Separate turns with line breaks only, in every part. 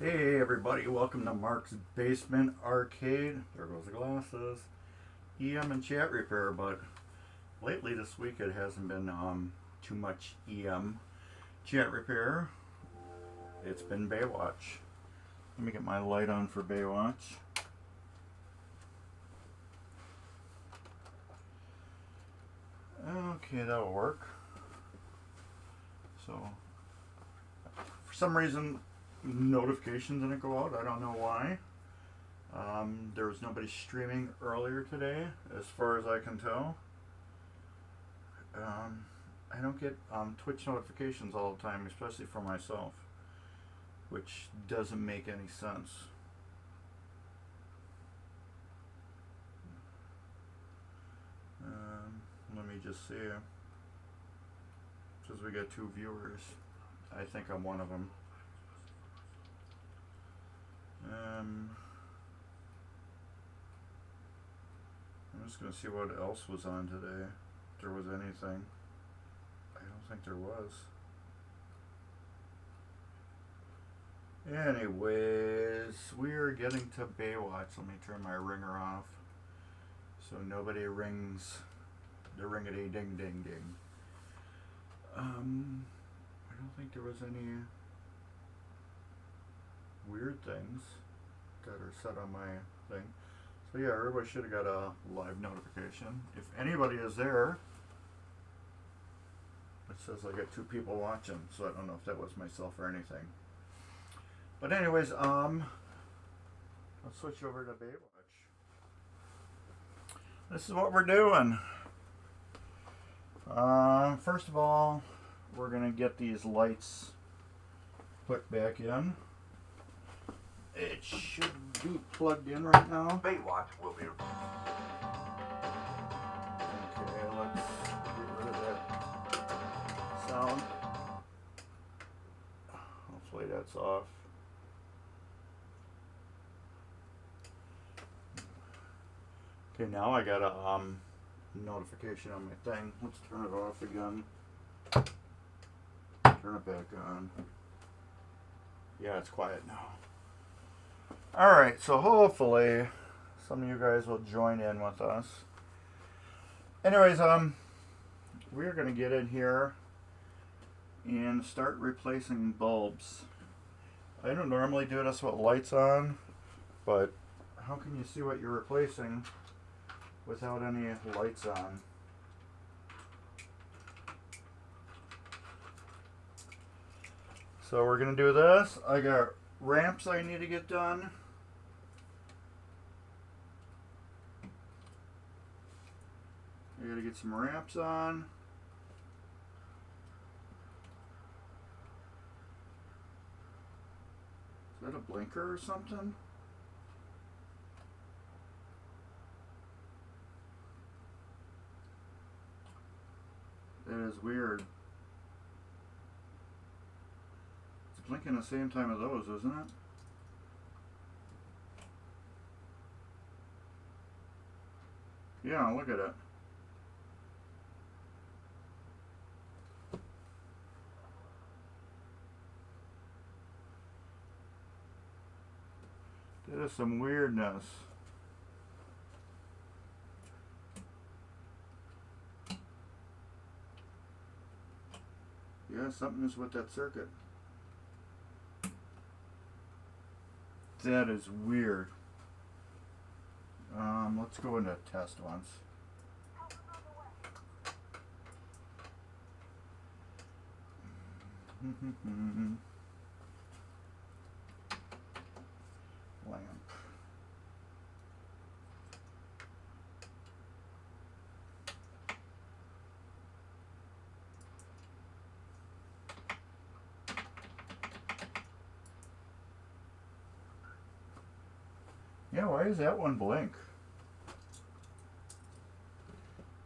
Hey everybody, welcome to Mark's Basement Arcade. There goes the glasses. EM and chat repair, but lately this week it hasn't been too much EM chat repair. It's been Baywatch. Let me get my light on for Baywatch. Okay, that'll work. So, for some reason, notifications didn't go out. I don't know why. There was nobody streaming earlier today, as far as I can tell. I don't get Twitch notifications all the time, especially for myself, which doesn't make any sense. Let me just see. Says we got 2 viewers. I think I'm one of them. I'm just gonna see what else was on today. If there was anything. I don't think there was. Anyways, we're getting to Baywatch. Let me turn my ringer off so nobody rings the ring-a-ding ding ding ding. I don't think there was any weird things that are set on my thing. So yeah, everybody should have got a live notification. If anybody is there, it says I got 2 people watching, so I don't know if that was myself or anything. But anyways, let's switch over to Baywatch. This is what we're doing. First of all, we're gonna get these lights put back in. It should be plugged in right now.
Baywatch will be.
Okay, let's get rid of that sound. Hopefully that's off. Okay, now I got a notification on my thing. Let's turn it off again. Turn it back on. Yeah, it's quiet now. Alright, so hopefully some of you guys will join in with us. Anyways, we're going to get in here and start replacing bulbs. I don't normally do this with lights on, but how can you see what you're replacing without any lights on? So we're going to do this. I got ramps I need to get done. I gotta get some ramps on. Is that a blinker or something? That is weird. It's blinking the same time as those, isn't it? Yeah, look at it. That is some weirdness. Yeah, something is with that circuit. That is weird. Let's go into test once. Lamp. Yeah, why does that one blink?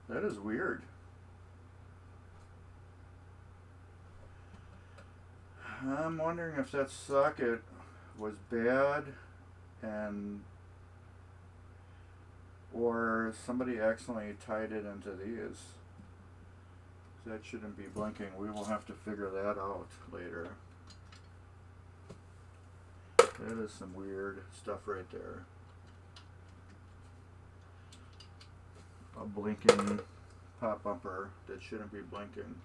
That is weird. I'm wondering if that socket was bad and or somebody accidentally tied it into these. That shouldn't be blinking. We will have to figure that out later. That is some weird stuff right there. A blinking pop bumper that shouldn't be blinking.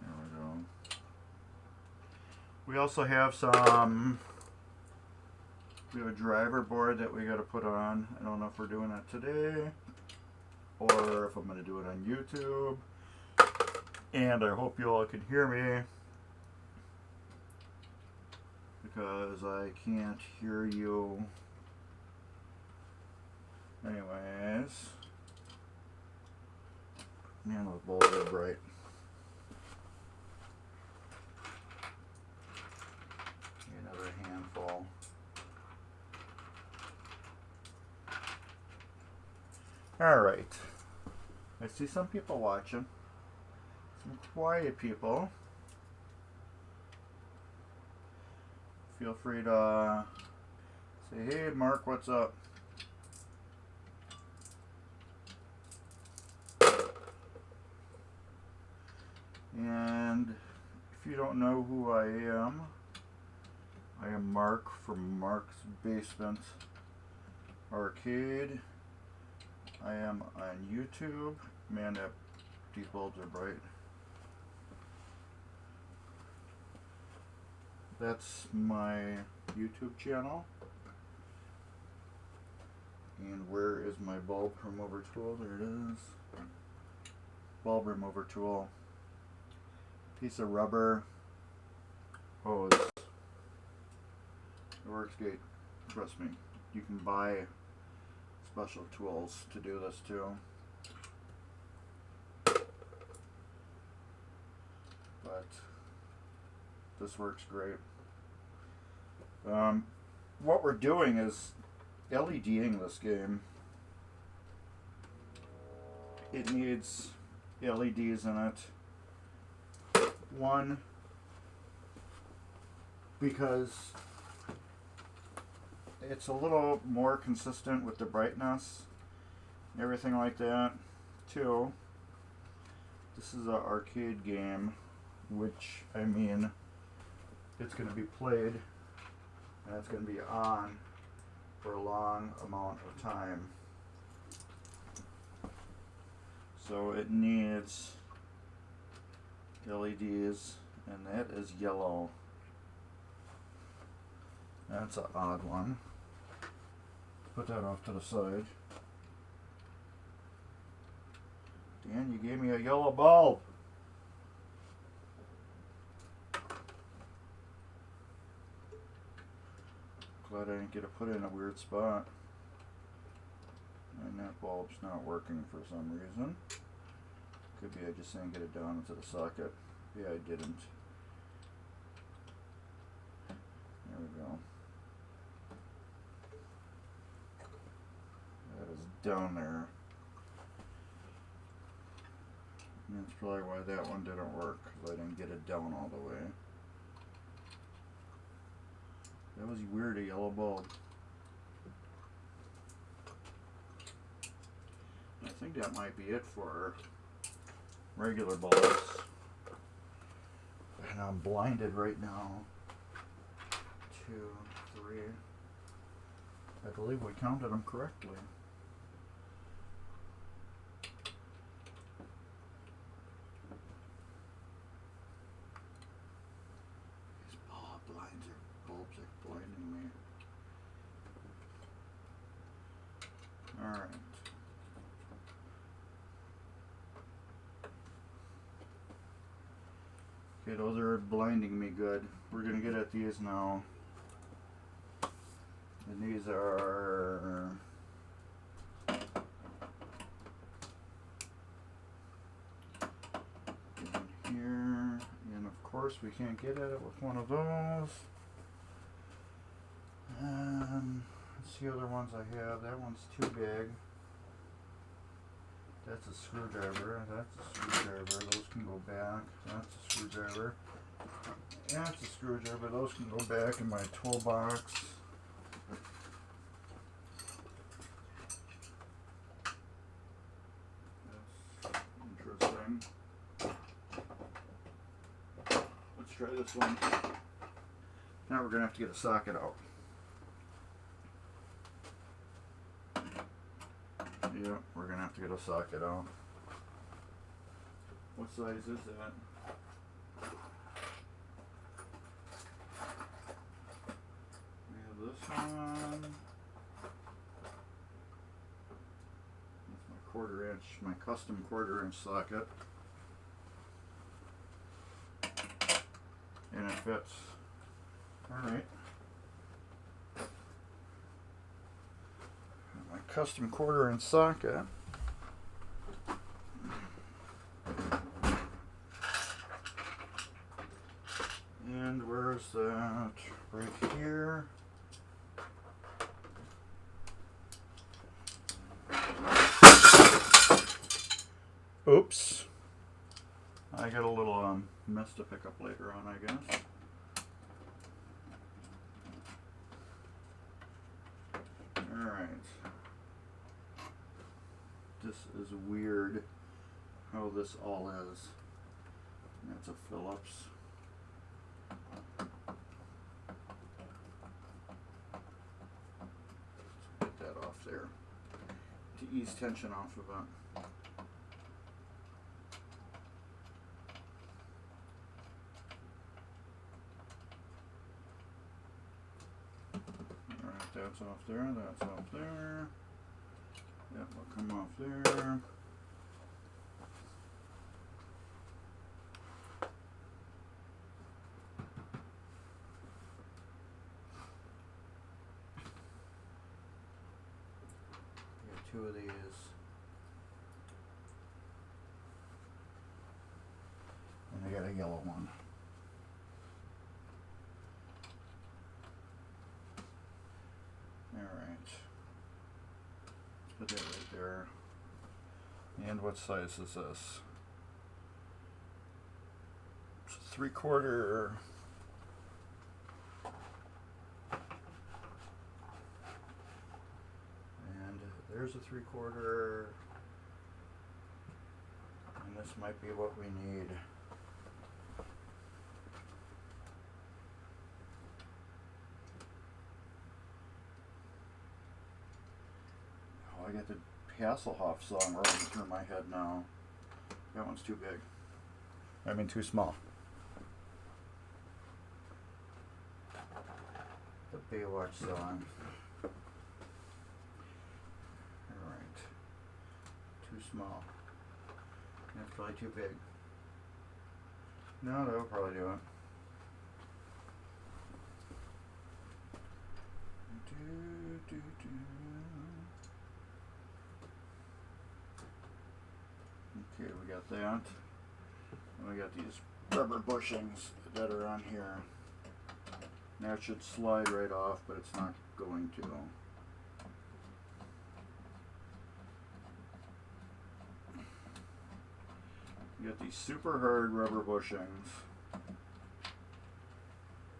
There we go. We also have we have a driver board that we got to put on. I don't know if we're doing that today or if I'm going to do it on YouTube. And I hope you all can hear me, because I can't hear you. Anyways. Man, those bulbs are bright. Another handful. Alright. I see some people watching. Some quiet people. Feel free to say, hey Mark, what's up? And if you don't know who I am Mark from Mark's Basement Arcade. I am on YouTube. Man, that these bulbs are bright. That's my YouTube channel. And where is my bulb remover tool? There it is. Bulb remover tool. Piece of rubber. Hose. It works great. Trust me. You can buy special tools to do this too. But this works great. What we're doing is LEDing this game. It needs LEDs in it. One, because it's a little more consistent with the brightness, everything like that. Two, this is an arcade game, which, I mean, it's going to be played and it's going to be on for a long amount of time. So it needs LEDs, and that is yellow. That's an odd one. Put that off to the side. Dan, you gave me a yellow bulb. Glad I didn't get it put in a weird spot. And that bulb's not working for some reason. Could be I just didn't get it down into the socket. Yeah, I didn't. There we go. That is down there. And that's probably why that one didn't work, because I didn't get it down all the way. That was weird, a yellow bulb. I think that might be it for regular bulbs. And I'm blinded right now. 2, 3. I believe we counted them correctly. These bulbs are blinding me. Alright. Okay, those are blinding me good. We're gonna get at these now. And these are in here. And of course we can't get at it with one of those. Let's see other ones I have. That one's too big. That's a screwdriver. That's a screwdriver. Those can go back. That's a screwdriver. That's a screwdriver. Those can go back in my toolbox. That's this one. Now we're going to have to get a socket out. Yep, we're going to have to get a socket out. What size is that? We have this one. That's my 1/4 inch, my custom 1/4 inch socket. And it fits. Alright. My custom 1/4 inch socket. And where's that? Right here. Oops. I got a little mess to pick up later on, I guess. Alright. This is weird how this all is. That's a Phillips. Get that off there to ease tension off of it. Alright, that's off there, that's off there. That will come off there. Two of these. And I got a yellow one. Alright. Let's put that right there. And what size is this? It's a 3/4. There's a 3/4, and this might be what we need. Oh, I got the Hasselhoff song running through my head now. That one's too big. I mean, too small. The Baywatch song. Too small. That's probably too big. No, that'll probably do it. Okay, we got that. And we got these rubber bushings that are on here. Now it should slide right off, but it's not going to. You got these super hard rubber bushings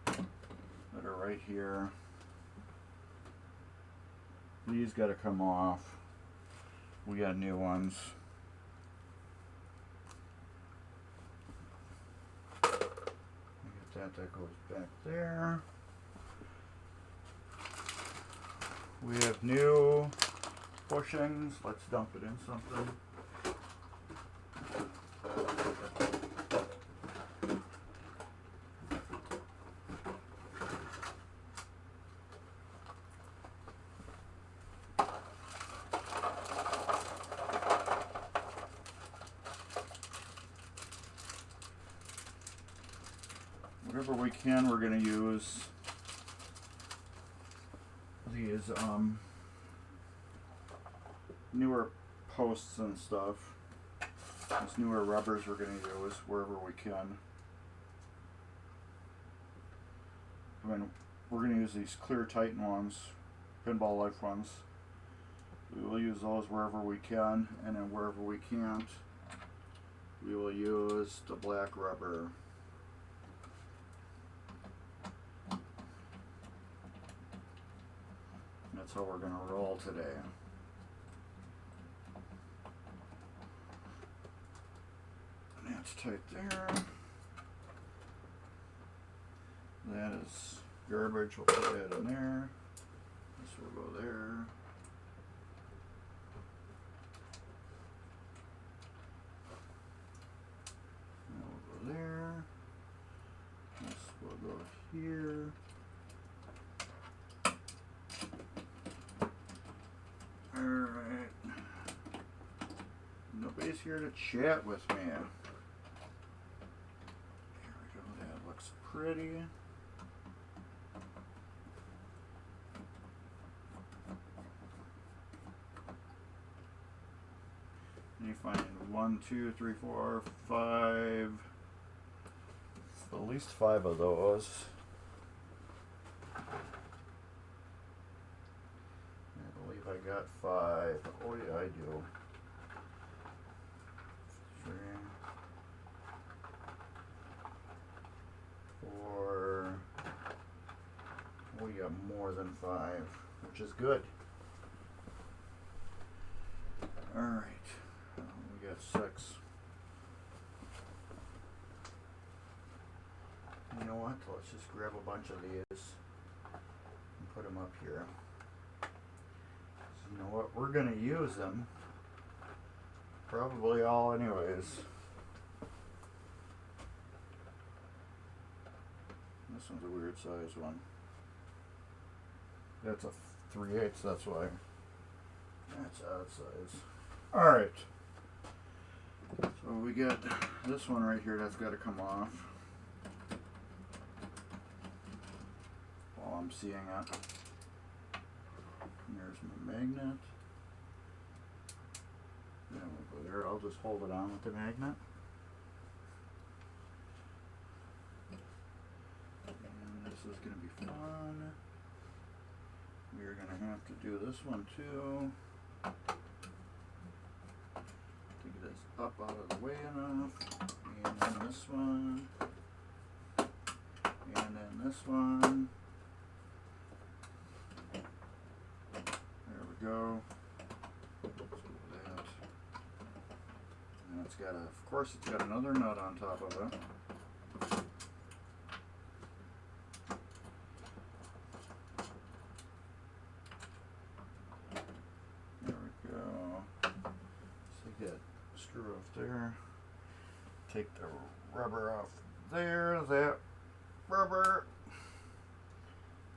that are right here. These got to come off. We got new ones. That goes back there. We have new bushings. Let's dump it in something. Whatever we can, we're going to use these newer posts and stuff. These newer rubbers we're going to use wherever we can. I mean, we're going to use these clear Titan ones, Pinball Life ones. We will use those wherever we can, and then wherever we can't, we will use the black rubber. That's how we're going to roll today. That's tight there. That is garbage. We'll put that in there. This will go there. That will go there. This will go here. Alright. Nobody's here to chat with me. There we go. That looks pretty. And you find 1, 2, 3, 4, 5. At least 5 of those. I believe I got 5. Oh yeah, I do. 3, 4. We got more than 5, which is good. Alright, we got 6. You know what? Let's just grab a bunch of these and put them up here. So you know what? We're going to use them. Probably all anyways. This one's a weird size one. That's a 3/8, that's why. That's odd size. Alright. So we got this one right here that's got to come off. While I'm seeing it. And there's my magnet. Then we'll go there. I'll just hold it on with the magnet. And this is going to be fun. We're going to have to do this one too. To get this up out of the way enough. And then this one. And then this one. There we go. That. And it's got a, of course it's got another nut on top of it. There we go. So you get a screw off there. Take the rubber off there. That rubber.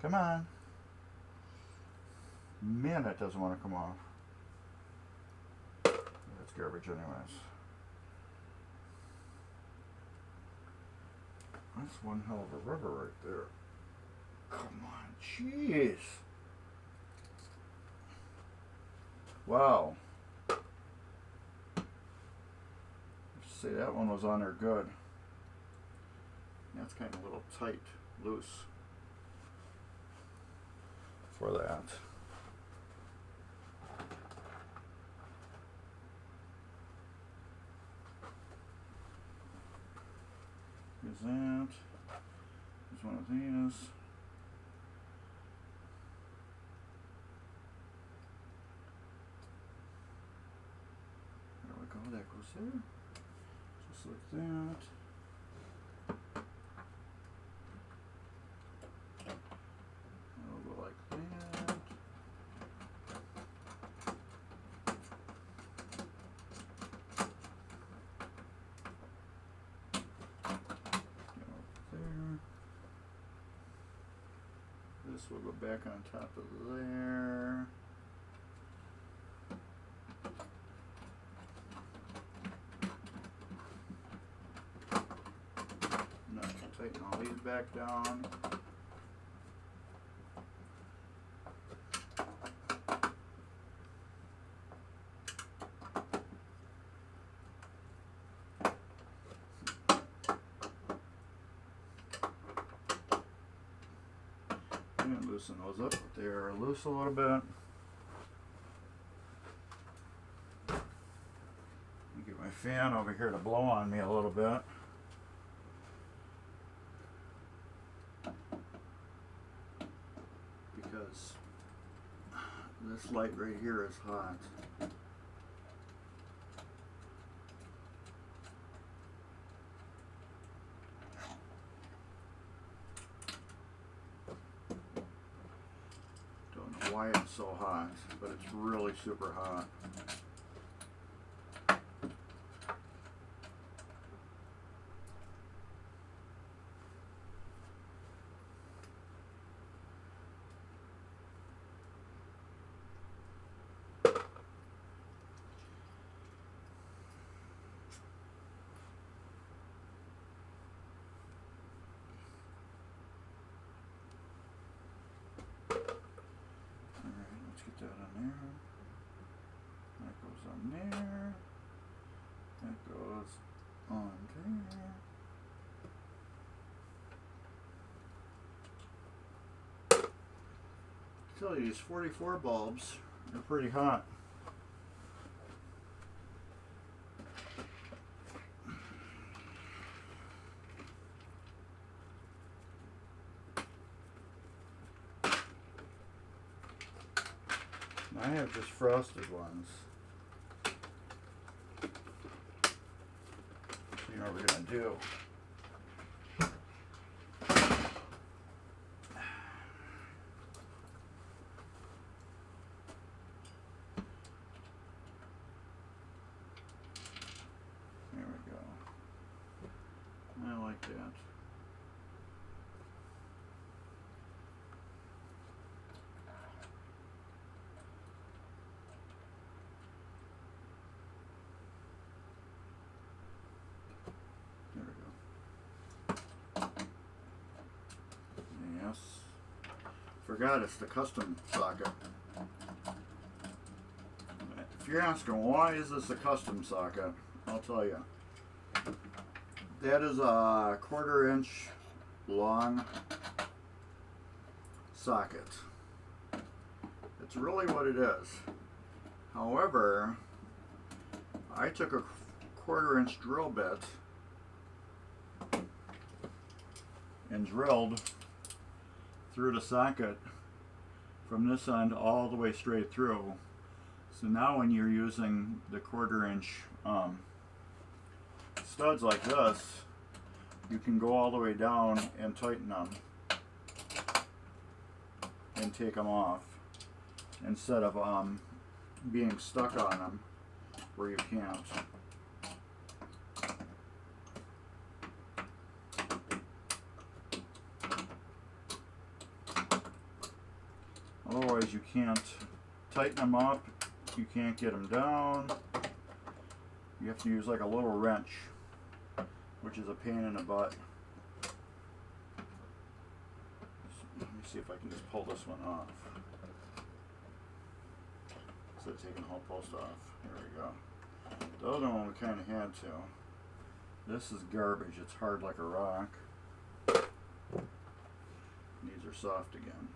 Come on. Man, that doesn't want to come off. That's garbage anyways. That's one hell of a rubber right there. Come on, jeez. Wow. See, that one was on there good. That's kind of a little tight, loose for that. Here's that. Here's one of these. There we go. That goes there. Just like that. It'll go like that. This will go back on top of there. Now I can tighten all these back down. And loosen those up, but they are loose a little bit. Get my fan over here to blow on me a little bit. Because this light right here is hot. why it's so hot, but it's really super hot. That on there. That goes on there. That goes on there. I tell you, these 44 bulbs are pretty hot. I have just frosted ones. So you know what we're going to do. There we go. I like that. Forgot it's the custom socket. If you're asking why is this a custom socket, I'll tell you. That is a 1/4 inch long socket. It's really what it is. However, I took a 1/4 inch drill bit and drilled through the socket from this end all the way straight through. So now when you're using the 1/4 inch studs like this, you can go all the way down and tighten them and take them off instead of being stuck on them where you can't. Otherwise you can't tighten them up, you can't get them down. You have to use like a little wrench, which is a pain in the butt. Let me see if I can just pull this one off. Instead of taking the whole post off. Here we go. The other one we kind of had to. This is garbage, it's hard like a rock. These are soft again.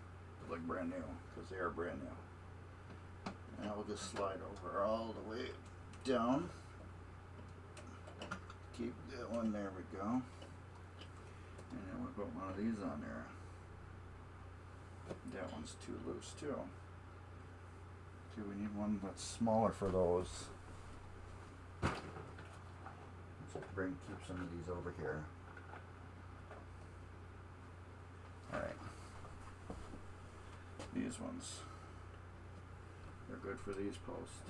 Like brand new, because they are brand new. And I'll just slide over all the way down. Keep that one, there we go. And then we'll put one of these on there. That one's too loose too. Okay, we need one that's smaller for those. Let's keep some of these over here. Alright. These ones, they're good for these posts.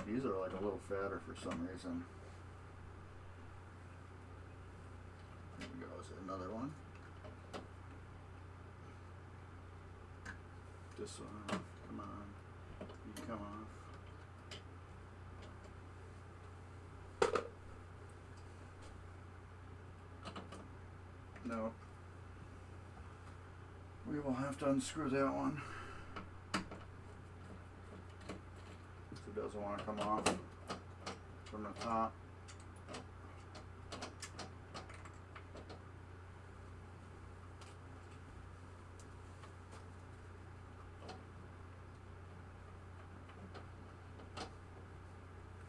These are like a little fatter for some reason. Here we go, is there another one? This one, come on, you can come off. Nope. We will have to unscrew that one. It doesn't want to come off from the top.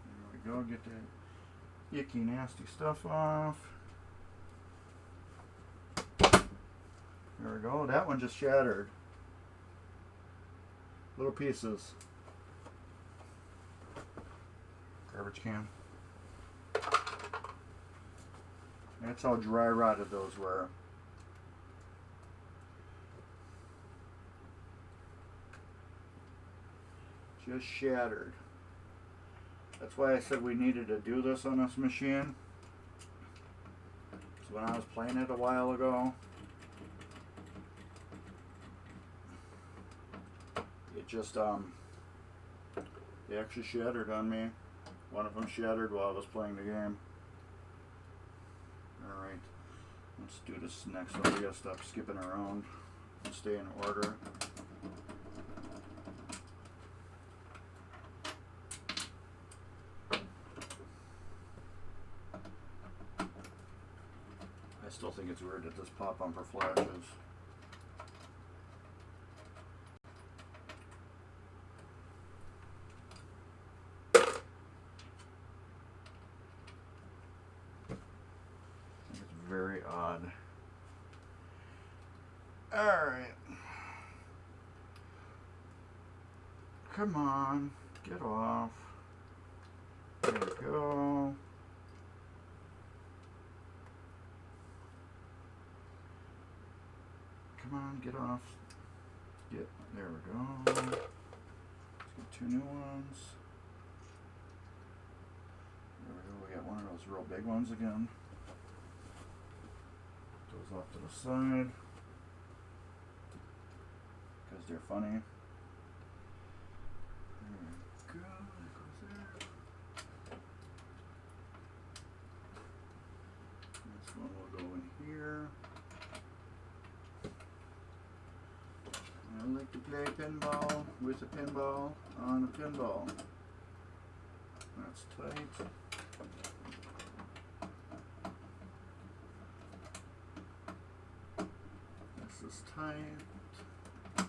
There we go, get that icky nasty stuff off. There we go, that one just shattered. Little pieces. Garbage can. That's how dry rotted those were. Just shattered. That's why I said we needed to do this on this machine. So when I was playing it a while ago, it just they actually shattered on me. One of them shattered while I was playing the game. Alright, let's do this next one. We gotta stop skipping around and stay in order. I still think it's weird that this pop bumper flashes. Very odd. Alright. Come on. Get off. There we go. Come on, get off. Get, there we go. Let's get 2 new ones. There we go. We got one of those real big ones again. Those off to the side because they're funny. There we go. That goes there. This one will go in here. I like to play pinball with a pinball on a pinball. That's tight. This is tight. There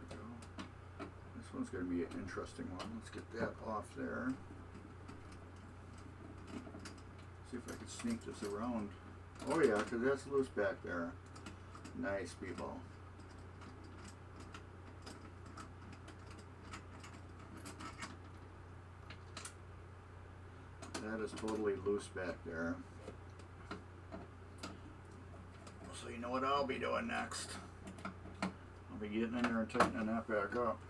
we go. This one's going to be an interesting one. Let's get that off there. See if I can sneak this around. Oh yeah, because that's loose back there. Nice, people. That is totally loose back there. So you know what I'll be doing next? I'll be getting in there and tightening that back up.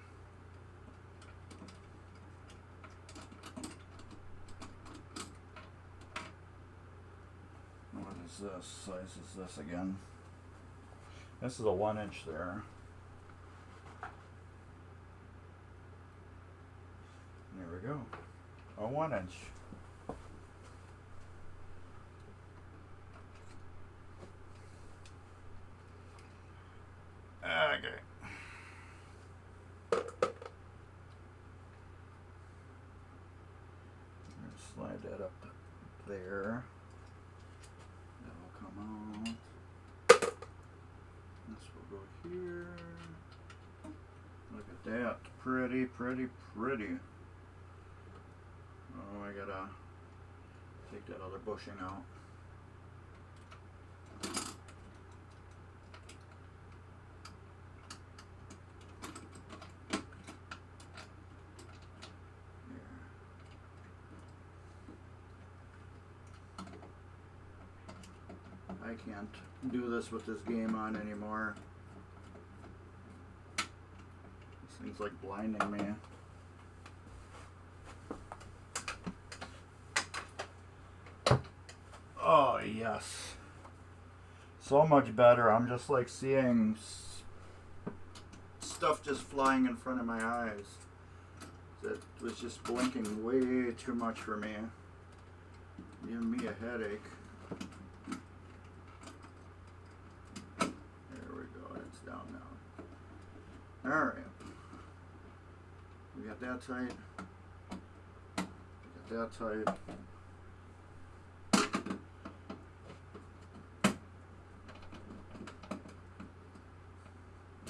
What is this? Size is this again? This is a 1-inch there. There we go. A 1-inch. Okay. Slide that up there. That'll come out. This will go here. Look at that. Pretty, pretty, pretty. Oh, I gotta take that other bushing out. I can't do this with this game on anymore. This thing's like blinding me. Oh yes, so much better. I'm just like seeing stuff just flying in front of my eyes. That was just blinking way too much for me. Giving me a headache. Down now. Alright. We got that tight. We got that tight.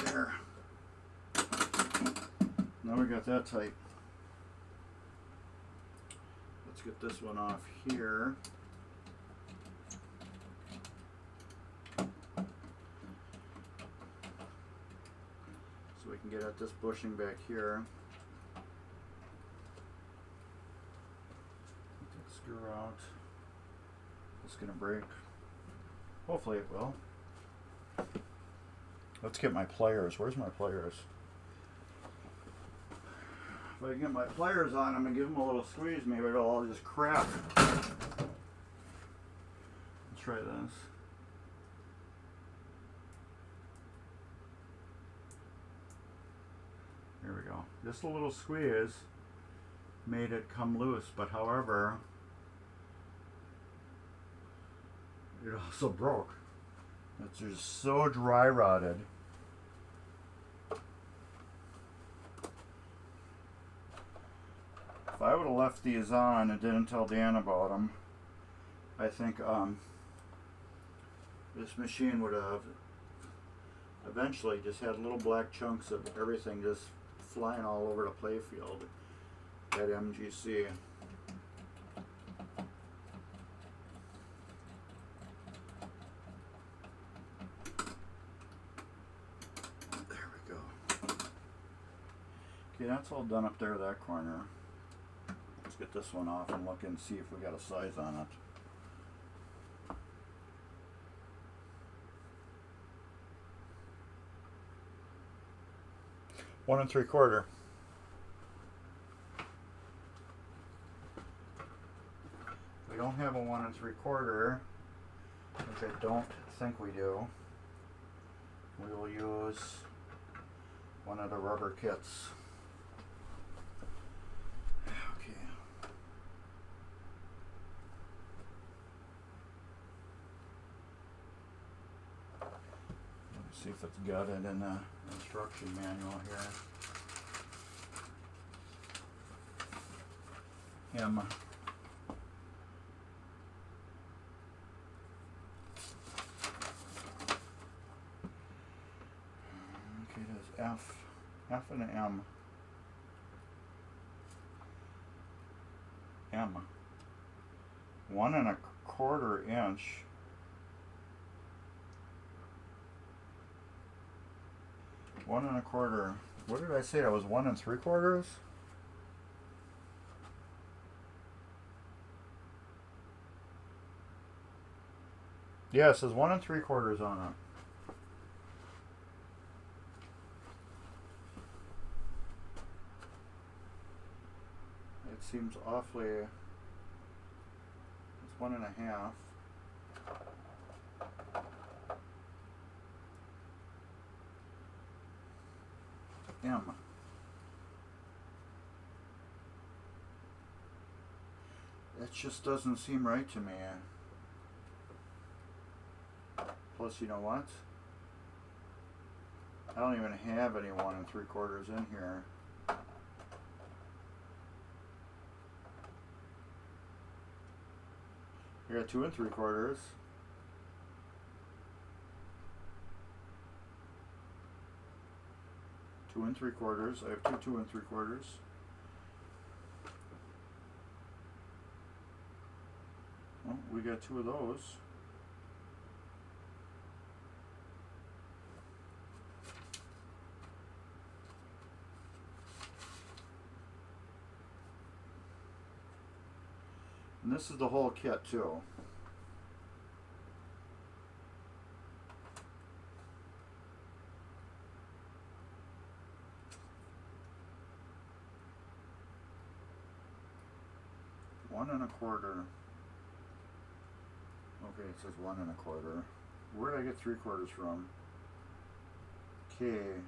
There. Now we got that tight. Let's get this one off here. Get at this bushing back here. Get that screw out. It's gonna break. Hopefully it will. Let's get my pliers. Where's my pliers? If I get my pliers on them and give them a little squeeze, maybe it'll all just crack. Let's try this. There we go. Just a little squeeze made it come loose, but however, it also broke. It's just so dry rotted. If I would have left these on and didn't tell Dan about them, I think this machine would have eventually just had little black chunks of everything just flying all over the playfield at MGC. There we go. Okay, that's all done up there, that corner. Let's get this one off and look and see if we got a size on it. One and 3/4. We don't have a 1 3/4, which I don't think we do. We will use one of the rubber kits. Okay. Let's see if it's got it in the instruction manual here. M. Okay, there's F and an M. M. 1 1/4 inch. One and a quarter. What did I say? That was 1 3/4. Yeah, it says 1 3/4 on it. It seems awfully. It's 1 1/2. M. That just doesn't seem right to me. Plus, you know what? I don't even have any 1 3/4 in here. I got 2 3/4. Two and 3/4. I have two 2 3/4. Well, we got 2 of those. And this is the whole kit too. One and a quarter. Okay, it says 1 1/4. Where did I get 3/4 from? Okay.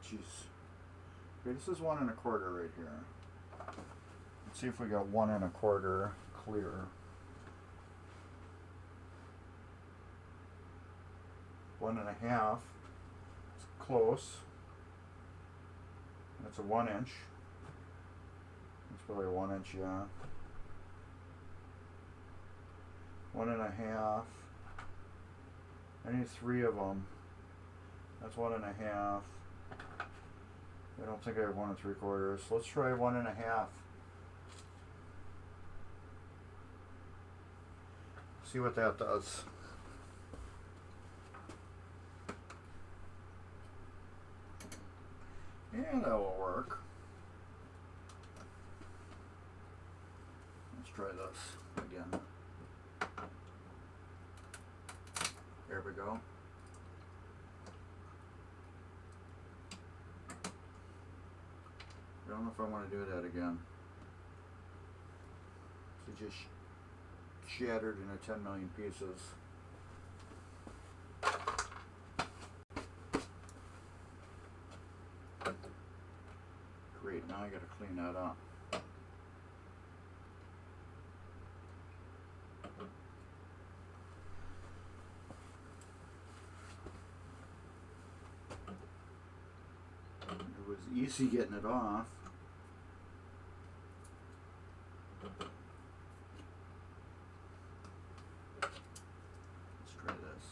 Jeez. Okay, this is 1 1/4 right here. Let's see if we got 1 1/4 clear. 1 1/2. It's close. That's a 1 inch. It's probably a 1 inch, yeah. 1 1/2. I need 3 of them. That's 1 1/2. I don't think I have 1 3/4. Let's try 1 1/2. See what that does. Yeah, that will work. Let's try this again. There we go. don't know if I want to do that again. It just shattered into 10 million pieces. Great, now I gotta clean that up. It was easy getting it off. Let's try this.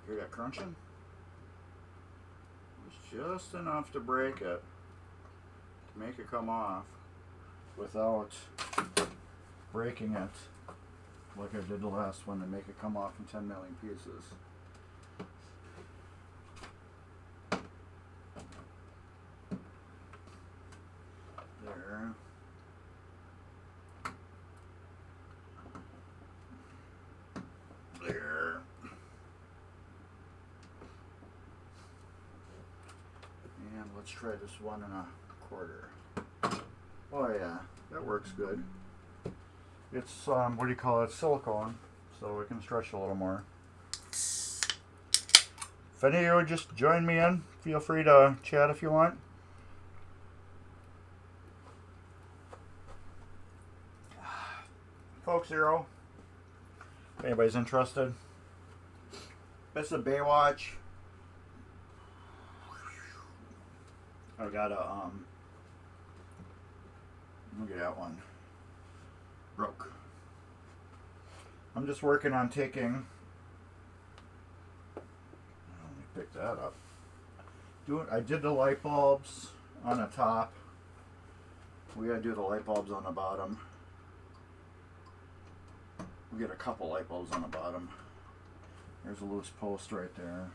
Hear that crunching? It's just enough to break it, to make it come off without breaking it like I did the last one and make it come off in 10 million pieces. There. There. And let's try this 1 1/4. Oh yeah, that works good. It's, what do you call it, silicone, so it can stretch a little more. If any of you would just join me in, feel free to chat if you want. Folk Zero, if anybody's interested. This is a Baywatch. I got a, look at that one. Broke. I'm just working on taking, let me pick that up. I did the light bulbs on the top. We gotta do the light bulbs on the bottom. We get a couple light bulbs on the bottom. There's a loose post right there.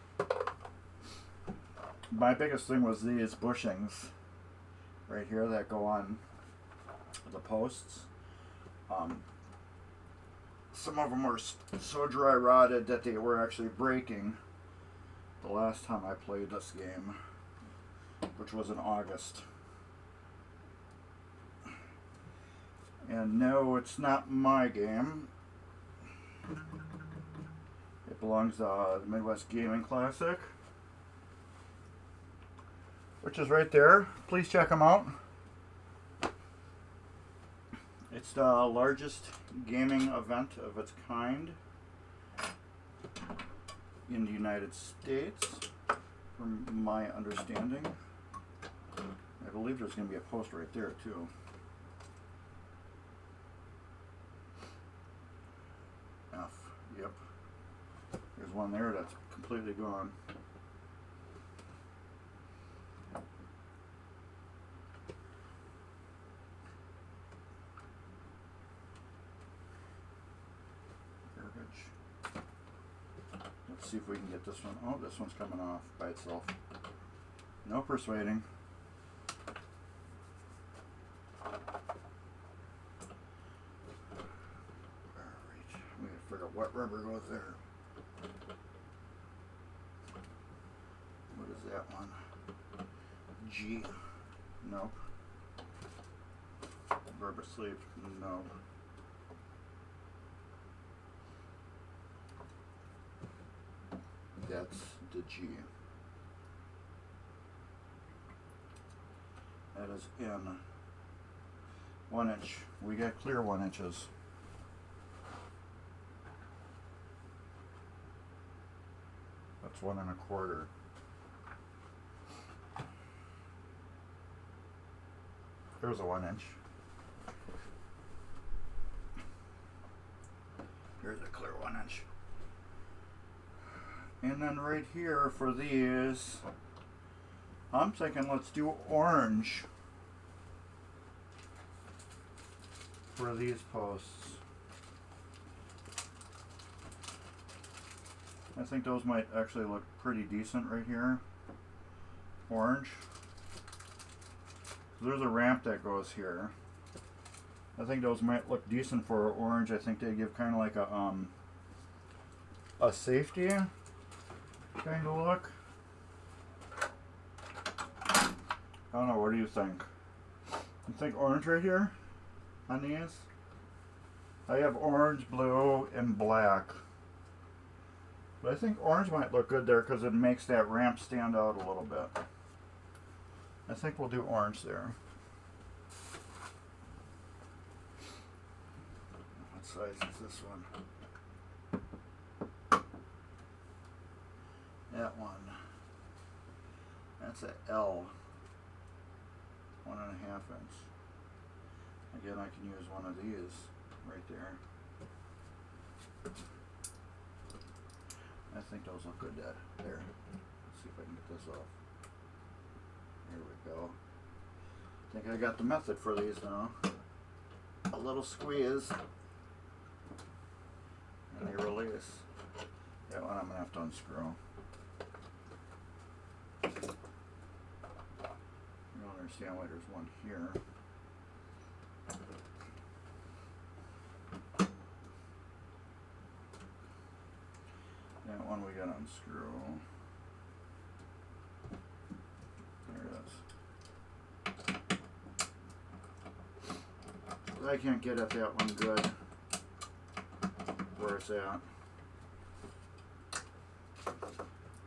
My biggest thing was these bushings right here that go on the posts. Some of them were so dry rotted that they were actually breaking the last time I played this game, which was in August. And no, it's not my game. It belongs to the Midwest Gaming Classic, which is right there. Please check them out. It's the largest gaming event of its kind in the United States, from my understanding. I believe there's going to be a post right there too. F, yep. There's one there that's completely gone. Let's see if we can get this one. Oh, this one's coming off by itself. No persuading. Alright, we gotta figure out what rubber goes there. What is that one? G. Nope. Rubber sleeve. No. That's the G. That is in 1 inch. We got clear 1 inches. That's 1 1/4. There's a 1 inch. Here's a clear 1 inch. And then right here for these, I'm thinking let's do orange for these posts. I think those might actually look pretty decent right here. Orange. There's a ramp that goes here. I think those might look decent for orange. I think they give kind of like a safety. kind of look. I don't know, what do you think? You think orange right here on these? I have orange, blue, and black. But I think orange might look good there because it makes that ramp stand out a little bit. I think we'll do orange there. What size is this one? That one. That's a L. 1.5 inch. Again, I can use one of these right there. I think those look good there. Let's see if I can get this off. There we go. I think I got the method for these now. A little squeeze. And they release. That one I'm going to have to unscrew. I don't understand why there's one here. That one we gotta unscrew. There it is. I can't get at that one good. Where it's at.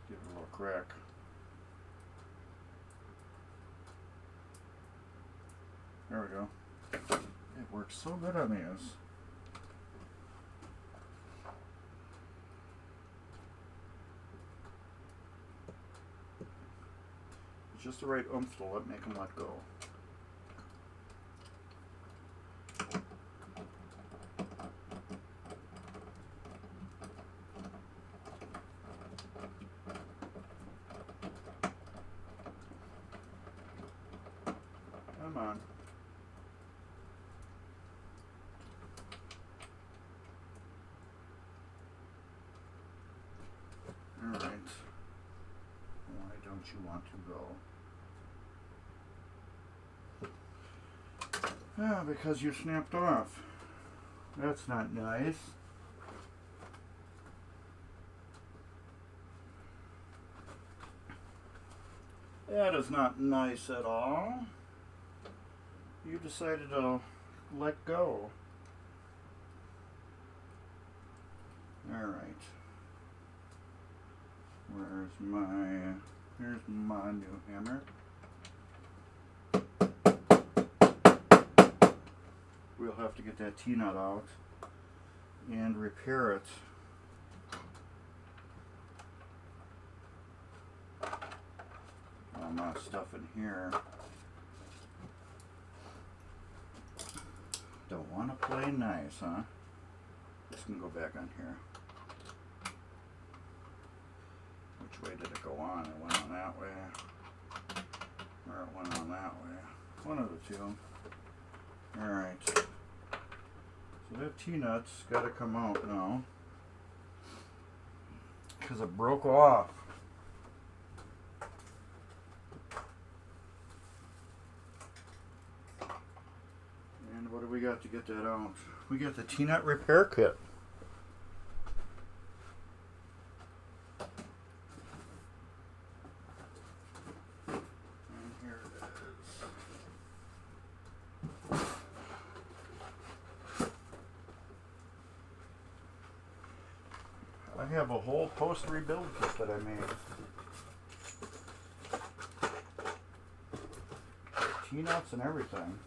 Give it a little crack. There we go. It works so good on these. It's just the right oomph to make them let go. Come on. Alright. Why don't you want to go? Ah, because you snapped off. That's not nice. That is not nice at all. You decided to let go. Alright. Here's my new hammer. We'll have to get that T-nut out and repair it. All my stuff in here. Don't want to play nice, huh? This can go back on here. Which way did it go on? It went on that way. Or it went on that way. One of the two. Alright. So that T-nut's got to come out now. Because it broke off. And what do we got to get that out? We got the T-nut repair kit. I have a whole post rebuild kit that I made. T-nuts and everything.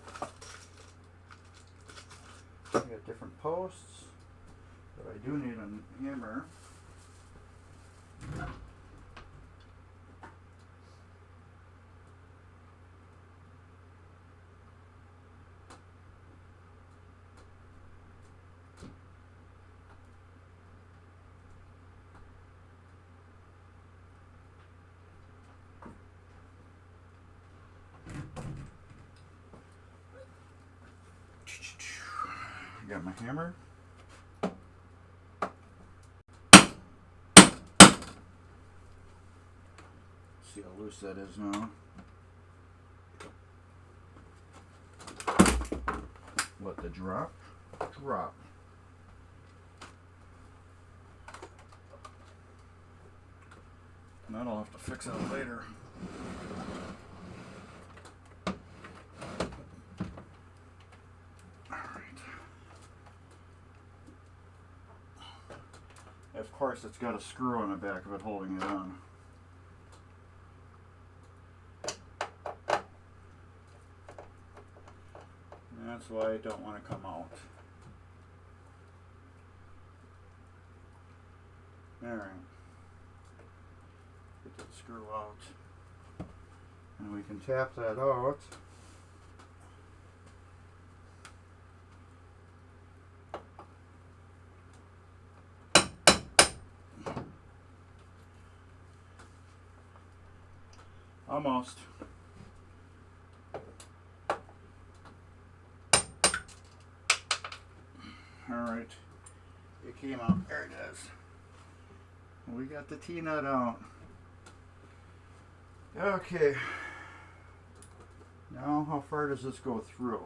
I got different posts, but I do need a hammer. Got my hammer. See how loose that is now. Let the drop drop. then I'll have to fix it later. Alright. Of course, it's got a screw on the back of it holding it on. And that's why I don't want to come out. Alright. Get that screw out. And we can tap that out. Almost. Alright. It came out. There it is. We got the T-nut out. Okay. Now, how far does this go through?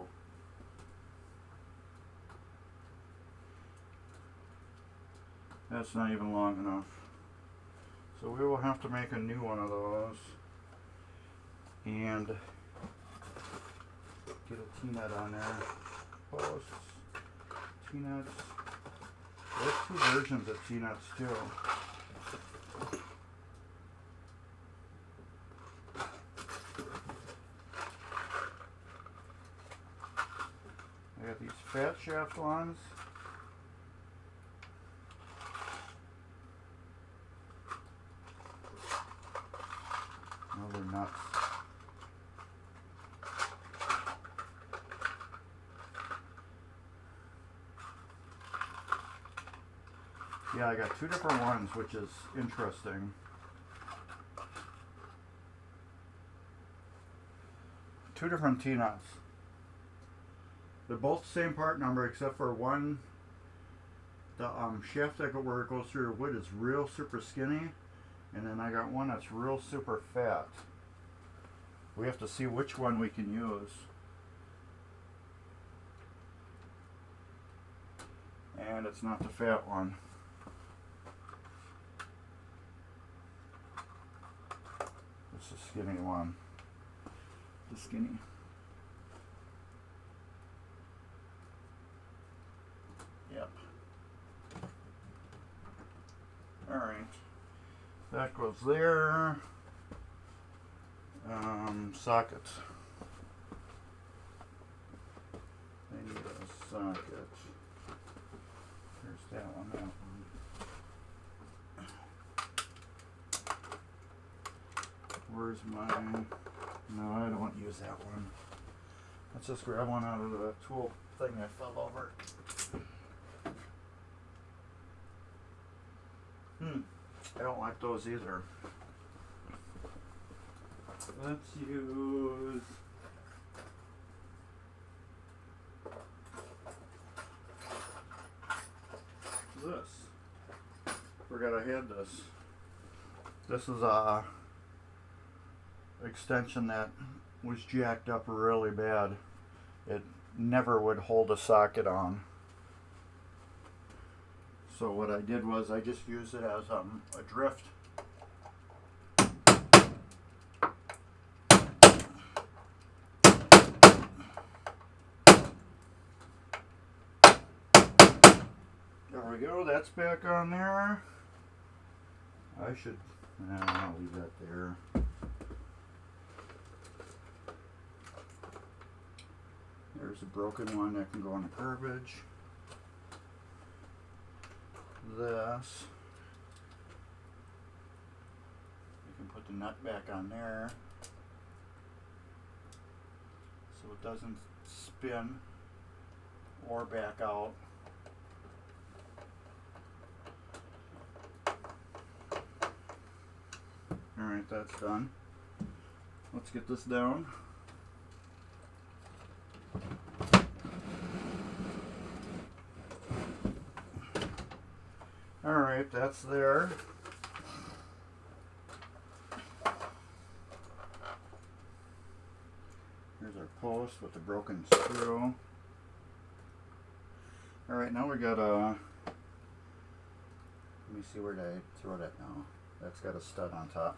That's not even long enough. So we will have to make a new one of those. And get a T-nut on there. Posts. T-nuts. There's two versions of T-nuts too. I got these fat shaft ones. Oh, they're nuts. Yeah, I got two different ones, which is interesting. Two different T-nuts. They're both the same part number, except for one, the shaft that where it goes through the wood is real super skinny, and then I got one that's real super fat. We have to see which one we can use. And it's not the fat one. It's the skinny one. The skinny. Yep. Alright. That goes there. Socket. They need a socket. There's that one, that one. Where's mine? No, I don't want to use that one. Let's just grab one out of the tool thing I fell over. I don't like those either. Let's use this. Forgot I had this. This is a extension that was jacked up really bad. It never would hold a socket on. So what I did was I just used it as a drift. There we go, that's back on there. I should, I'll leave that there. There's a broken one that can go in the garbage. This, you can put the nut back on there so it doesn't spin or back out. Alright, that's done. Let's get this down. Alright, that's there. Here's our post with the broken screw. Alright, now we got a... Let me see, where did I throw that now? That's got a stud on top.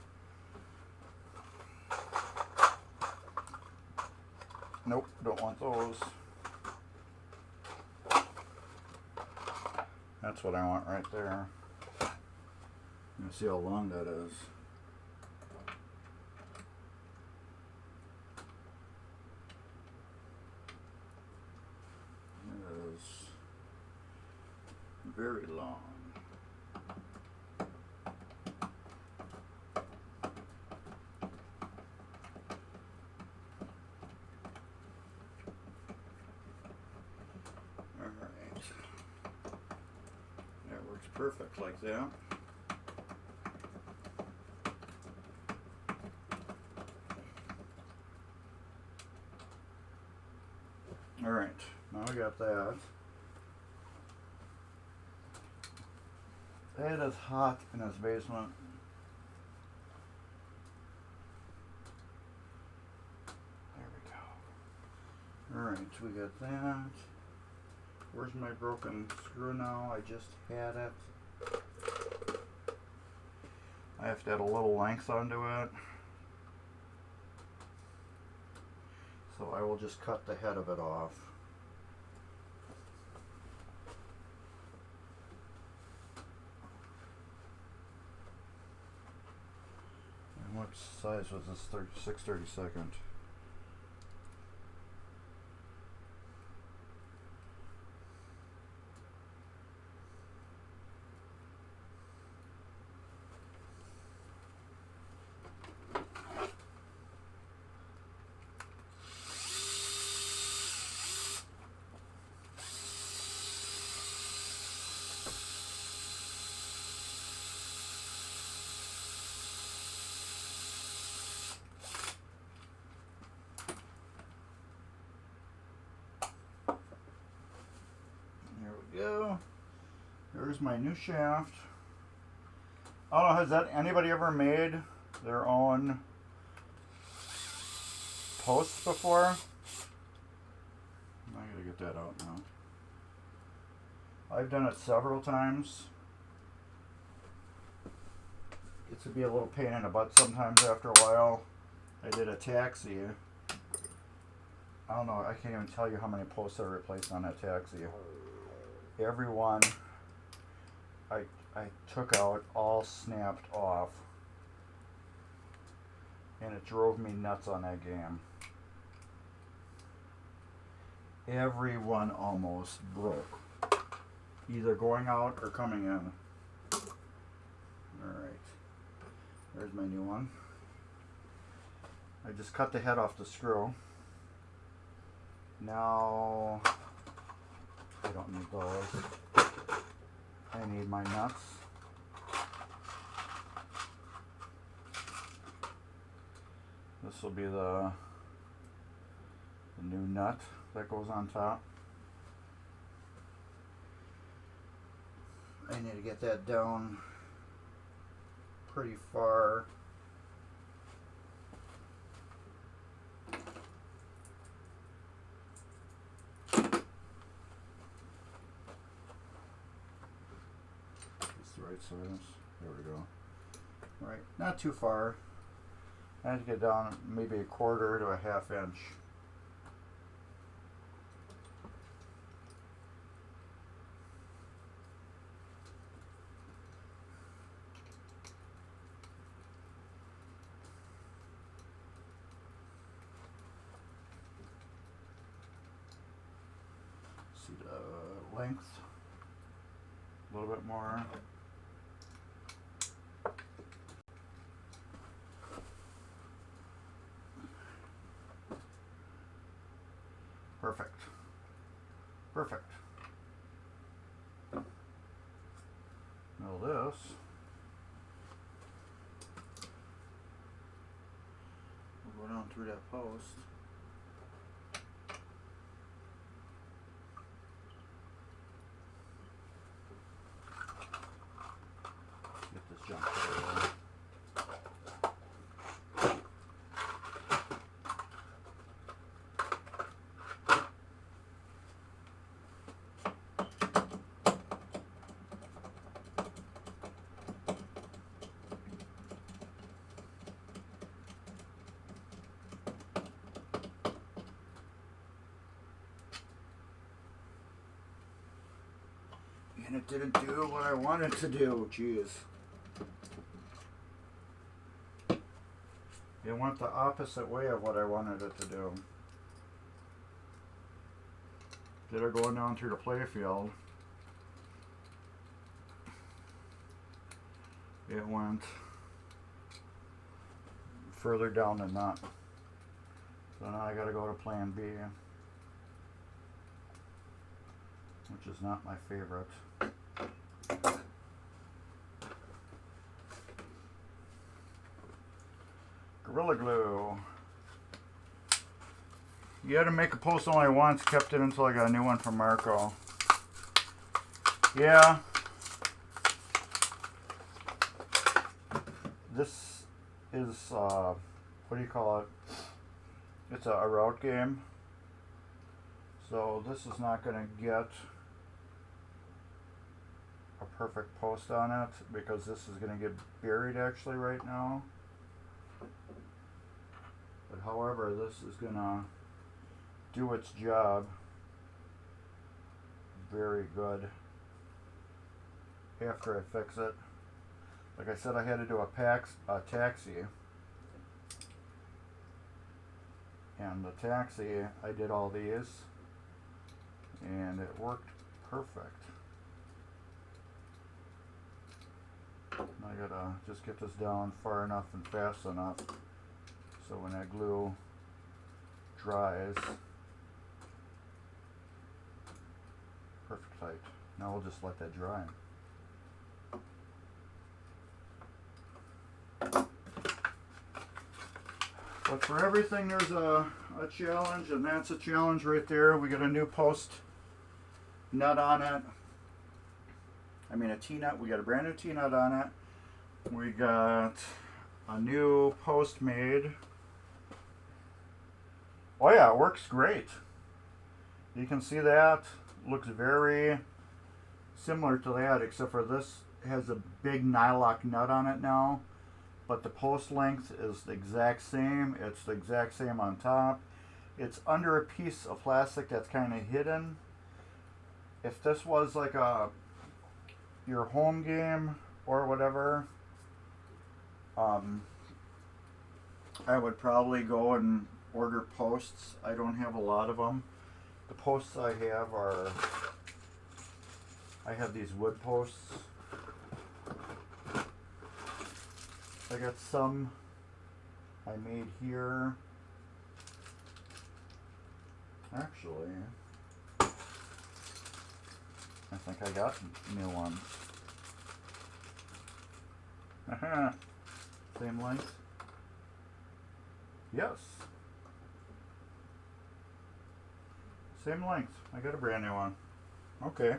Nope, don't want those. That's what I want right there. You see how long that is. It is very long. Perfect like that. All right, now we got that. It is hot in this basement. There we go. All right, we got that. Where's my broken screw now? I just had it. I have to add a little length onto it. So I will just cut the head of it off. And what size was this? 6/32? Go. There's my new shaft. I don't know, has that anybody ever made their own posts before? I gotta get that out now. I've done it several times. It could be a little pain in the butt sometimes after a while. I did a taxi. I don't know, I can't even tell you how many posts I replaced on that taxi. Every one I took out, all snapped off, and it drove me nuts on that game. Every one almost broke, either going out or coming in. Alright, there's my new one. I just cut the head off the screw. Now I don't need those. I need my nuts. This will be the new nut that goes on top. I need to get that down pretty far. Right size. There we go. Right, not too far. I have to get down maybe a 1/4 to a 1/2 inch. See the length a little bit more. Perfect. Perfect. Now this will go down through that post. Get this junk out of the way. And it didn't do what I wanted to do. Jeez. It went the opposite way of what I wanted it to do. Instead of going down through the play field, it went further down the nut. So now I gotta go to plan B, which is not my favorite. Gorilla Glue. You had to make a post only once, kept it until I got a new one from Marco. Yeah. This is, what do you call it? It's a route game. So this is not going to get a perfect post on it because this is going to get buried actually right now. But however, this is going to do its job very good after I fix it. Like I said, I had to do a taxi. And the taxi, I did all these. And it worked perfect. I gotta just get this down far enough and fast enough so when that glue dries, perfect tight. Now we'll just let that dry. But for everything there's a challenge, and that's a challenge right there. We got a new post nut on it. I mean a T-nut. We got a brand new T-nut on it. We got a new post made. Oh yeah, it works great. You can see that. Looks very similar to that, except for this has a big nylock nut on it now. But the post length is the exact same. It's the exact same on top. It's under a piece of plastic that's kind of hidden. If this was like your home game or whatever, I would probably go and order posts. I don't have a lot of them. The posts I have these wood posts. I got some I made here. Actually, I think I got new ones. Same length? Yes. Same length. I got a brand new one. Okay.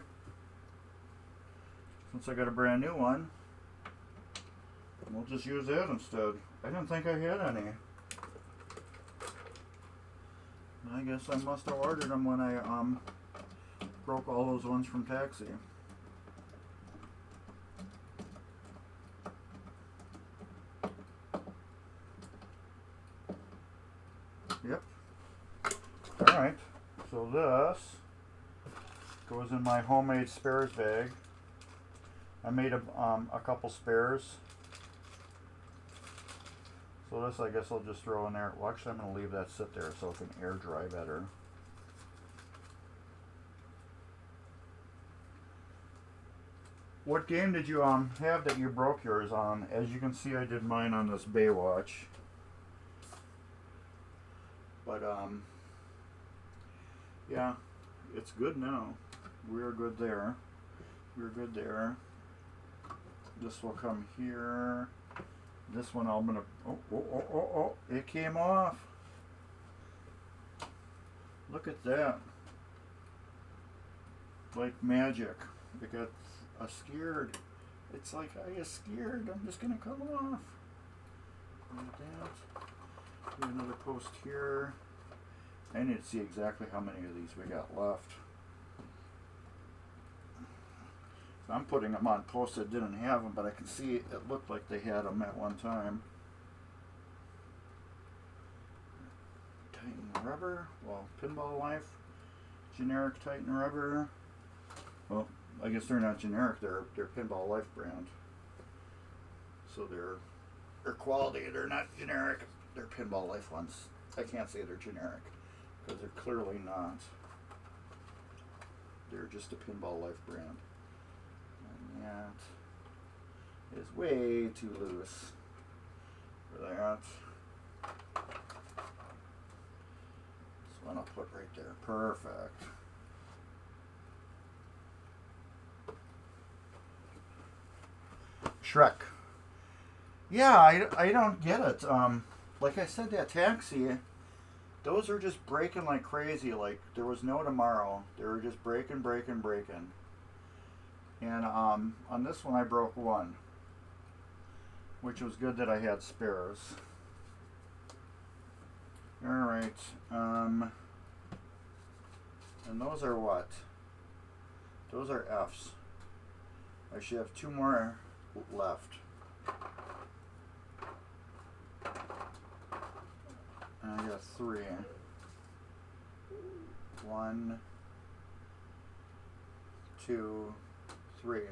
Since I got a brand new one, we'll just use that instead. I didn't think I had any. I guess I must have ordered them when I broke all those ones from Taxi. Yep. Alright. So this goes in my homemade spares bag. I made a couple spares. So this I guess I'll just throw in there. Well, actually I'm going to leave that sit there so it can air dry better. What game did you have that you broke yours on? As you can see, I did mine on this Baywatch. But yeah, it's good now. We're good there. We're good there. This will come here. This one I'm gonna. Oh! It came off. Look at that. Like magic. It got scared. It's like I get scared. I'm just gonna come off. Like that. Do another post here. I need to see exactly how many of these we got left. So I'm putting them on posts that didn't have them, but I can see it looked like they had them at one time. Tighten rubber. Well, Pinball Life. Generic Tighten rubber. Oh, I guess they're not generic. They're Pinball Life brand. So they're quality. They're not generic. They're Pinball Life ones. I can't say they're generic because they're clearly not. They're just a Pinball Life brand. And that is way too loose for that. This one I'll put right there. Perfect. Shrek. Yeah, I don't get it. Like I said, that taxi, those are just breaking like crazy. Like there was no tomorrow. They were just breaking. And on this one I broke one, which was good that I had spares. All right. And those are what? Those are Fs. I should have two more left. And I got 3. 1, 2, 3. It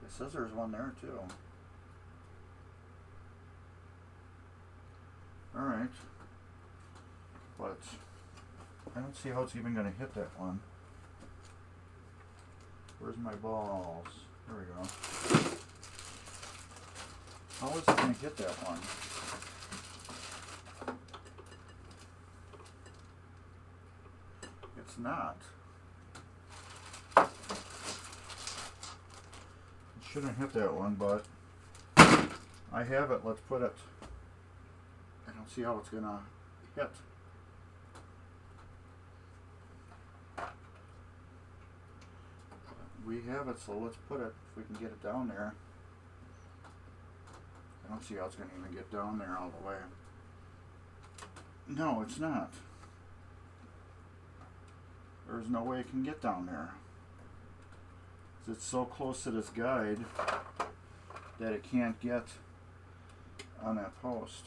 says there's one there too. Alright. But I don't see how it's even going to hit that one. Where's my balls? There we go. How is it going to hit that one? It's not. It shouldn't hit that one, but I have it. Let's put it. I don't see how it's going to hit. We have it, so let's put it, if we can get it down there. I don't see how it's going to even get down there all the way. No, it's not. There's no way it can get down there. It's so close to this guide that it can't get on that post.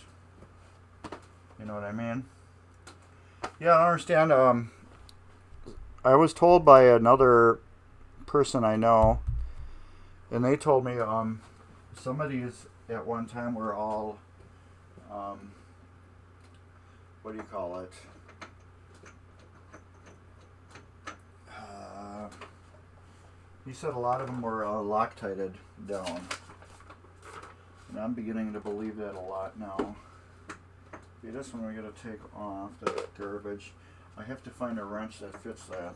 You know what I mean? Yeah, I don't understand. I was told by another person I know, and they told me some of these at one time were all what do you call it, he said a lot of them were Loctited down, and I'm beginning to believe that a lot now. Okay, this one we gotta take off the garbage. I have to find a wrench that fits that,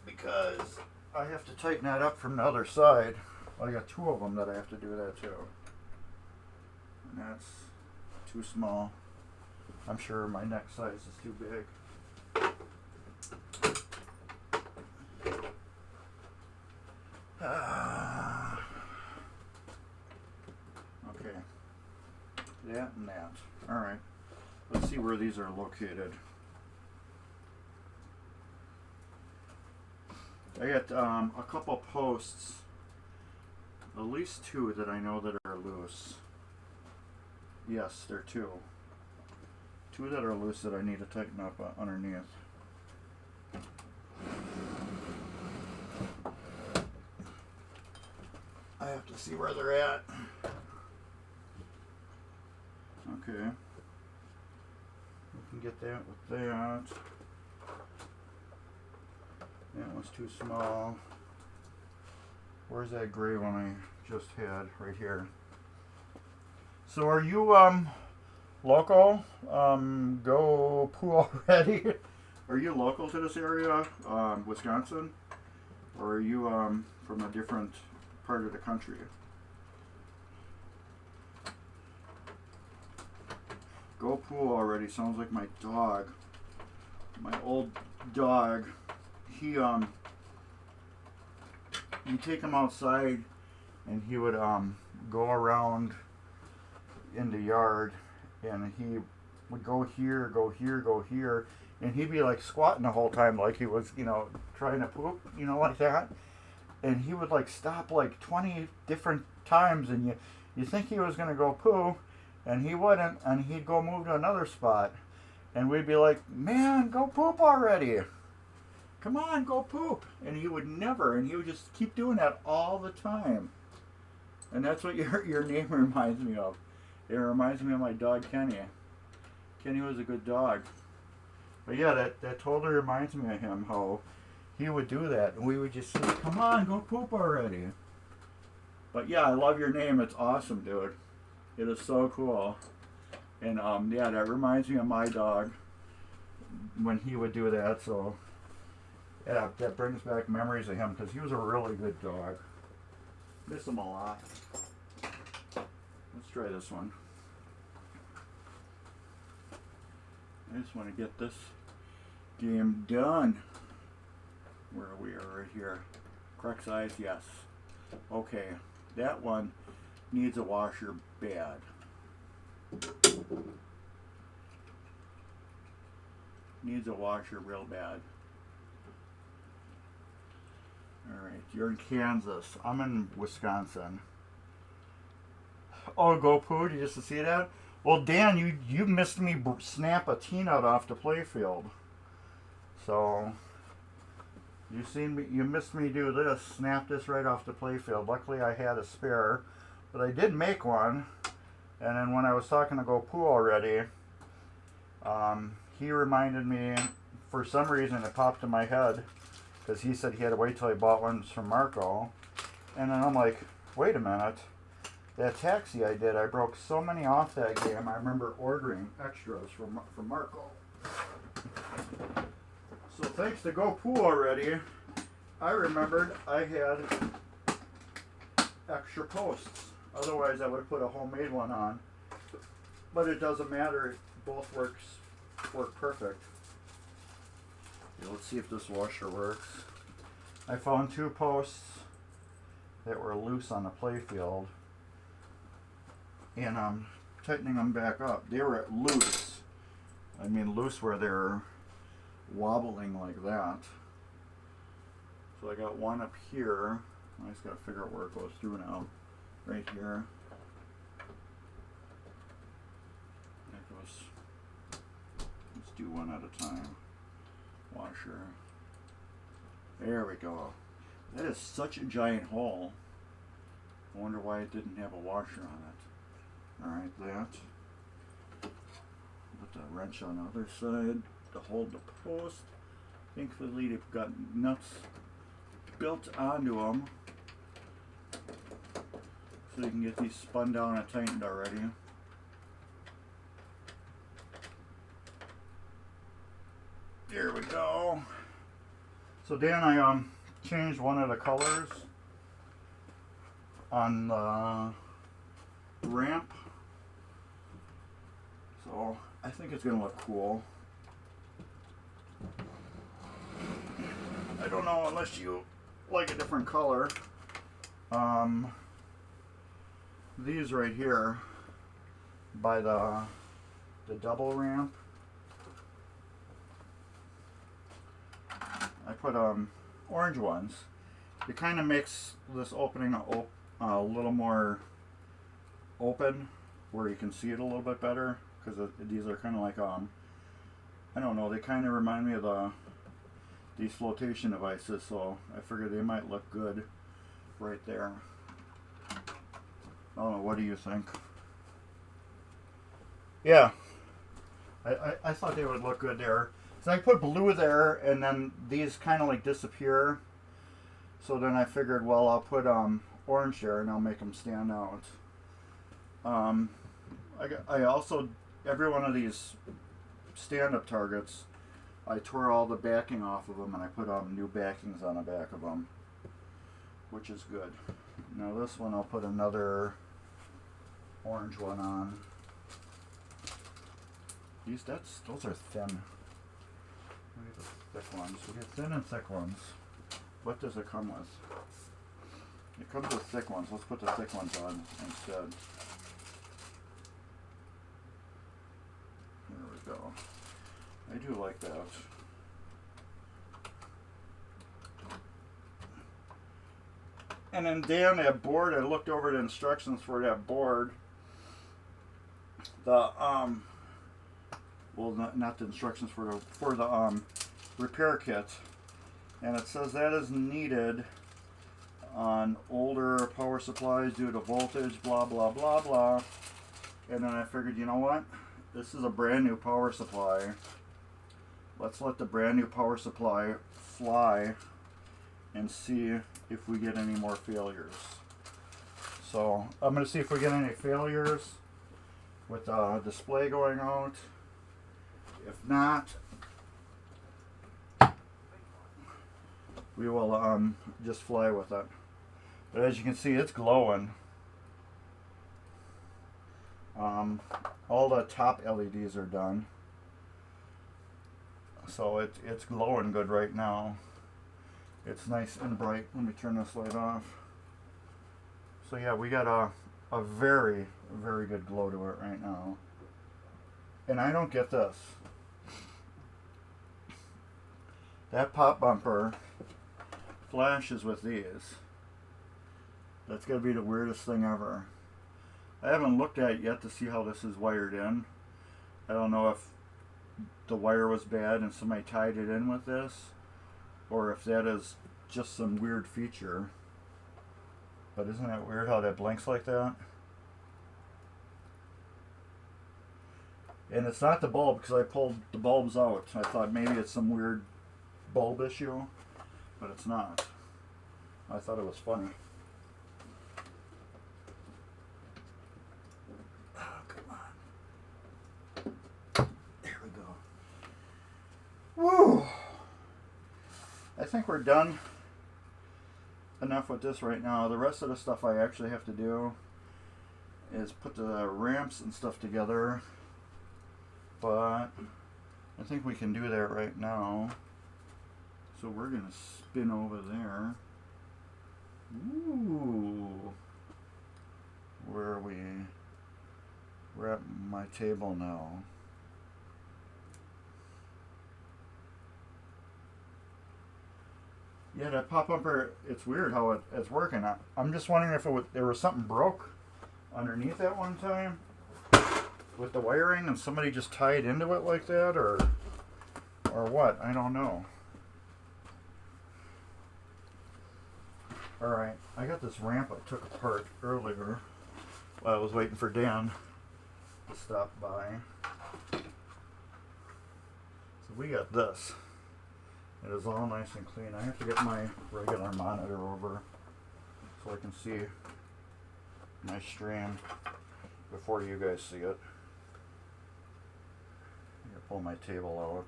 because I have to tighten that up from the other side. Well, I got 2 of them that I have to do that too. And that's too small. I'm sure my neck size is too big. Okay. That and that. Alright. Let's see where these are located. I got a couple posts, at least 2 that I know that are loose. Yes, there are 2. 2 that are loose that I need to tighten up underneath. I have to see where they're at. Okay. We can get that with that. That one's too small. Where's that gray one I just had? Right here. So are you local? Go poo already? Are you local to this area, Wisconsin? Or are you from a different part of the country? Go poo already sounds like my dog. My old dog. He you take him outside and he would go around in the yard, and he would go here, go here, go here, and he'd be like squatting the whole time like he was, you know, trying to poop, you know, like that. And he would like stop like 20 different times, and you think he was gonna go poo, and he wouldn't, and he'd go move to another spot. And we'd be like, man, go poop already. Come on, go poop. And he would never, and he would just keep doing that all the time. And that's what your name reminds me of. It reminds me of my dog, Kenny. Kenny was a good dog. But yeah, that totally reminds me of him, how he would do that. And we would just say, come on, go poop already. But yeah, I love your name. It's awesome, dude. It is so cool. And yeah, that reminds me of my dog when he would do that. So yeah, that brings back memories of him because he was a really good dog. Miss him a lot. Let's try this one. I just want to get this game done. Where we are right here. Correct size, yes. Okay, that one needs a washer bad. Needs a washer real bad. Alright, you're in Kansas. I'm in Wisconsin. Oh, go poo, did you just see that? Well, Dan, you missed me snap a teen out off the playfield. So, you missed me do this, snap this right off the playfield. Luckily I had a spare, but I did make one. And then when I was talking to Go Poo already, he reminded me, for some reason it popped in my head, because he said he had to wait till he bought ones from Marco. And then I'm like, wait a minute. That taxi I did, I broke so many off that game, I remember ordering extras from Marco. So thanks to Go Poo already, I remembered I had extra posts. Otherwise I would have put a homemade one on. But it doesn't matter, both work perfect. Okay, let's see if this washer works. I found 2 posts that were loose on the playfield. And I'm tightening them back up. They were loose. I mean loose where they're wobbling like that. So I got one up here. I just got to figure out where it goes through now. Right here. That goes. Let's do one at a time. Washer. There we go. That is such a giant hole. I wonder why it didn't have a washer on it. Alright, that. Put the wrench on the other side to hold the post. Thankfully they've got nuts built onto them, so you can get these spun down and tightened already. There we go. So Dan, I changed one of the colors on the ramp. So I think it's gonna look cool. I don't know unless you like a different color. These right here by the double ramp, I put orange ones. It kind of makes this opening a little more open, where you can see it a little bit better, because these are kind of like I don't know, they kind of remind me of these flotation devices, so I figured they might look good right there. I don't know, what do you think? Yeah, I thought they would look good there. So I put blue there, and then these kind of like disappear. So then I figured, well, I'll put orange there, and I'll make them stand out. I also, every one of these stand-up targets, I tore all the backing off of them, and I put new backings on the back of them, which is good. Now this one, I'll put another orange one on. Those are thin. Look at the thick ones. We get thin and thick ones. What does it come with? It comes with thick ones. Let's put the thick ones on instead. There we go. I do like that. And then down that board, I looked over the instructions for that board. well, not the instructions for the repair kit, and it says that is needed on older power supplies due to voltage, blah blah blah blah. And then I figured, you know what? This is a brand new power supply. Let's let the brand new power supply fly and see if we get any more failures. So I'm going to see if we get any failures with the display going out. If not, we will just fly with it. But as you can see, it's glowing. All the top LEDs are done. So it's glowing good right now. It's nice and bright. Let me turn this light off. So yeah, we got a very, very good glow to it right now. And I don't get this. That pop bumper flashes with these. That's going to be the weirdest thing ever. I haven't looked at it yet to see how this is wired in. I don't know if the wire was bad and somebody tied it in with this, or if that is just some weird feature. But isn't that weird how that blinks like that? And it's not the bulb, because I pulled the bulbs out. I thought maybe it's some weird bulb issue, but it's not. I thought it was funny. Oh, come on. There we go. Woo! I think we're done enough with this right now. The rest of the stuff I actually have to do is put the ramps and stuff together, but I think we can do that right now. So we're going to spin over there. Ooh. Where are we? We're at my table now. Yeah, that pop bumper, it's weird how it's working. I'm just wondering if there was something broke underneath at one time with the wiring and somebody just tied into it like that, or what. I don't know. Alright, I got this ramp I took apart earlier while I was waiting for Dan to stop by. So we got this. It is all nice and clean. I have to get my regular monitor over so I can see my stream before you guys see it. I'm going to pull my table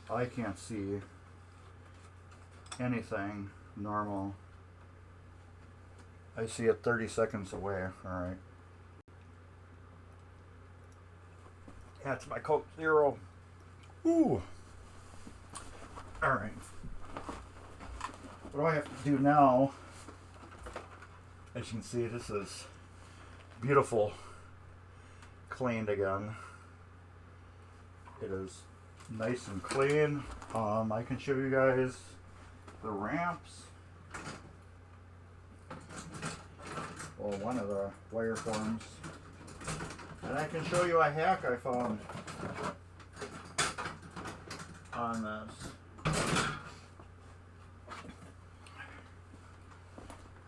out. I can't see anything normal. I see it 30 seconds away. Alright. That's my Coke Zero. Ooh. Alright. What do I have to do now? As you can see, this is beautiful. Cleaned again. It is nice and clean. I can show you guys the ramps. Well, one of the wire forms. And I can show you a hack I found on this.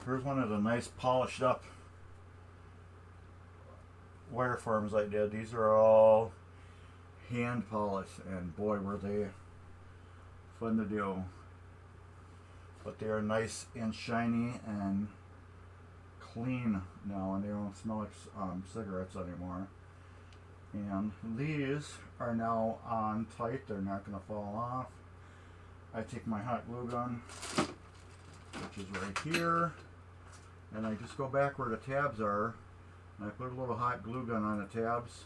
Here's one of the nice polished up wire forms I did. These are all hand polished, and boy were they fun to do. But they are nice and shiny and clean now, and they don't smell like cigarettes anymore. And these are now on tight. They're not going to fall off. I take my hot glue gun, which is right here, and I just go back where the tabs are, and I put a little hot glue gun on the tabs,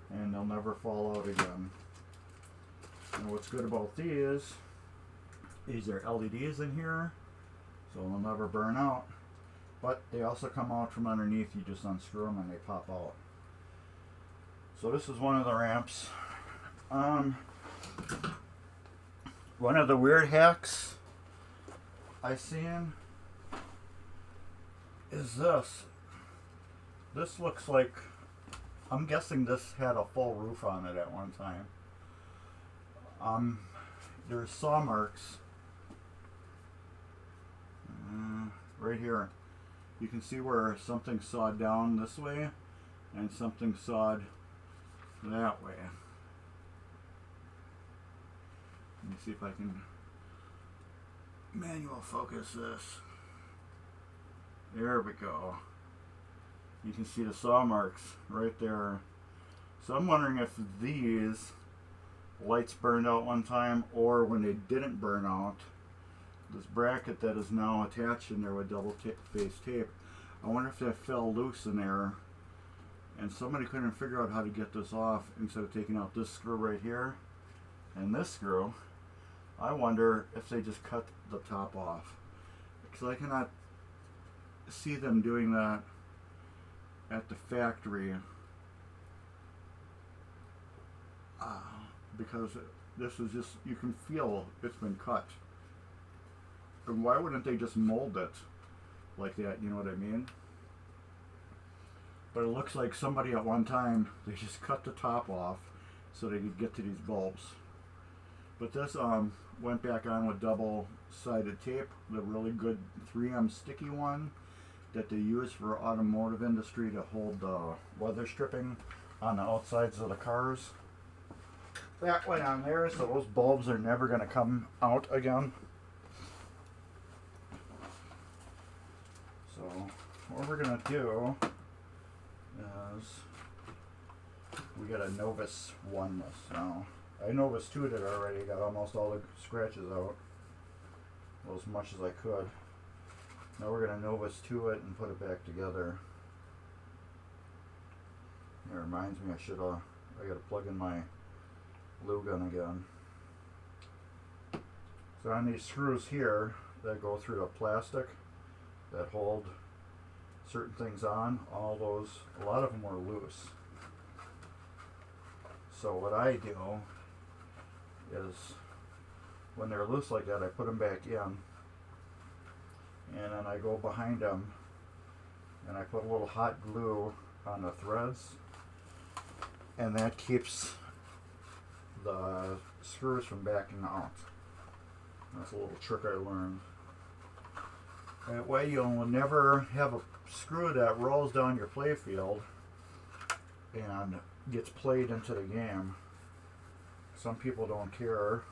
and they'll never fall out again. And what's good about these are LEDs in here, so they'll never burn out. But they also come out from underneath. You just unscrew them and they pop out. So this is one of the ramps. One of the weird hacks I seen is this. This looks like I'm guessing this had a full roof on it at one time. There's saw marks right here. You can see where something sawed down this way and something sawed that way. Let me see if I can manual focus this. There we go. You can see the saw marks right there. So I'm wondering if these lights burned out one time, or when they didn't burn out, this bracket that is now attached in there with double face tape, I wonder if that fell loose in there and somebody couldn't figure out how to get this off. Instead of taking out this screw right here and this screw, I wonder if they just cut the top off, because I cannot see them doing that at the factory, because this is just, you can feel it's been cut. And why wouldn't they just mold it like that, you know what I mean? But it looks like somebody at one time, they just cut the top off so they could get to these bulbs. But this went back on with double-sided tape, the really good 3M sticky one that they use for automotive industry to hold weather stripping on the outsides of the cars. That went on there, so those bulbs are never going to come out again. So what we're going to do is we got a Novus 1 this now. I Novus 2'd it already, got almost all the scratches out, well, as much as I could. Now we're going to Novus 2 it and put it back together. It reminds me I got to plug in my glue gun again. So on these screws here that go through the plastic that hold certain things on, a lot of them were loose. So what I do is, when they're loose like that, I put them back in, and then I go behind them and I put a little hot glue on the threads, and that keeps the screws from backing out. That's a little trick I learned. That way you'll never have a screw that rolls down your play field and gets played into the game. Some people don't care.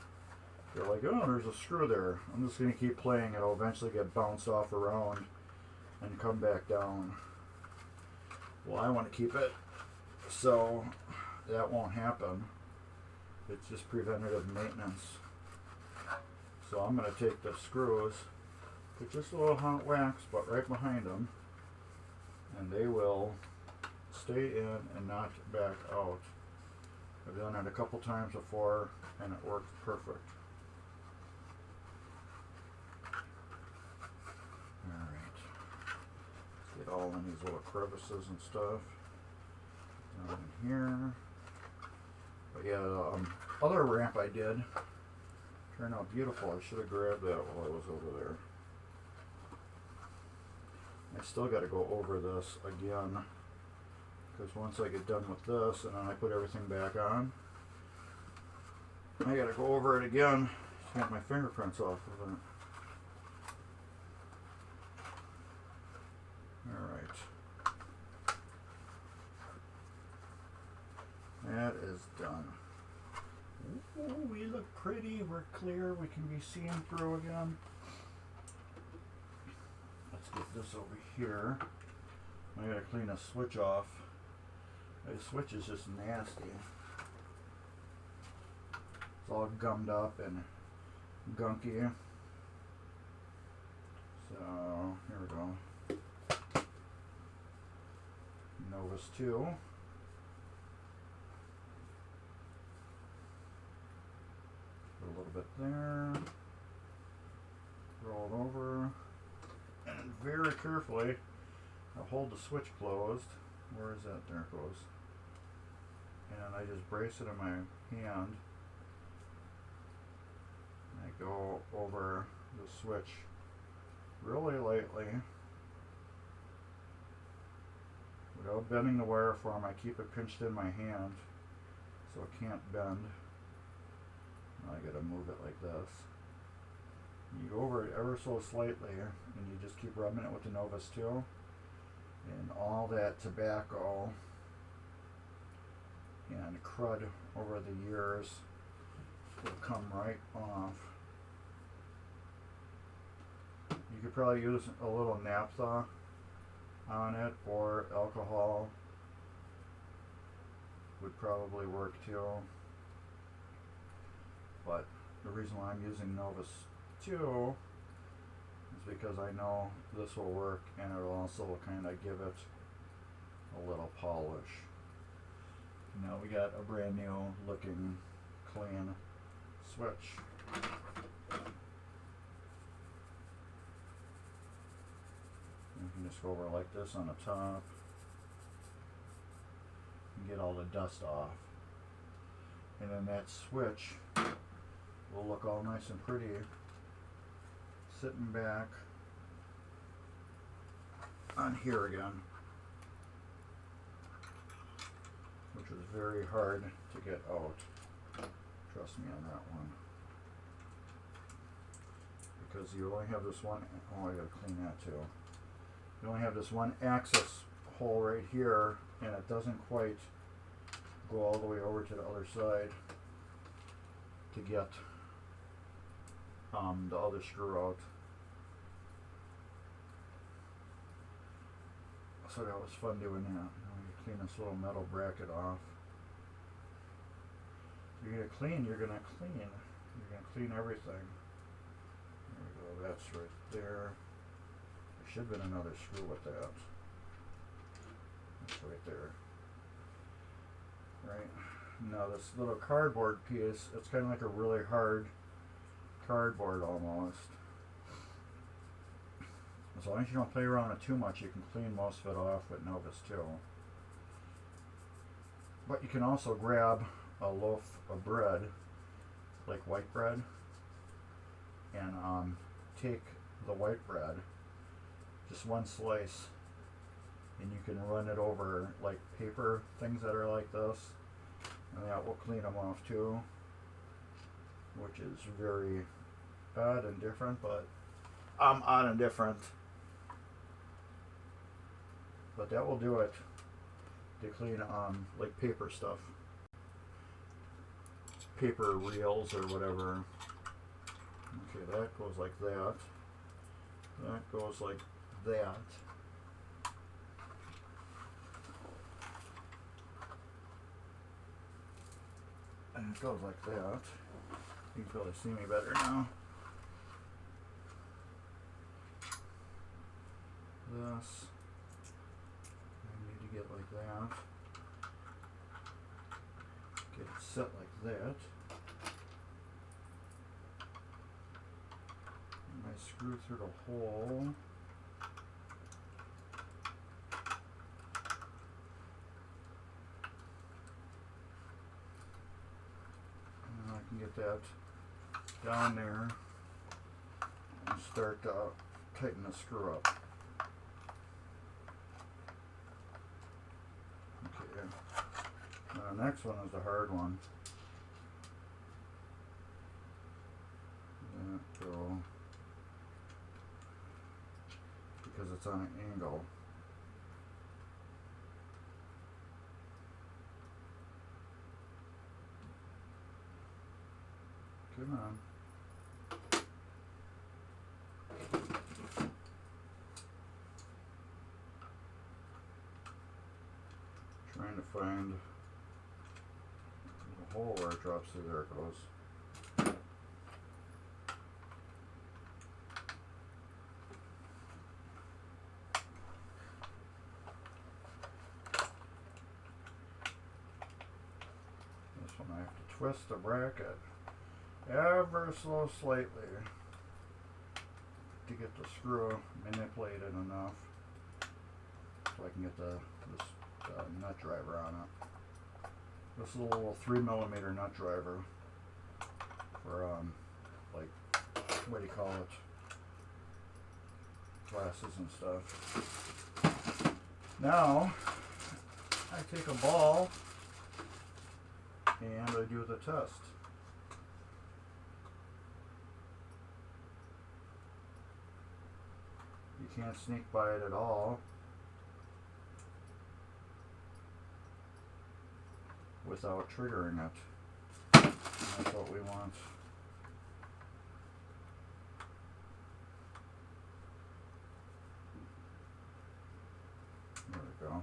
They're like, oh, there's a screw there. I'm just going to keep playing. It'll eventually get bounced off around and come back down. Well, I want to keep it so that won't happen. It's just preventative maintenance. So I'm going to take the screws, put just a little hot wax, but right behind them, and they will stay in and not back out. I've done it a couple times before and it works perfect. Alright. Let's get all in these little crevices and stuff. Down in here. But yeah, the other ramp I did turned out beautiful. I should have grabbed that while I was over there. I still got to go over this again, because once I get done with this and then I put everything back on, I got to go over it again to get my fingerprints off of it. Alright. That is done. Ooh, we look pretty. We're clear. We can be seen through again. Let's get this over here. I gotta clean a switch off. The switch is just nasty. It's all gummed up and gunky. So, here we go. Novus 2. Put a little bit there. Roll it over. And very carefully, I'll hold the switch closed. Where is that? There it goes. And I just brace it in my hand. And I go over the switch really lightly without bending the wire form. I keep it pinched in my hand so it can't bend. Now I gotta move it like this. You go over it ever so slightly, and you just keep rubbing it with the Novus 2, and all that tobacco and crud over the years will come right off. You could probably use a little naphtha on it, or alcohol would probably work too. But the reason why I'm using Novus 2 is because I know this will work, and it'll also kind of give it a little polish. Now we got a brand new looking clean switch. You can just go over like this on the top and get all the dust off. And then that switch will look all nice and pretty sitting back on here again, which is very hard to get out. Trust me on that one. Because you only have this one, oh, I gotta clean that too. You only have this one access hole right here, and it doesn't quite go all the way over to the other side to get the other screw out. So that was fun doing that. Now you clean this little metal bracket off. You're gonna clean everything. There we go, that's right there. There should have been another screw with that. That's right there. Right. Now this little cardboard piece, it's kind of like a really hard cardboard almost. As long as you don't play around with it too much, you can clean most of it off with Novus 2. But you can also grab a loaf of bread, like white bread, and take the white bread, just one slice, and you can run it over like paper things that are like this, and that will clean them off too, which is very odd and different, but odd and different. But that will do it to clean like paper stuff, paper reels or whatever. Okay, that goes like that. That goes like that. And it goes like that. You can probably see me better now. This I need to get like that. Get it set like that. And I screw through the hole. And I can get that down there and start to tighten the screw up. Okay. Now the next one is the hard one. That go because it's on an angle. Come on. Trying to find the hole where it drops through. There it goes. This one I have to twist the bracket ever so slightly to get the screw manipulated enough so I can get this nut driver on it. This is a little 3mm nut driver for like, what do you call it, glasses and stuff. Now I take a ball and I do the test. You can't sneak by it at all without triggering it. And that's what we want. There we go.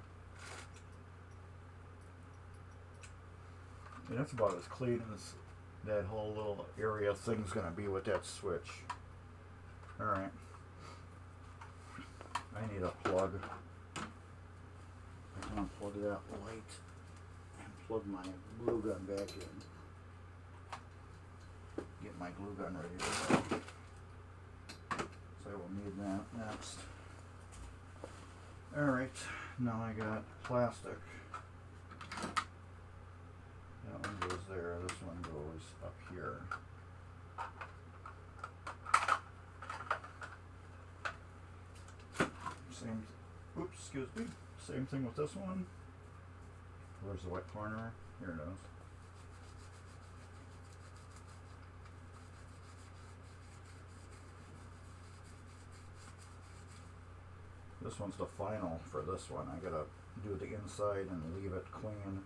And that's about as clean as that whole little area thing's going to be with that switch. Alright. I need a plug. I can unplug that light and plug my glue gun back in. Get my glue gun ready to go. So I will need that next. Alright, now I got plastic. That one goes there, this one goes up here. Same, oops, excuse me. Same thing with this one. Where's the wet corner? Here it is. This one's the final for this one. I gotta do the inside and leave it clean,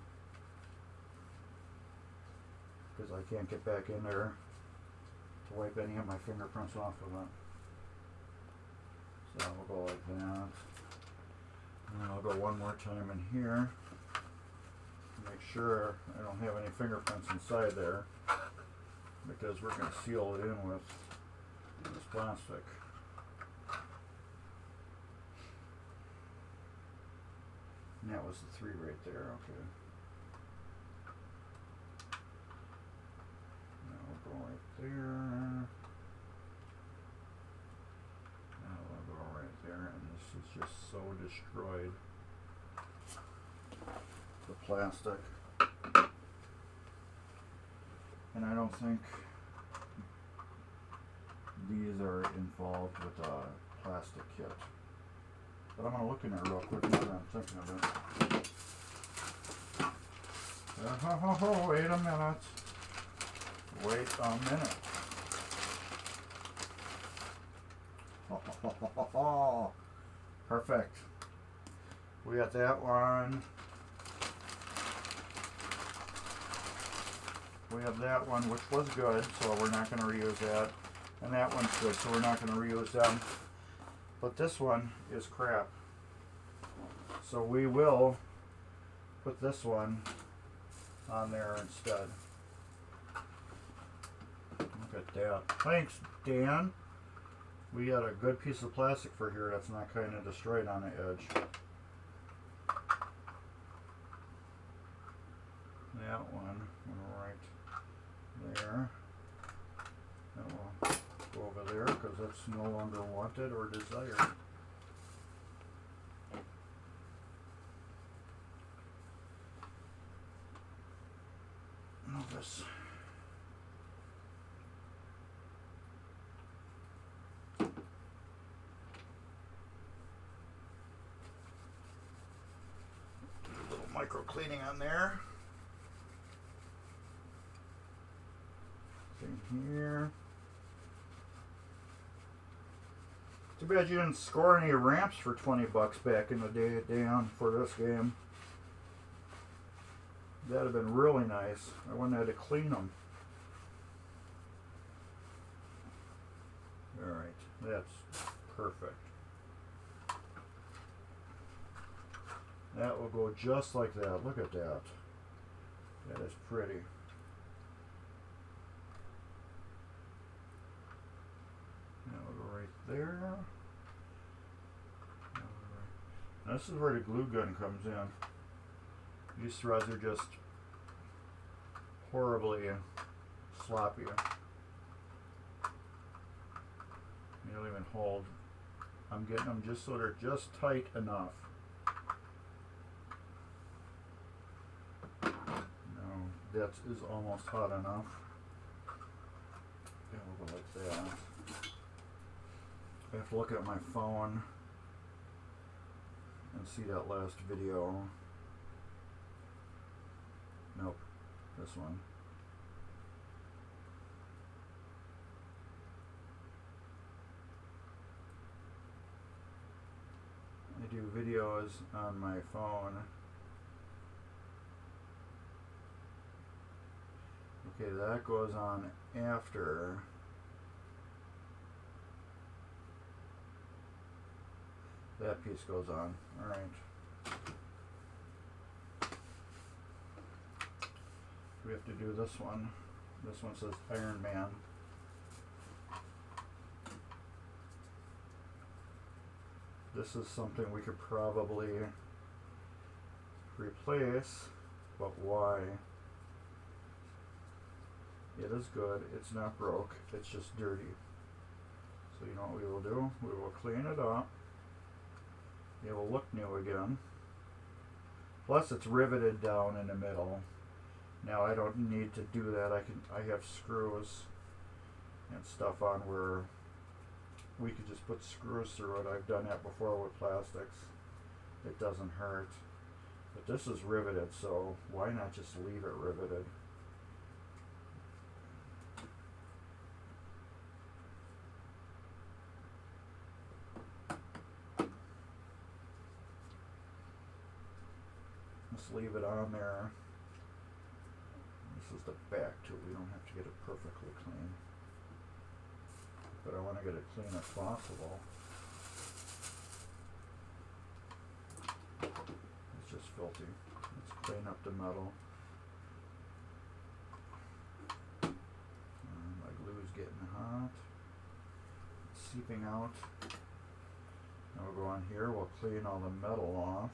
because I can't get back in there to wipe any of my fingerprints off of it. So we'll go like that. And then I'll go one more time in here. Make sure I don't have any fingerprints inside there, because we're going to seal it in with this plastic. And that was the 3 right there, okay. Now we'll go right there. Now we'll go right there, and this is just so destroyed. The plastic. And I don't think these are involved with a plastic kit. But I'm going to look in there real quick now that I'm thinking of it. Wait a minute. Wait a minute. Perfect. We got that one. We have that one, which was good, so we're not going to reuse that. And that one's good, so we're not going to reuse them. But this one is crap. So we will put this one on there instead. Look at that. Thanks, Dan. We got a good piece of plastic for here that's not kind of destroyed on the edge. That one right there. That will go over there because that's no longer wanted or desired. This. A little micro cleaning on there. Same here. Too bad you didn't score any ramps for 20 bucks back in the day, Dan, for this game. That'd have been really nice. I wouldn't have had to clean them. Alright, that's perfect. That will go just like that. Look at that. That is pretty. Now we'll go right there. Now this is where the glue gun comes in. These threads are just horribly sloppy. They don't even hold. I'm getting them just so they're just tight enough. No, that is almost hot enough. Yeah, we'll go like that. I have to look at my phone and see that last video. this one. I do videos on my phone. Okay, that goes on after. That piece goes on. Alright. We have to do this one. This one says Iron Man. This is something we could probably replace, but why? It is good. It's not broke. It's just dirty. So you know what we will do? We will clean it up. It will look new again. Plus it's riveted down in the middle. Now I don't need to do that. I have screws and stuff on where we could just put screws through it. I've done that before with plastics. It doesn't hurt. But this is riveted, so why not just leave it riveted? Just leave it on there. This is the back too. We don't have to get it perfectly clean. But I want to get it clean as possible. It's just filthy. Let's clean up the metal. My glue's getting hot. It's seeping out. Now we'll go on here. We'll clean all the metal off.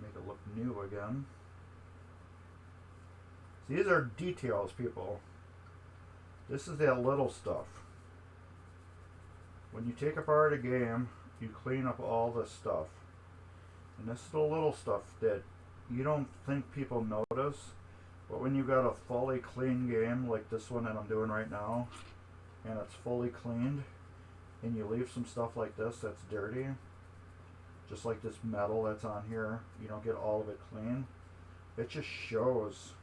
Make it look new again. These are details, people. This is that little stuff. When you take apart a game, you clean up all this stuff. And this is the little stuff that you don't think people notice. But when you got a fully clean game like this one that I'm doing right now, and it's fully cleaned, and you leave some stuff like this that's dirty, just like this metal that's on here, you don't get all of it clean. It just shows.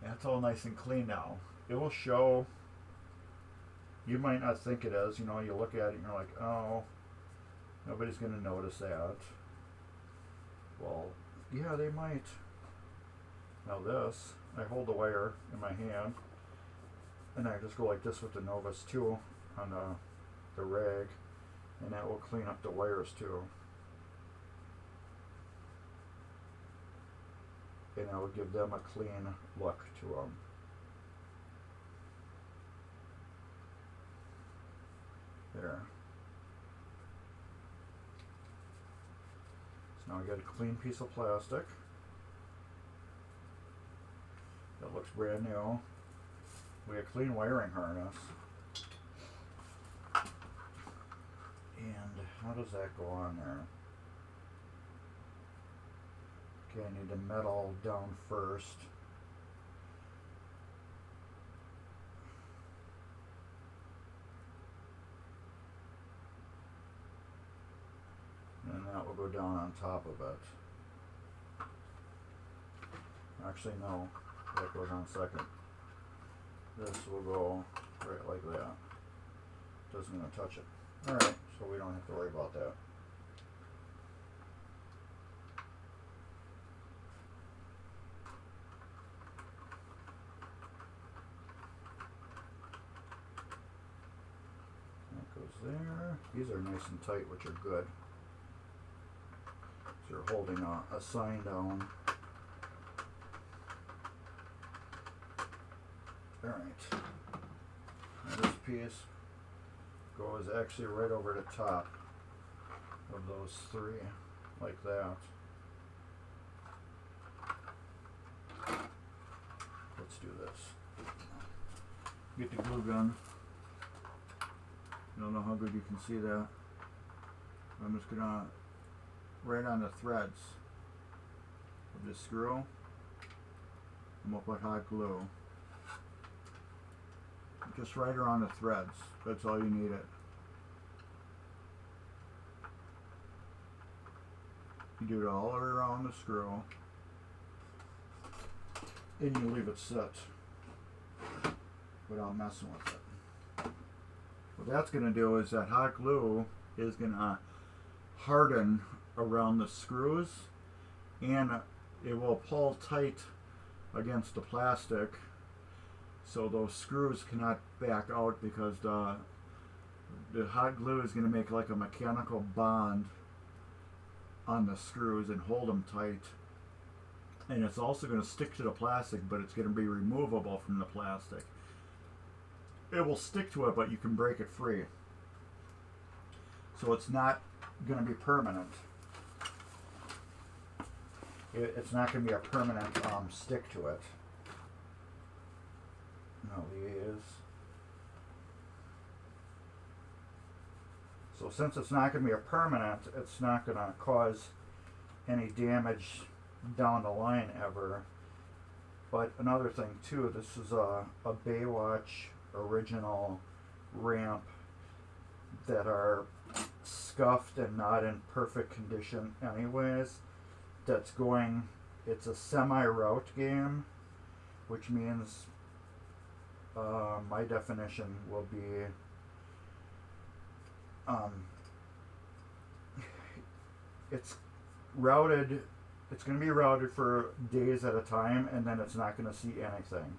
That's all nice and clean now. It will show. You might not think it is. You know, you look at it and you're like, oh, nobody's going to notice that. Well, yeah, they might. Now this, I hold the wire in my hand, and I just go like this with the Novus too on the rag, and that will clean up the wires too. And I will give them a clean look to them. There. So now I got a clean piece of plastic. That looks brand new. We have a clean wiring harness. And how does that go on there? Okay, I need the metal down first. And that will go down on top of it. Actually, no. That goes on second. This will go right like that. Doesn't even touch it. Alright, so we don't have to worry about that. That goes there. These are nice and tight, which are good. So you're holding a sign down. Alright. Now this piece goes actually right over the top of those three, like that. Let's do this. Get the glue gun. I don't know how good you can see that. I'm just gonna, right on the threads of this screw, I'm gonna put hot glue. Just right around the threads. That's all you need it. You do it all around the screw. And you leave it set without messing with it. What that's going to do is that hot glue is going to harden around the screws, and it will pull tight against the plastic, so those screws cannot back out, because the hot glue is going to make like a mechanical bond on the screws and hold them tight. And it's also going to stick to the plastic, but it's going to be removable from the plastic. It will stick to it, but you can break it free. So it's not going to be permanent. It's not going to be a permanent stick to it. No, these. So since it's not going to be a permanent, it's not going to cause any damage down the line ever. But another thing too, this is a Baywatch original ramp that are scuffed and not in perfect condition anyways. That's going, it's a semi-route game, which means my definition will be it's routed, it's going to be routed for days at a time, and then it's not going to see anything.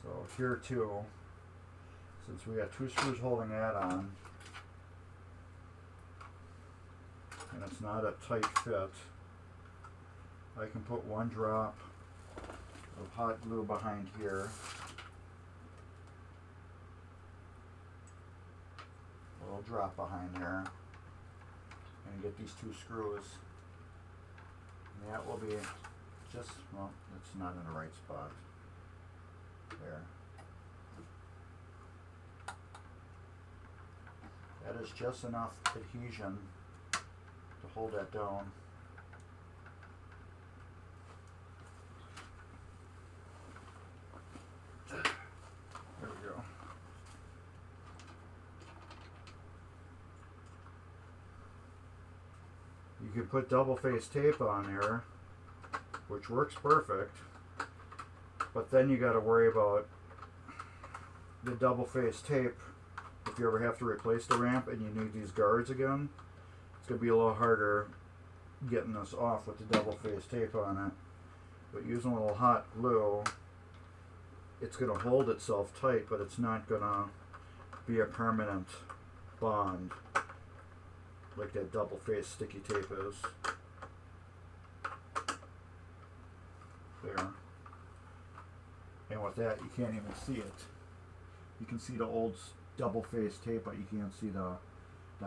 So here too, since we got 2 screws holding that on, and it's not a tight fit, I can put 1 drop of hot glue behind here. A little drop behind there, and get these 2 screws. And that will be just, well, it's not in the right spot. There. That is just enough adhesion to hold that down. There we go. You can put double face tape on there, which works perfect, but then you got to worry about the double face tape. If you ever have to replace the ramp and you need these guards again, it's going to be a little harder getting this off with the double face tape on it. But using a little hot glue, it's going to hold itself tight, but it's not going to be a permanent bond like that double face sticky tape is. There. And with that, you can't even see it. You can see the old double face tape, but you can't see the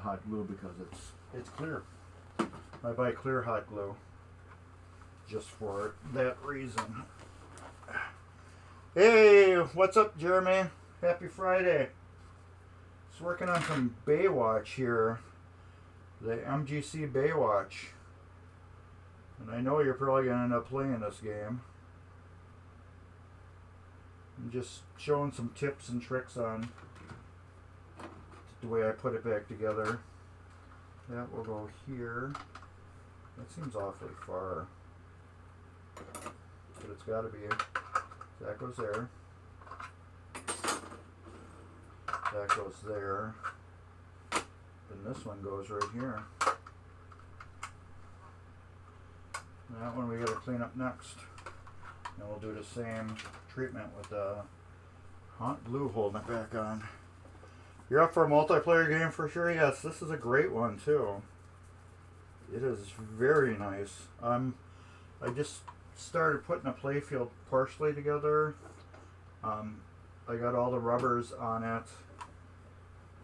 hot glue because it's clear. I buy clear hot glue just for that reason. Hey, what's up, Jeremy? Happy Friday. Just working on some Baywatch here. The MGC Baywatch. And I know you're probably going to end up playing this game. I'm just showing some tips and tricks on the way I put it back together. That will go here. That seems awfully far. But it's got to be. That goes there. That goes there. And this one goes right here. That one we got to clean up next. And we'll do the same treatment with the hot glue holding it back on. You're up for a multiplayer game for sure? Yes, this is a great one too. It is very nice. I just started putting a playfield partially together. I got all the rubbers on it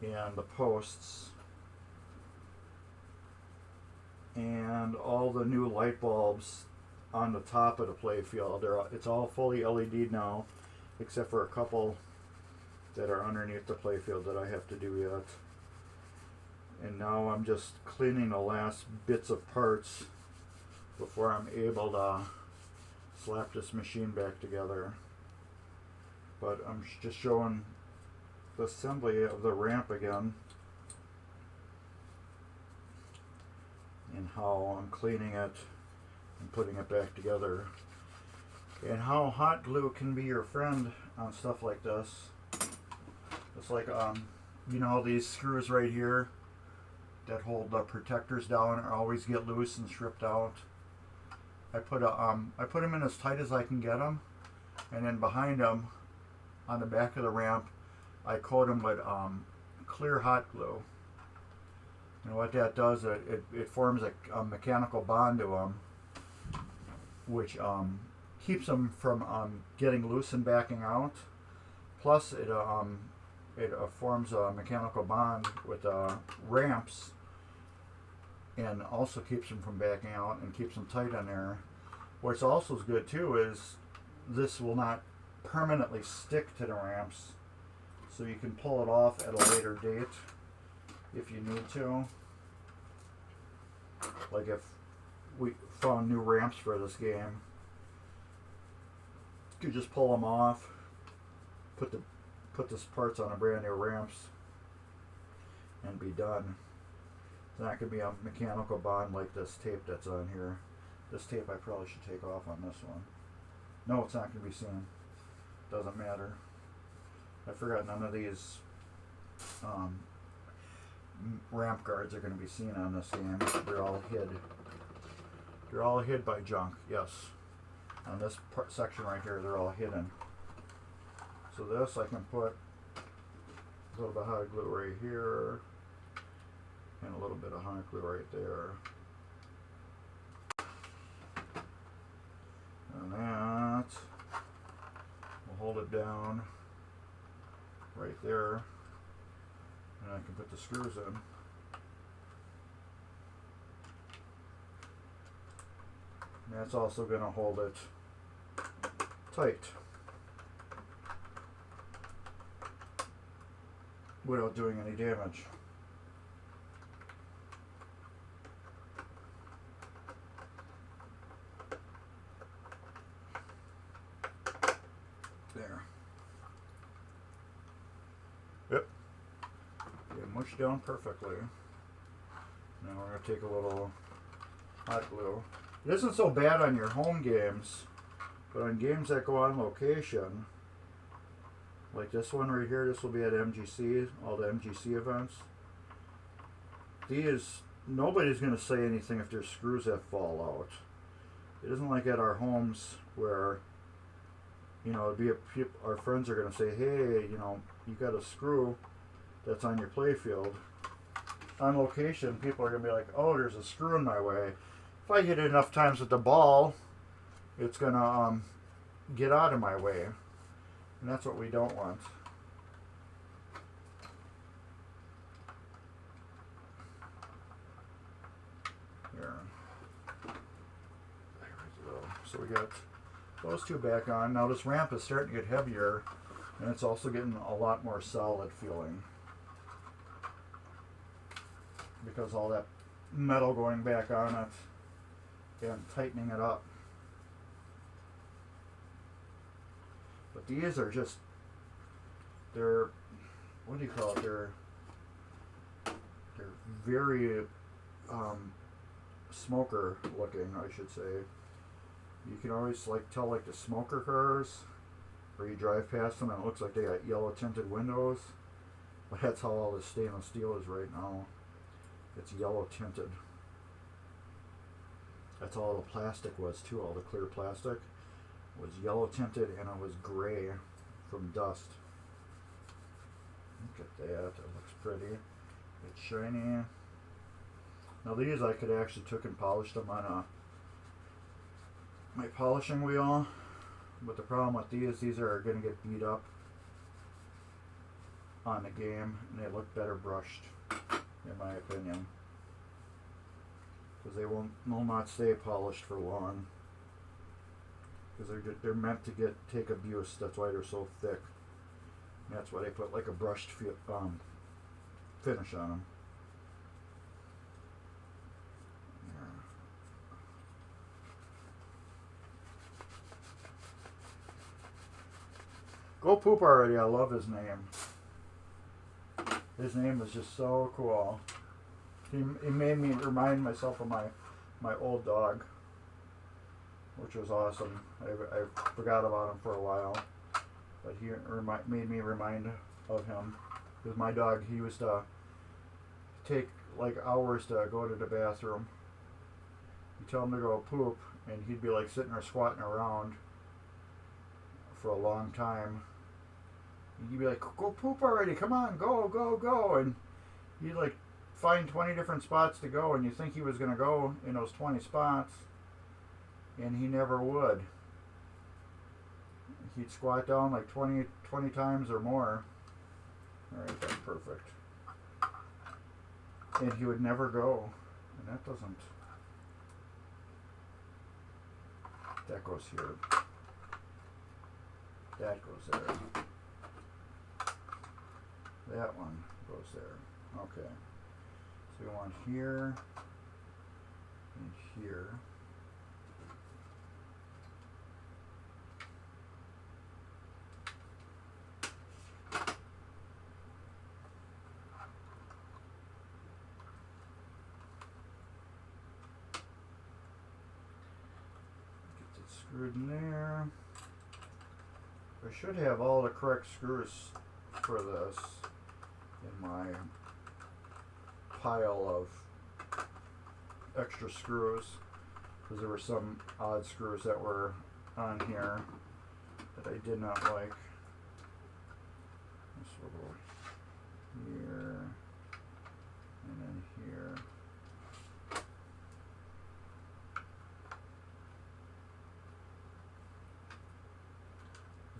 and the posts and all the new light bulbs on the top of the playfield. It's all fully LED now, except for a couple that are underneath the playfield that I have to do yet. And now I'm just cleaning the last bits of parts before I'm able to slap this machine back together. But I'm just showing the assembly of the ramp again. and how I'm cleaning it and putting it back together, and how hot glue can be your friend on stuff like this. It's like, you know, these screws right here that hold the protectors down always get loose and stripped out. I put them in as tight as I can get them, and then behind them, on the back of the ramp, I coat them with clear hot glue. And what that does, it forms a mechanical bond to them, which keeps them from getting loose and backing out. Plus, it forms a mechanical bond with ramps, and also keeps them from backing out and keeps them tight on there. What's also good too is this will not permanently stick to the ramps, so you can pull it off at a later date if you need to. Like if we found new ramps for this game, you could just pull them off, put this parts on a brand new ramps, and be done. It's not going to be a mechanical bond like this tape that's on here. This tape I probably should take off on this one. No, it's not going to be seen. Doesn't matter. I forgot none of these ramp guards are going to be seen on this game. They're all hid. They're all hid by junk, yes. On this section right here, they're all hidden. So this I can put a little bit of hot glue right here, and a little bit of hot glue right there. And that will hold it down right there. And I can put the screws in. And that's also going to hold it tight without doing any damage. There. Yep. Get mushed down perfectly. Now we're going to take a little hot glue. It isn't so bad on your home games, but on games that go on location, like this one right here, this will be at MGC, all the MGC events. Nobody's going to say anything if there's screws that fall out. It isn't like at our homes where, you know, our friends are going to say, hey, you know, you got a screw that's on your playfield. On location, people are going to be like, oh, there's a screw in my way. If I hit it enough times with the ball, it's going to get out of my way. And that's what we don't want. Here. There we go. So we got those two back on. Now this ramp is starting to get heavier, and it's also getting a lot more solid feeling, because all that metal going back on it and tightening it up. But these are just, they're, what do you call it? They're very smoker looking, I should say. You can always tell the smoker cars, or you drive past them and it looks like they got yellow tinted windows. But that's how all this stainless steel is right now. It's yellow tinted. That's all the plastic was too. All the clear plastic was yellow tinted, and it was gray from dust. Look at that. It looks pretty. It's shiny. Now these I could actually took and polished them on my polishing wheel. But the problem with these are going to get beat up on the game, and they look better brushed, in my opinion. Because they will not stay polished for long. Because they're meant to take abuse. That's why they're so thick. And that's why they put like a brushed finish on them. Go Poop already. I love his name. His name is just so cool. He made me remind myself of my old dog, which was awesome. I forgot about him for a while, but he made me remind of him. Because my dog, he used to take like hours to go to the bathroom. You tell him to go poop, and he'd be like sitting there squatting around for a long time. And he'd be like, "Go poop already! Come on, go, go, go!" And he'd like find 20 different spots to go, and you think he was gonna go in those 20 spots, and he never would. He'd squat down like 20 times or more. Alright, that's perfect. And he would never go. And that doesn't... That goes here. That goes there. That one goes there. Okay. So we want here and here. Screwed in there. I should have all the correct screws for this in my pile of extra screws, because there were some odd screws that were on here that I did not like. This will go here and then here.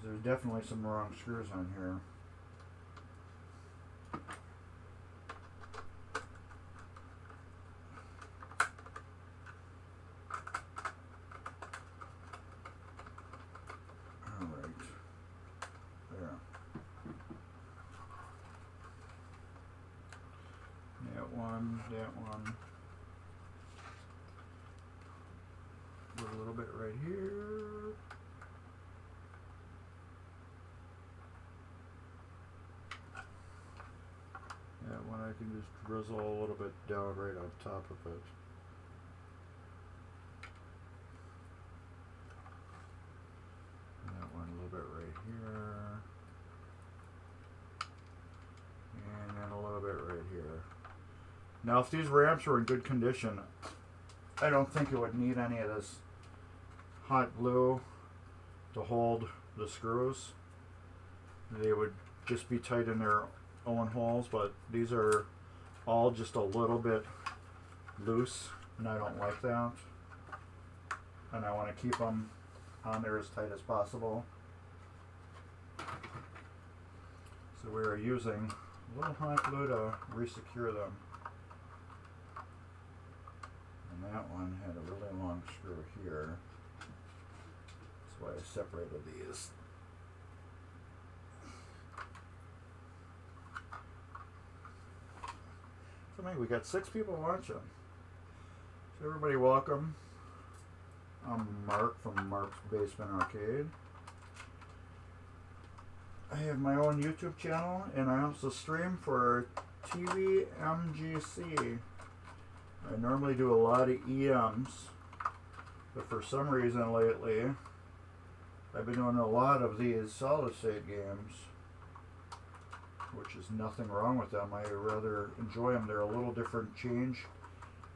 There's definitely some wrong screws on here. Alright. There. That one, that one. Put a little bit right here. That one I can just drizzle a little bit down right on top of it. And that one a little bit right here. And then a little bit right here. Now if these ramps were in good condition, I don't think it would need any of this hot glue to hold the screws. They would just be tight in their own holes, but these are all just a little bit loose, and I don't like that. And I want to keep them on there as tight as possible. So we're using a little hot glue to resecure them. And that one had a really long screw here. That's why I separated these. So maybe we got 6 people watching. So everybody welcome. I'm Mark from Mark's Basement Arcade. I have my own YouTube channel, and I also stream for tvMGC. I normally do a lot of EMs, but for some reason lately, I've been doing a lot of these solid state games, which is nothing wrong with them. I rather enjoy them. They're a little different change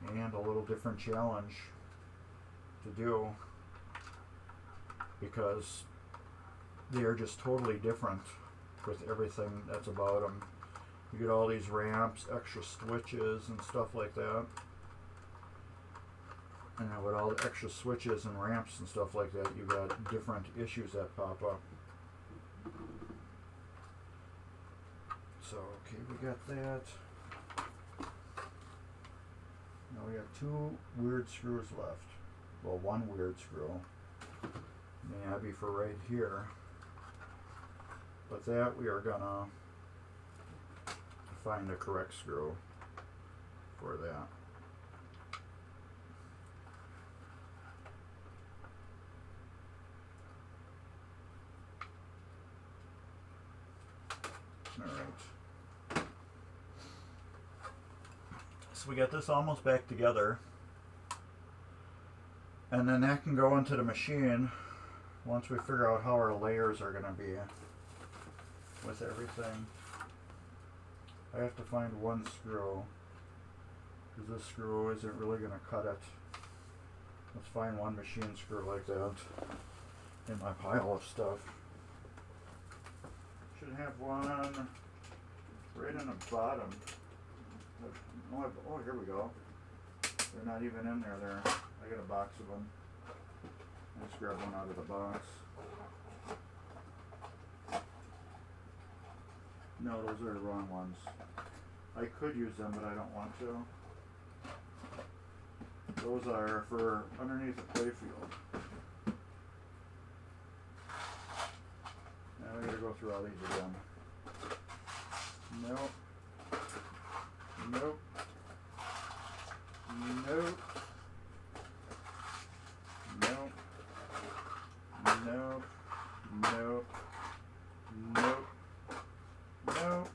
and a little different challenge to do, because they are just totally different with everything that's about them. You get all these ramps, extra switches and stuff like that. And then with all the extra switches and ramps and stuff like that, you've got different issues that pop up. So, okay, we got that. Now we got 2 weird screws left. Well, 1 weird screw. Maybe for right here. But that we are gonna find the correct screw for that. Alright. So So we got this almost back together. And then that can go into the machine once we figure out how our layers are going to be with everything. I have to find one screw because this screw isn't really going to cut it. Let's find one machine screw like that in my pile of stuff. Should have one right in the bottom. Oh, here we go. They're not even in there. I got a box of them. I just grab one out of the box. No, those are the wrong ones. I could use them, but I don't want to. Those are for underneath the playfield. Now we gotta go through all these again. Nope. Nope. Nope. Nope. Nope. Nope. Nope. Nope.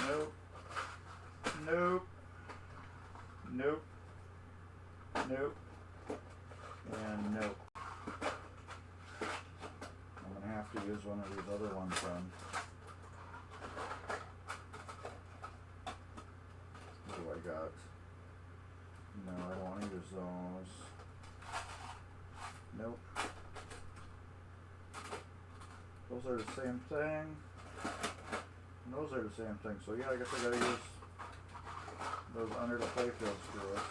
Nope. Nope. Nope. Nope. And nope. I'm gonna have to use one of these other ones then. What do I got? No, I don't want to use those. Nope. Those are the same thing. And those are the same thing. So yeah, I guess I gotta use those under the playfield screws.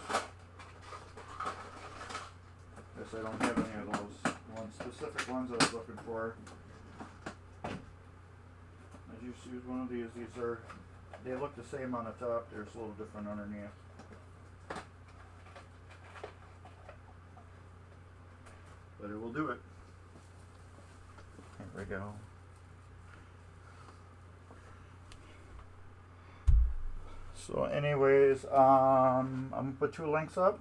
Guess I don't have any of those specific ones I was looking for. I just use one of these. These are, they look the same on the top. They're just a little different underneath. But it will do it. There we go. So anyways, I'm gonna put 2 links up.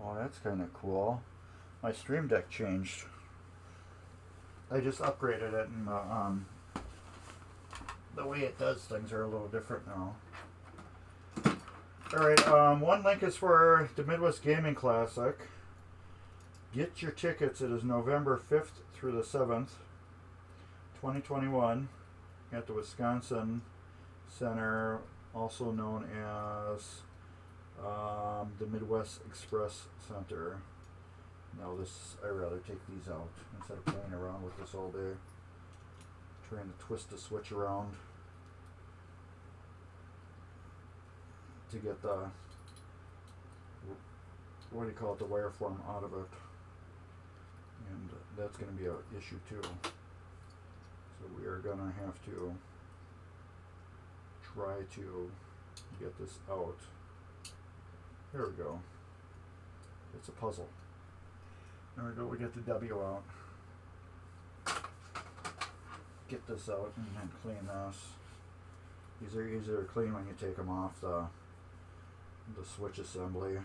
Oh, that's kind of cool. My Stream Deck changed. I just upgraded it, and the way it does things are a little different now. Alright, one link is for the Midwest Gaming Classic. Get your tickets. It is November 5th through the 7th, 2021, at the Wisconsin Center, also known as the Midwest Express Center. No, I'd rather take these out instead of playing around with this all day. Trying to twist the switch around to get the, what do you call it, the wire form out of it. And that's going to be an issue too. So we are going to have to try to get this out. There we go. It's a puzzle. There we go, we get the W out. Get this out and then clean this. These are easier to clean when you take them off the switch assembly.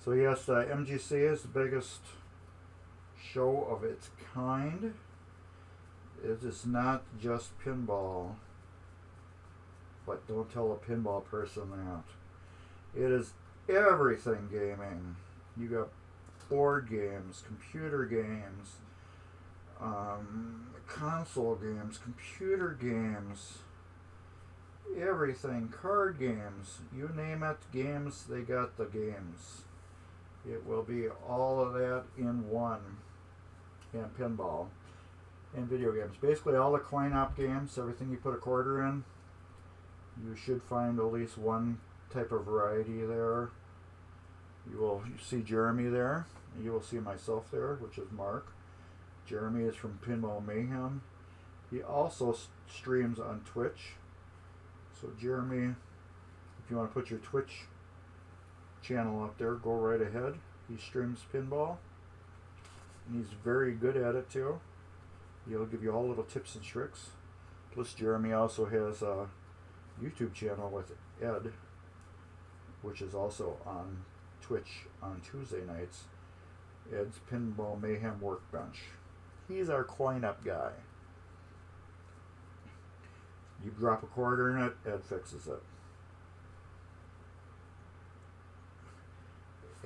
So yes, the MGC is the biggest show of its kind. It is not just pinball, but don't tell a pinball person that. It is everything gaming. You got board games, computer games, console games, computer games, everything, card games, you name it, games, they got the games. It will be all of that in one, and pinball, and video games. Basically all the coin-op games, everything you put a quarter in, you should find at least one type of variety there. You will see Jeremy there. You will see myself there, which is Mark. Jeremy is from Pinball Mayhem. He also streams on Twitch. So Jeremy, if you want to put your Twitch channel up there, go right ahead. He streams pinball, and he's very good at it too. He'll give you all little tips and tricks. Plus Jeremy also has a YouTube channel with Ed, which is also on Twitch on Tuesday nights. Ed's Pinball Mayhem Workbench. He's our coin-up guy. You drop a quarter in it, Ed fixes it.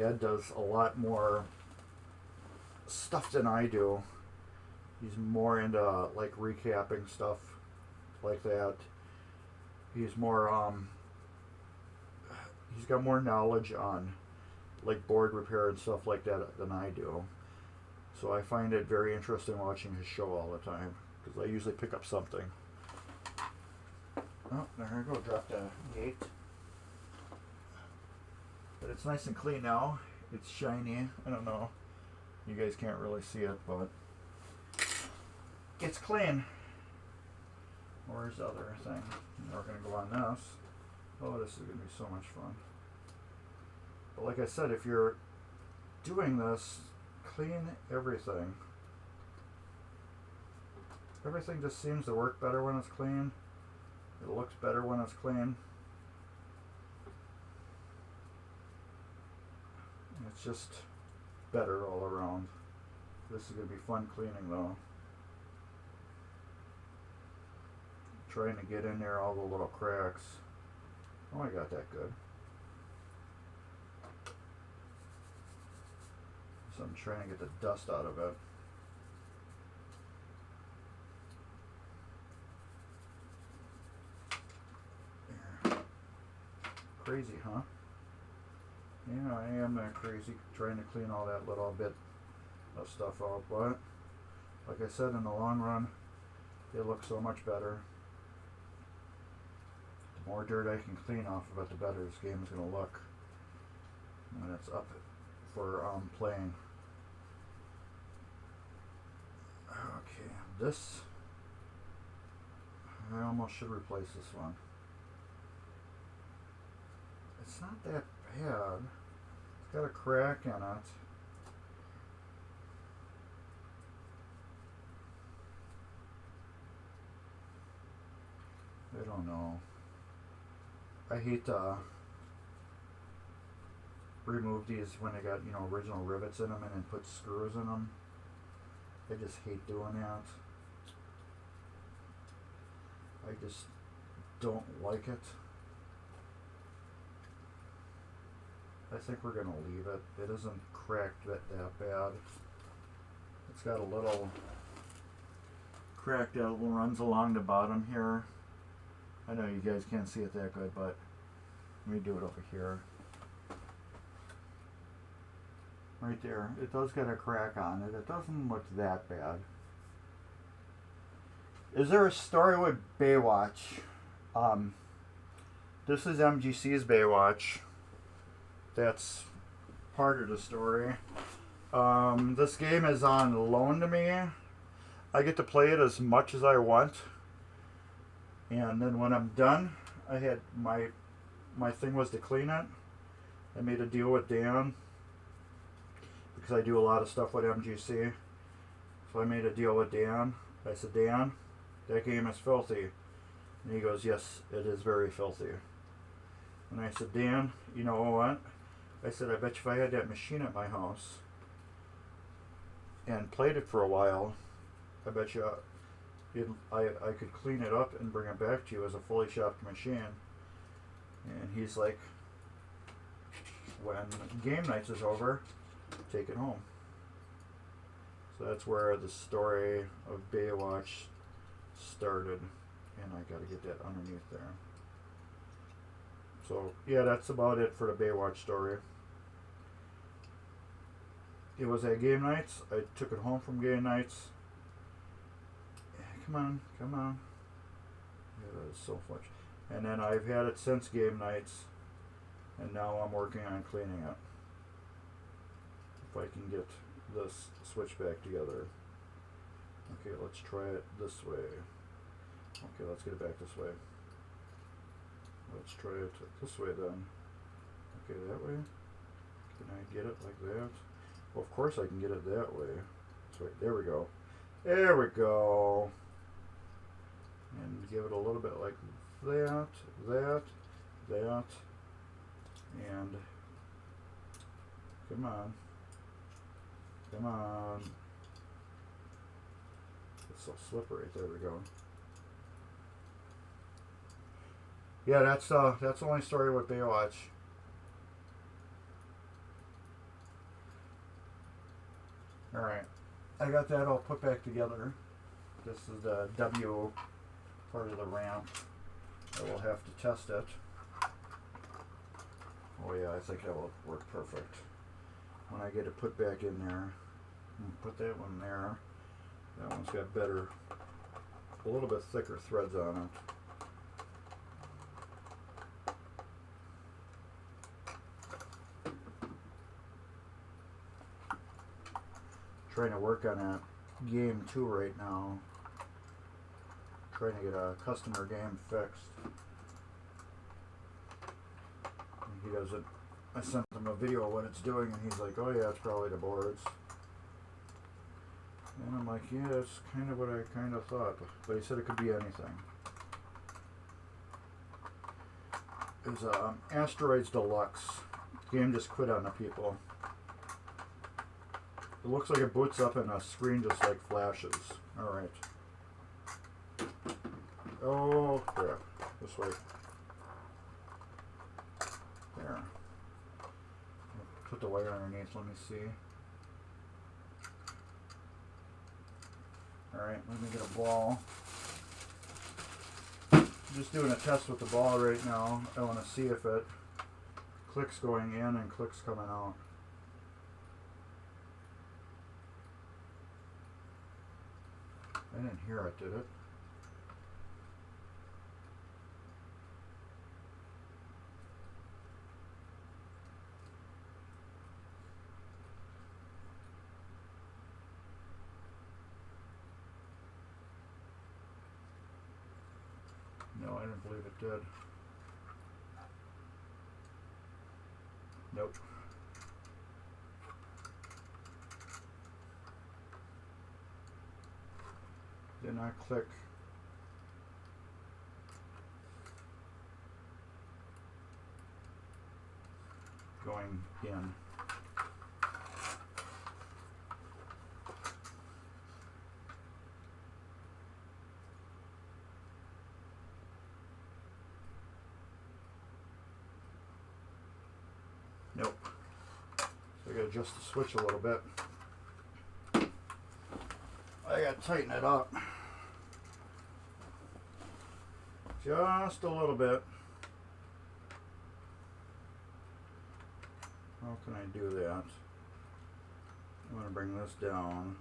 Ed does a lot more stuff than I do. He's more into like recapping stuff like that. He's more he's got more knowledge on like board repair and stuff like that than I do. So I find it very interesting watching his show all the time because I usually pick up something. Oh, there I go, drop the gate. But it's nice and clean now. It's shiny. I don't know. You guys can't really see it, but it's clean. Where's the other thing? We're going to go on this. Oh, this is going to be so much fun. But like I said, if you're doing this, clean everything. Everything just seems to work better when it's clean. It looks better when it's clean. It's just better all around. This is going to be fun cleaning though. Trying to get in there all the little cracks. Oh, I got that good. So I'm trying to get the dust out of it. There. Crazy, huh? Yeah, I am that crazy trying to clean all that little bit of stuff out, but like I said, in the long run, it looks so much better. The more dirt I can clean off of it, the better this game is going to look when it's up for playing. Okay, this, I almost should replace this one. It's not that bad. It's got a crack in it. I don't know. I hate to remove these when they got, you know, original rivets in them and then put screws in them. I just hate doing that. I just don't like it. I think we're going to leave it. It isn't cracked that bad. It's got a little crack that runs along the bottom here. I know you guys can't see it that good, but let me do it over here. Right there. It does get a crack on it. It doesn't look that bad. Is there a story with Baywatch? This is MGC's Baywatch. That's part of the story. This game is on loan to me. I get to play it as much as I want. And then when I'm done, I had my thing was to clean it. I made a deal with Dan because I do a lot of stuff with MGC. So I made a deal with Dan. I said, Dan, that game is filthy. And he goes, yes, it is very filthy. And I said, Dan, you know what? I said, I bet you if I had that machine at my house and played it for a while, I bet you I could clean it up and bring it back to you as a fully shopped machine. And he's like, when game nights is over, take it home. So that's where the story of Baywatch started. And I gotta get that underneath there. So yeah, that's about it for the Baywatch story. It was at game nights. I took it home from game nights. Come on, come on. Yeah, that is so much. And then I've had it since game nights, and now I'm working on cleaning it. If I can get this switch back together. Okay, let's try it this way. Okay, let's get it back this way. Let's try it this way then. Okay, that way. Can I get it like that? Well, of course I can get it that way. So there we go. There we go. And give it a little bit like that, that, and come on. Come on. It's so slippery. There we go. Yeah, that's the only story with Baywatch. All right, I got that all put back together. This is the W part of the ramp. I will have to test it. Oh yeah, I think that will work perfect. When I get it put back in there, put that one there. That one's got better, a little bit thicker threads on it. Trying to work on a game 2 right now. Trying to get a customer game fixed. And he doesn't. I sent him a video of what it's doing, and he's like, "Oh yeah, it's probably the boards." And I'm like, "Yeah, that's kind of what I kind of thought," but he said it could be anything. It was Asteroids Deluxe. The game just quit on the people. It looks like it boots up and a screen just like flashes. Alright. Oh crap. This way. There. Put the wire underneath, let me see. Alright, let me get a ball. I'm just doing a test with the ball right now. I want to see if it clicks going in and clicks coming out. I didn't hear it, did it? No, I didn't believe it did. Nope. Did not click. Going in. Nope. So I gotta adjust the switch a little bit. I gotta tighten it up. Just a little bit. How can I do that? I'm going to bring this down.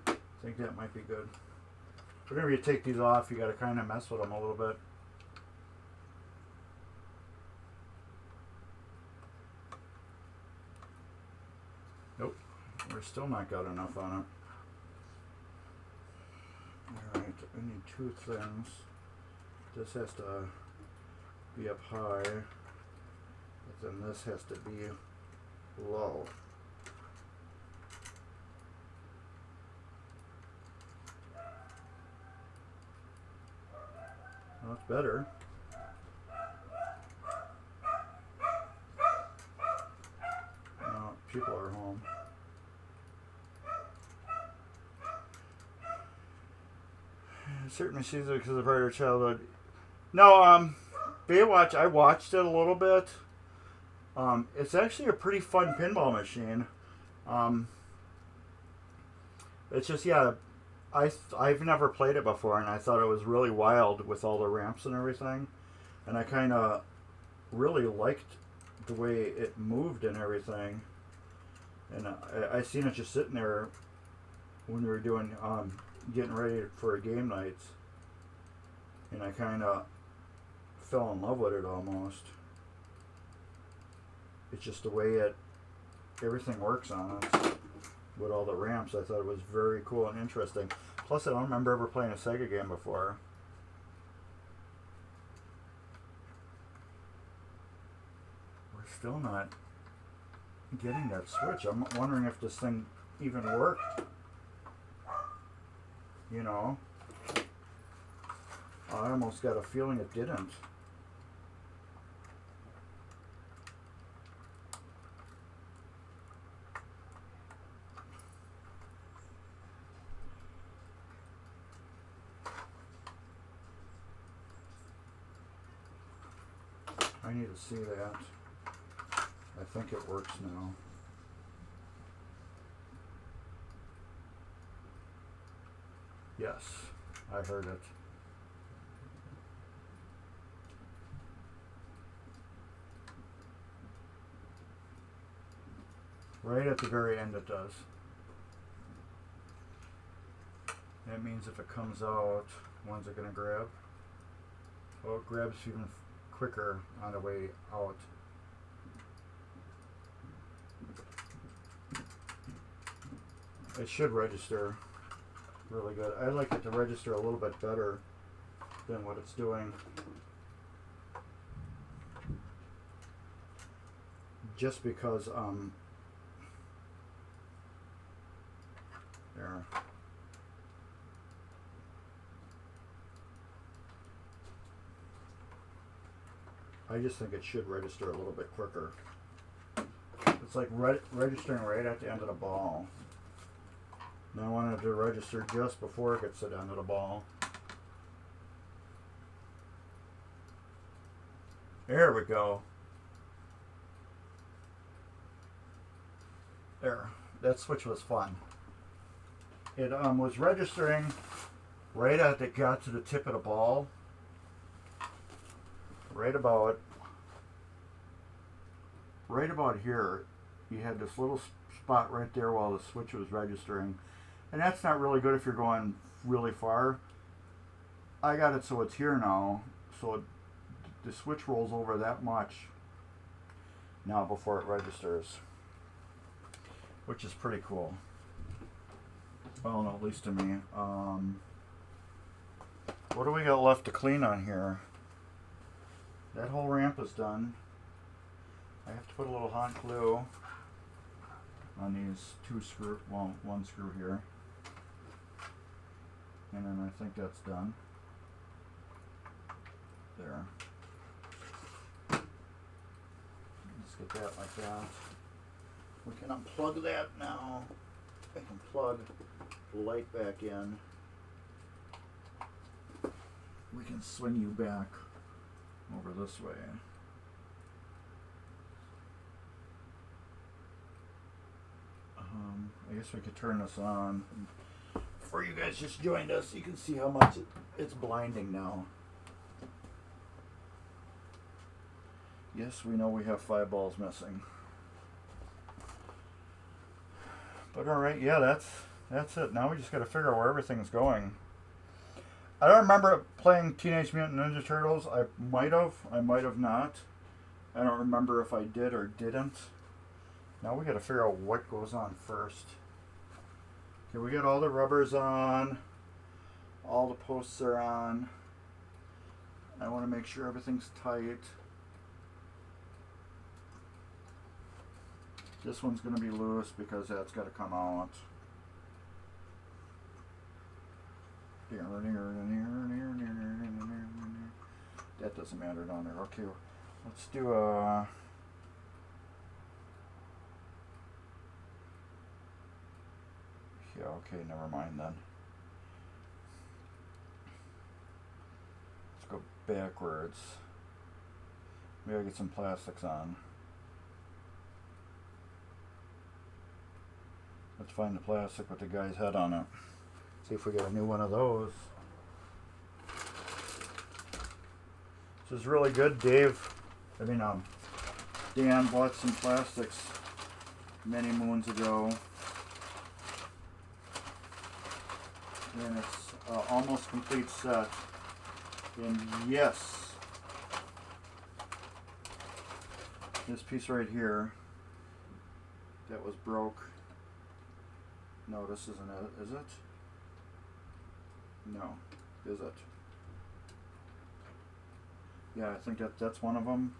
I think that might be good. Whenever you take these off, you got to kind of mess with them a little bit. Nope, we're still not got enough on it. Alright, I need two things. This has to be up high, but then this has to be low. Well, that's better. No, people are home. Certain machines because of prior childhood. No, Baywatch, I watched it a little bit. It's actually a pretty fun pinball machine. It's just, yeah, I've never played it before, and I thought it was really wild with all the ramps and everything. And I kind of really liked the way it moved and everything. And I seen it just sitting there when we were doing, getting ready for a game nights. And I kind of fell in love with it almost. It's just the way everything works on it. With all the ramps, I thought it was very cool and interesting. Plus, I don't remember ever playing a Sega game before. We're still not getting that switch. I'm wondering if this thing even worked. you know. I almost got a feeling it didn't. I need to see that. I think it works now. Yes, I heard it. Right at the very end it does. That means if it comes out, when's it going to grab? Oh, it grabs even quicker on the way out. It should register really good. I like it to register a little bit better than what it's doing. Just because, there. I just think it should register a little bit quicker. It's like registering right at the end of the ball. And I wanted to register just before it gets to the end of the ball. There we go. There. That switch was fun. It was registering right as it got to the tip of the ball. Right about here, you had this little spot right there while the switch was registering. And that's not really good if you're going really far. I got it so it's here now, so the switch rolls over that much now before it registers, which is pretty cool. Well, no, at least to me. What do we got left to clean on here? That whole ramp is done. I have to put a little hot glue on these one screw here. And then I think that's done. There. Let's get that like that. We can unplug that now. I can plug the light back in. We can swing you back over this way. I guess we could turn this on. Before you guys just joined us, you can see how much it's blinding now. Yes, we know we have 5 balls missing. But alright, yeah, that's it. Now we just got to figure out where everything's going. I don't remember playing Teenage Mutant Ninja Turtles. I might have not. I don't remember if I did or didn't. Now we got to figure out what goes on first. Okay, we got all the rubbers on. All the posts are on. I want to make sure everything's tight. This one's going to be loose because that's got to come out. That doesn't matter down there. Okay, let's do a... Yeah, okay, never mind then. Let's go backwards. Maybe I'll get some plastics on. Let's find the plastic with the guy's head on it. See if we get a new one of those. This is really good. Dan bought some plastics many moons ago. And it's an almost complete set. And yes, this piece right here that was broke. No, this isn't it, is it? No, is it? Yeah, I think that's one of them.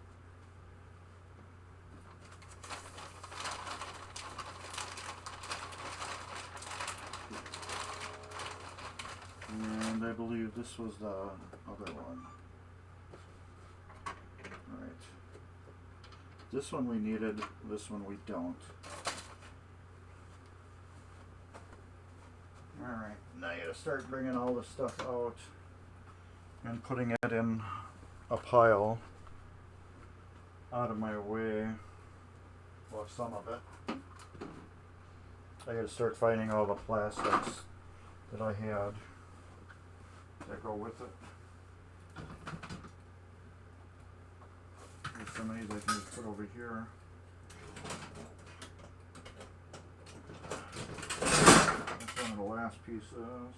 And I believe this was the other one. Right. This one we needed, this one we don't. Alright, now you gotta start bringing all this stuff out and putting it in a pile out of my way. Well, some of it. I gotta start finding all the plastics that I had that go with it. There's some of these I can just put over here. That's one of the last pieces.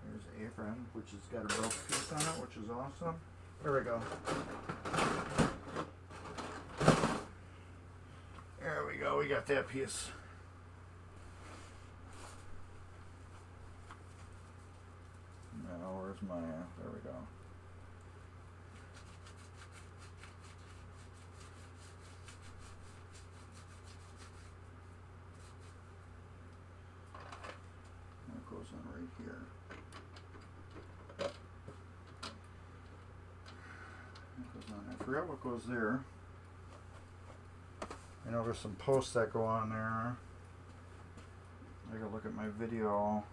There's the apron, which has got a broken piece on it, which is awesome. There we go. There we go, we got that piece. Now, where's my, there we go. That goes on right here. I forgot what goes there. I know there's some posts that go on there. I gotta look at my video.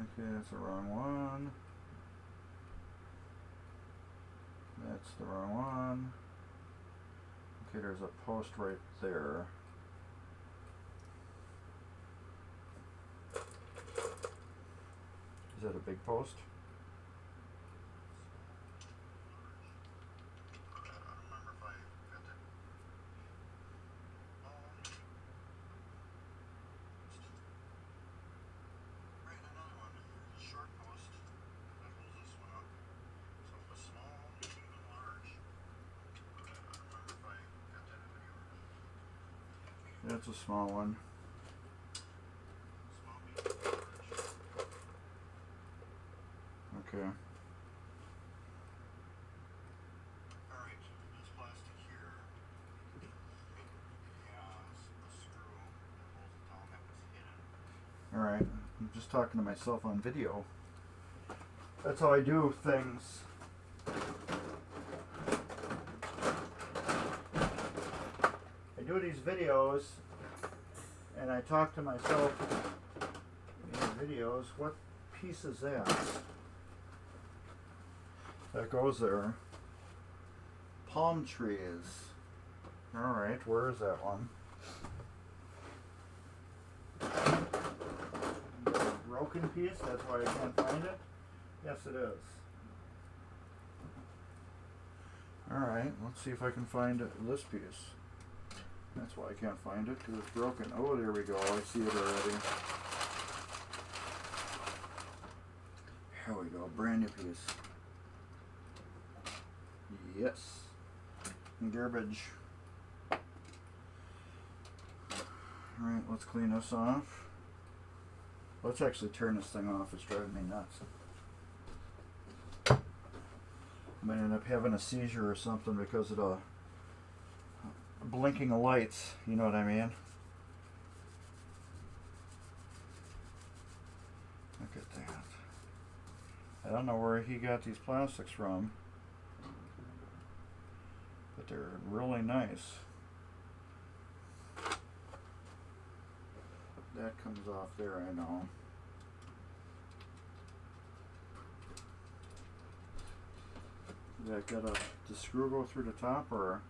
Okay, that's the wrong one. That's the wrong one. Okay, there's a post right there. Is that a big post? That's a small one. Okay.
Alright, this plastic here. Yeah, a screw that holds it down that was hidden.
Alright, I'm just talking to myself on video. That's how I do things. I do these videos and I talk to myself in the videos. What piece is that? That goes there. Palm trees. Alright, where is that one? Broken piece, that's why I can't find it? Yes, it is. Alright, let's see if I can find this piece. That's why I can't find it, because it's broken. Oh, there we go. I see it already. Here we go. Brand new piece. Yes. Garbage. Alright, let's clean this off. Let's actually turn this thing off. It's driving me nuts. I might end up having a seizure or something because of the blinking of lights, you know what I mean? Look at that. I don't know where he got these plastics from, but they're really nice. That comes off there, I know. Did that got the screw go through the top, or?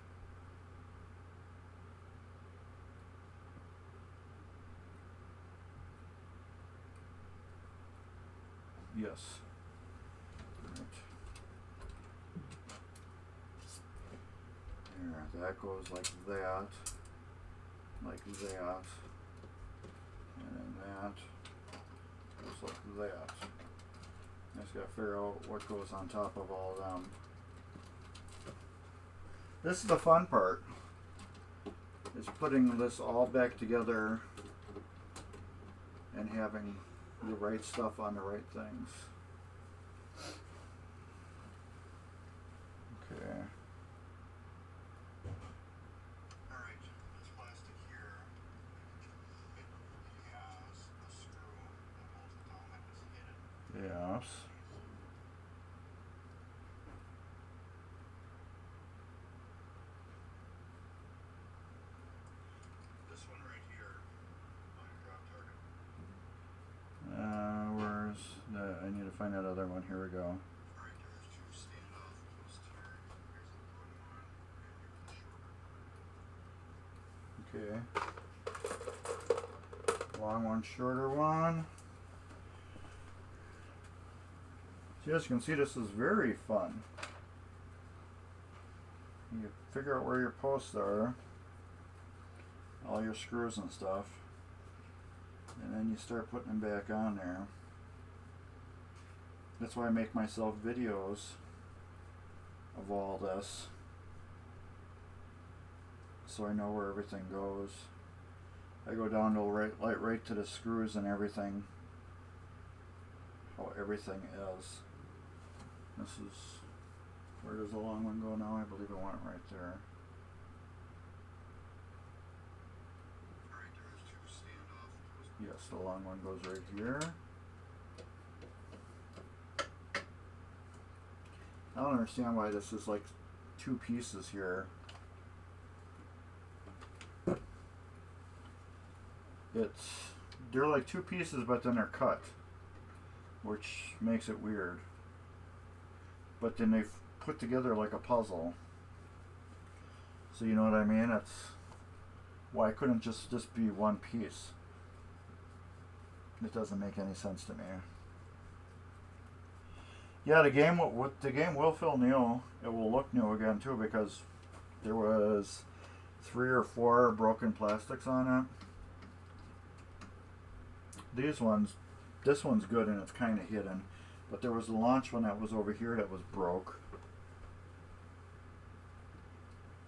Yes. Right. There, that goes like that, and then that goes like that. I just gotta figure out what goes on top of all of them. This is the fun part, is putting this all back together and having the right stuff on the right things. Okay. find that other one. Here we go.
Alright, there's two standoff posts here. Here's a long one, and here's a shorter one.
Okay. Long one, shorter one. So as you can see, this is very fun. You figure out where your posts are, all your screws and stuff, and then you start putting them back on there. That's why I make myself videos of all this, so I know where everything goes. I go down to right to the screws and everything, how everything is. This is, where does the long one go now? I believe it went right there.
Alright, there's two standoff posts.
Yes, the long one goes right here. I don't understand why this is like two pieces here. They're like two pieces, but then they're cut, which makes it weird. But then they've put together like a puzzle. So you know what I mean? It's why couldn't just be one piece? It doesn't make any sense to me. Yeah, the game will feel new. It will look new again too, because there was 3 or 4 broken plastics on it. This one's good and it's kind of hidden, but there was the launch one that was over here that was broke.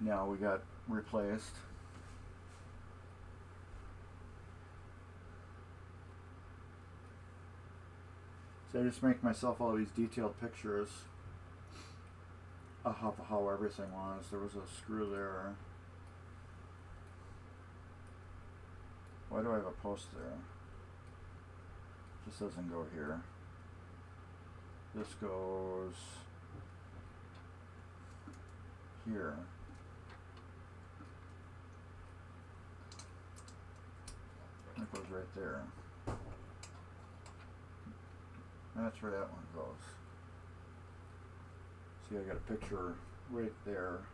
Now we got replaced. So I just make myself all these detailed pictures of how everything was. There was a screw there. Why do I have a post there? This doesn't go here. This goes here. That goes right there. That's where that one goes. See, I got a picture right there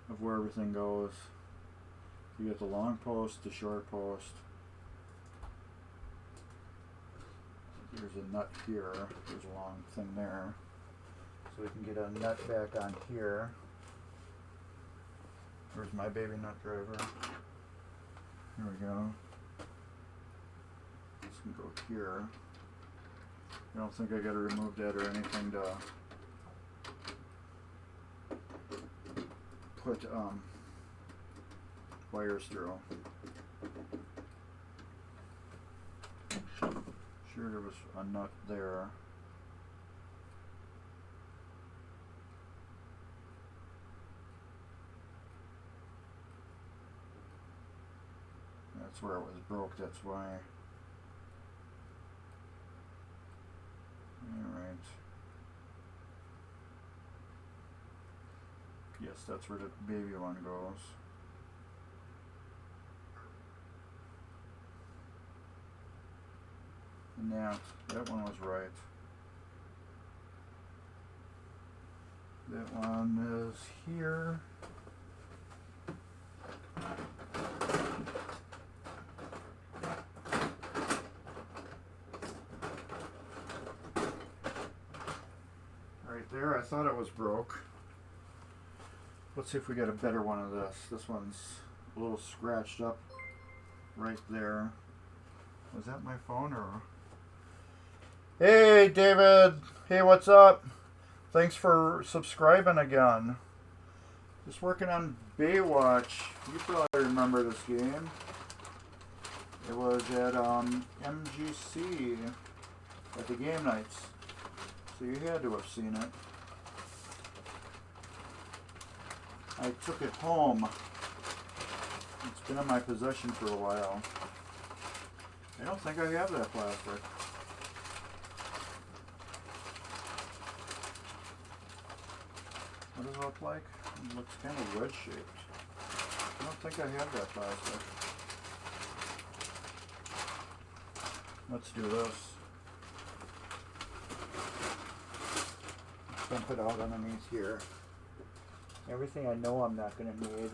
of where everything goes. You get the long post, the short post. There's a nut here. There's a long thing there. So we can get a nut back on here. Where's my baby nut driver? Here we go. This can go here. I don't think I gotta remove that or anything to put wires through. Sure, there was a nut there. That's where it was broke, that's why. Alright. Yes, that's where the baby one goes. And that one was right. That one is here. Right there, I thought it was broke. Let's see if we get a better one of this. This one's a little scratched up right there. Was that my phone or? Hey David, hey, what's up? Thanks for subscribing again. Just working on Baywatch. You probably remember this game. It was at MGC at the game nights. So you had to have seen it. I took it home. It's been in my possession for a while. I don't think I have that plastic. What does it look like? It looks kind of wedge shaped. I don't think I have that plastic. Let's do this. dump it out underneath here. Everything I know I'm not going to need.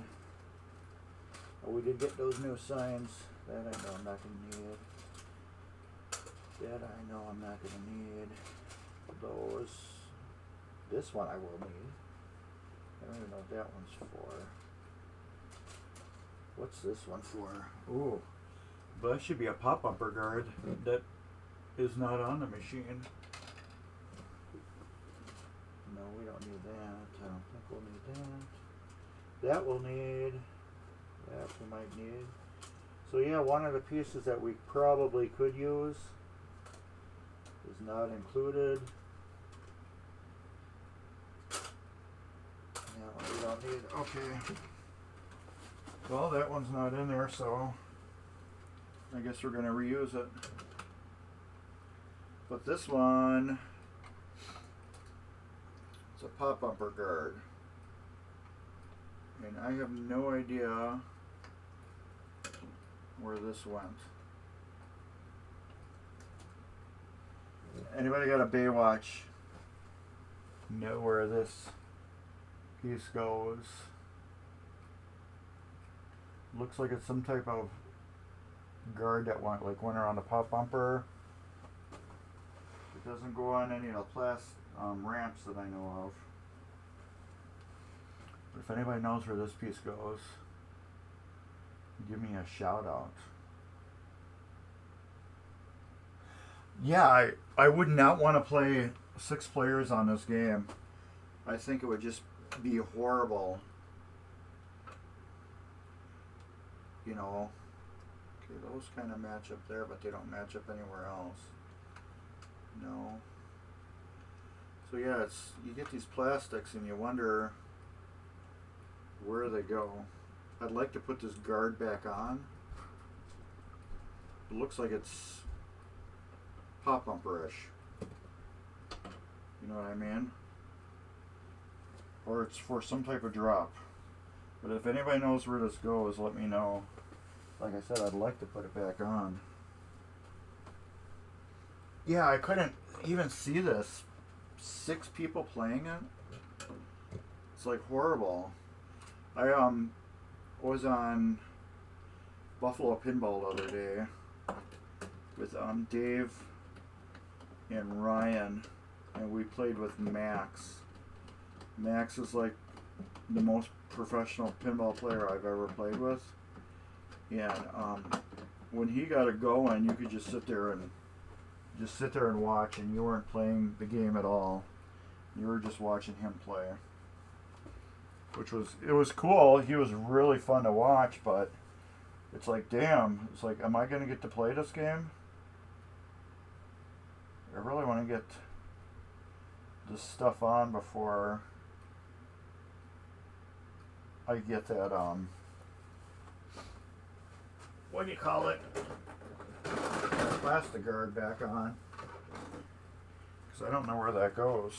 Oh, we did get those new signs. That I know I'm not going to need. That I know I'm not going to need. Those. This one I will need. I don't even know what that one's for. What's this one for? Ooh. But that should be a pop bumper guard that is not on the machine. No, we don't need that. I don't think we'll need that. That we'll need. That we might need. So yeah, one of the pieces that we probably could use is not included. That one we don't need. Okay. Well, that one's not in there, so I guess we're going to reuse it. But this one, it's a pop bumper guard. And I have no idea where this went. Anybody got a Baywatch? Know where this piece goes? Looks like it's some type of guard that went around the pop bumper. It doesn't go on any of the ramps that I know of. But if anybody knows where this piece goes, give me a shout out. Yeah, I would not want to play 6 players on this game. I think it would just be horrible. You know, okay, those kind of match up there, but they don't match up anywhere else. No. So yeah, you get these plastics and you wonder where they go. I'd like to put this guard back on. It looks like it's pop bumper-ish. You know what I mean? Or it's for some type of drop. But if anybody knows where this goes, let me know. Like I said, I'd like to put it back on. Yeah, I couldn't even see this. 6 people playing it? It's like horrible. I was on Buffalo Pinball the other day with Dave and Ryan, and we played with Max. Max is like the most professional pinball player I've ever played with, and when he got it going, you could just sit there and watch, and you weren't playing the game at all. You were just watching him play, it was cool. He was really fun to watch, but it's like, damn, it's like, am I going to get to play this game? I really want to get this stuff on before I get that, what do you call it? Plastic guard back on. Because I don't know where that goes.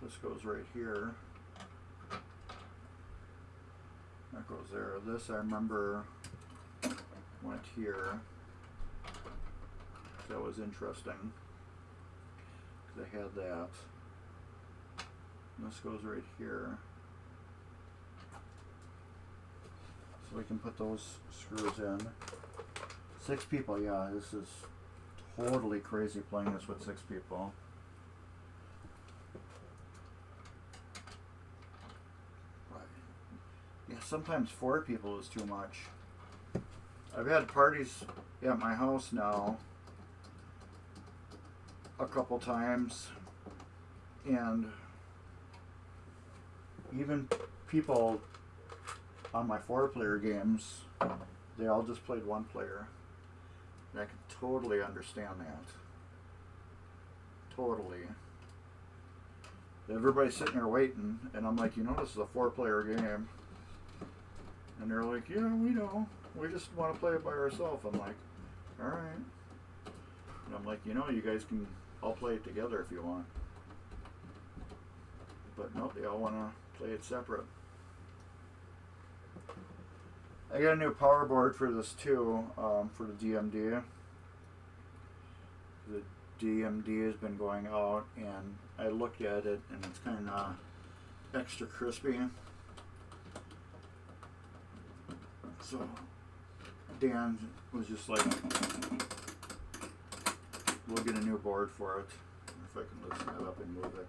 This goes right here. That goes there. This I remember went here. That was interesting. Because I had that. And this goes right here. So we can put those screws in. 6 people, yeah, this is totally crazy playing this with 6 people. Right. Yeah, sometimes 4 people is too much. I've had parties at my house now a couple times, and even people on my 4-player games, they all just played 1 player. And I can totally understand that. Totally. Everybody's sitting there waiting, and I'm like, this is a 4-player game. And they're like, yeah, we know. We just want to play it by ourselves. I'm like, alright. And I'm like, you guys can all play it together if you want. But no, they all want to play it separate. I got a new power board for this too, for the DMD. the DMD has been going out, and I looked at it, and it's kind of extra crispy. So Dan was just like, we'll get a new board for it. If I can loosen that up and move it.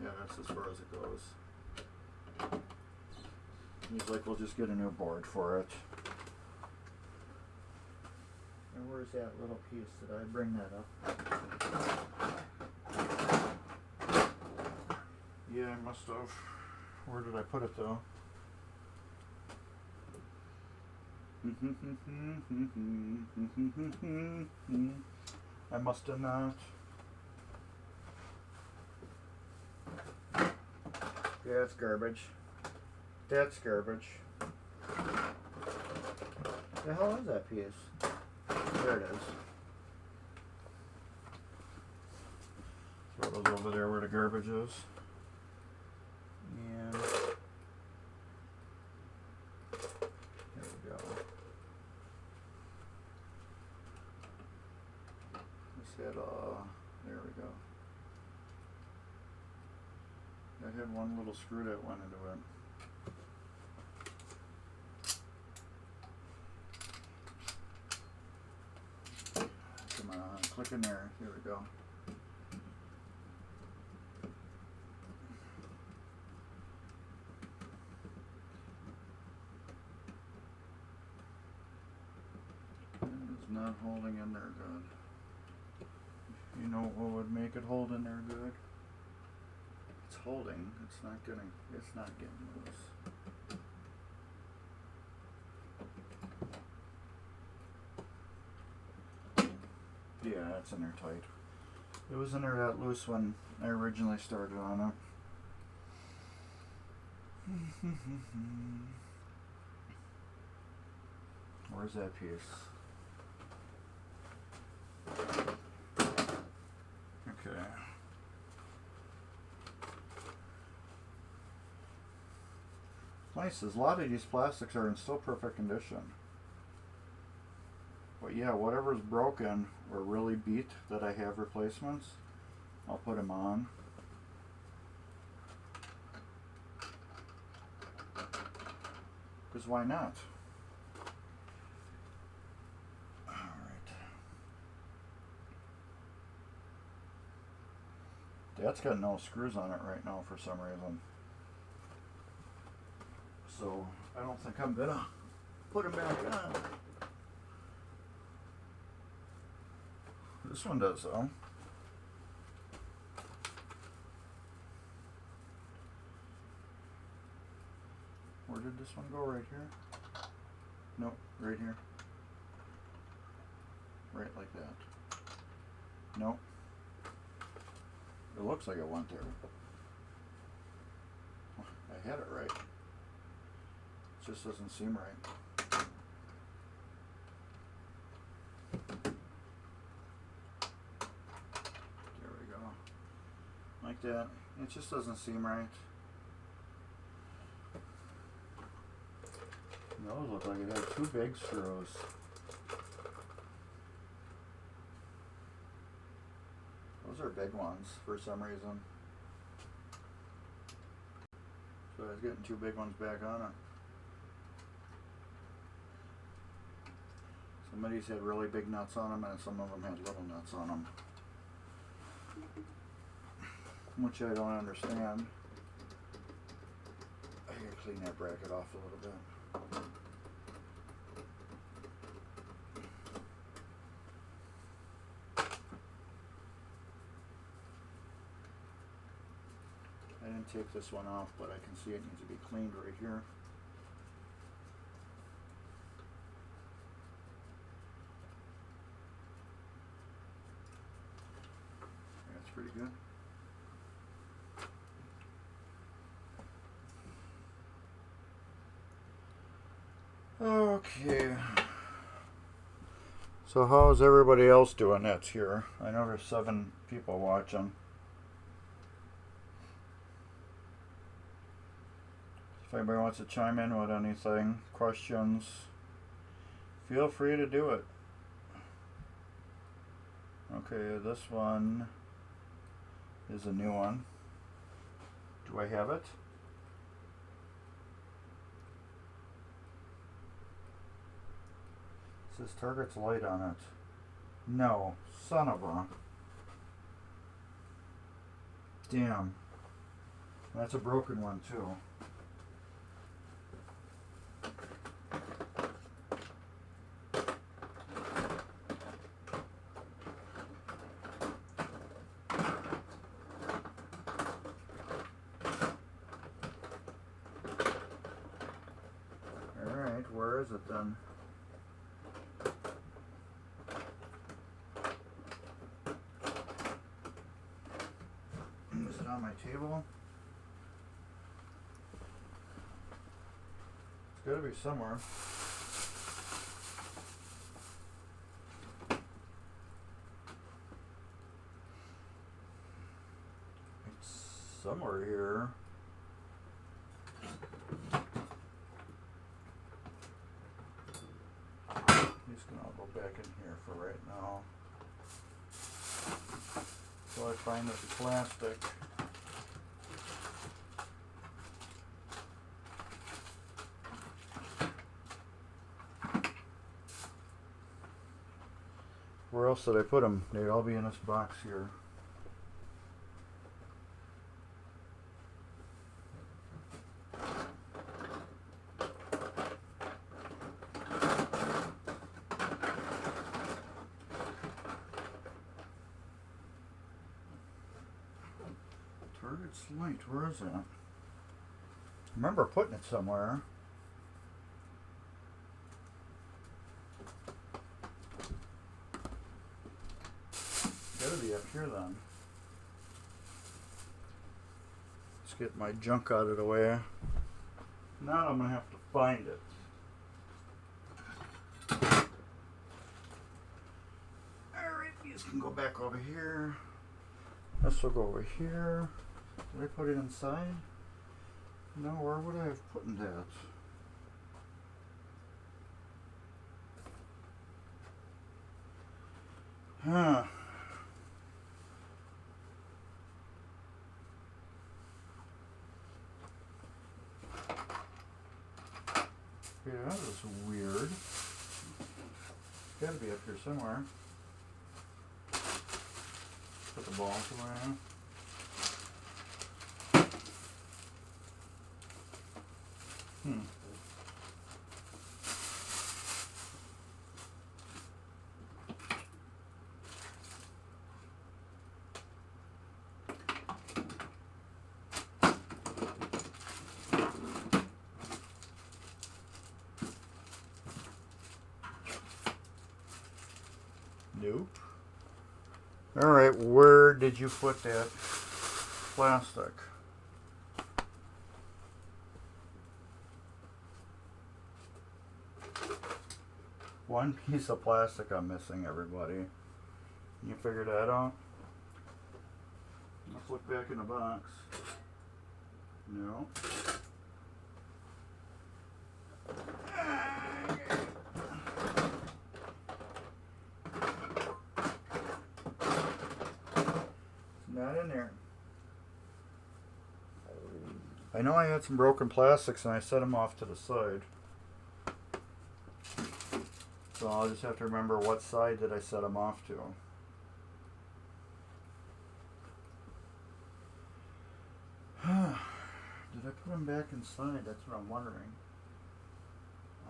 Yeah, that's as far as it goes. He's like, we'll just get a new board for it. And where's that little piece? Did I bring that up? Yeah, I must have. Where did I put it though? I must have not. Yeah, that's garbage. That's garbage. The hell is that piece? There it is. Throw those over there where the garbage is. And there we go. Let's hit, there we go. I had one little screw that went into it. Come on, click in there. Here we go. It's not holding in there good. You know what would make it hold in there good? It's holding. It's not getting loose. Yeah, it's in there tight. It was in there that loose when I originally started on it. Where's that piece? Okay. Nice, a lot of these plastics are in still perfect condition. But yeah, whatever's broken or really beat that I have replacements, I'll put them on. Because why not? Alright. That's got no screws on it right now for some reason. So I don't think I'm gonna put them back on. This one does though. Where did this one go? Right here? Nope, right here. Right like that. Nope. It looks like it went there. I had it right. It just doesn't seem right. Like that. It just doesn't seem right. Those look like it had two big screws. Those are big ones for some reason. So I was getting two big ones back on it. Some of these had really big nuts on them and some of them had little nuts on them. Which I don't understand. I gotta clean that bracket off a little bit. I didn't take this one off, but I can see it needs to be cleaned right here. That's pretty good. Okay. So how's everybody else doing that's here? I know there's 7 people watching. If anybody wants to chime in with anything, questions, feel free to do it. Okay, this one is a new one. Do I have it? It says target's light on it. No, son of a. Damn. That's a broken one too. Alright, where is it then? Is it on my table? It's gotta be somewhere. It's somewhere here. I'm just gonna go back in here for right now. So I find this plastic. Where else did I put them? They'd all be in this box here. Target's light, where is that? I remember putting it somewhere. Gotta be up here then. Let's get my junk out of the way. Now I'm gonna have to find it. Alright, these can go back over here. This will go over here. Did I put it inside? No, where would I have put that? Huh. Yeah, that was weird. It's gotta be up here somewhere. Put the ball somewhere. Nope. Alright, where did you put that plastic? One piece of plastic I'm missing, everybody. You figure that out? Let's look back in the box. No. Not in there. I know I had some broken plastics and I set them off to the side. So I'll just have to remember what side did I set them off to. Did I put them back inside? That's what I'm wondering.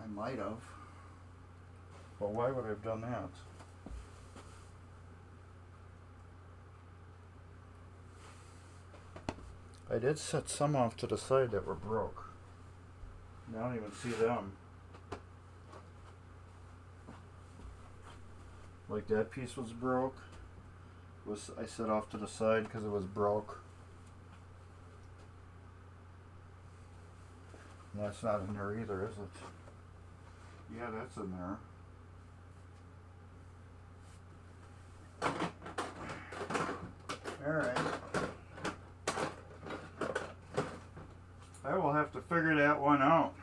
I might have. But why would I have done that? I did set some off to the side that were broke. I don't even see them. Like that piece was broke. I set off to the side because it was broke. And that's not in there either, is it? Yeah, that's in there. Alright. I will have to figure that one out.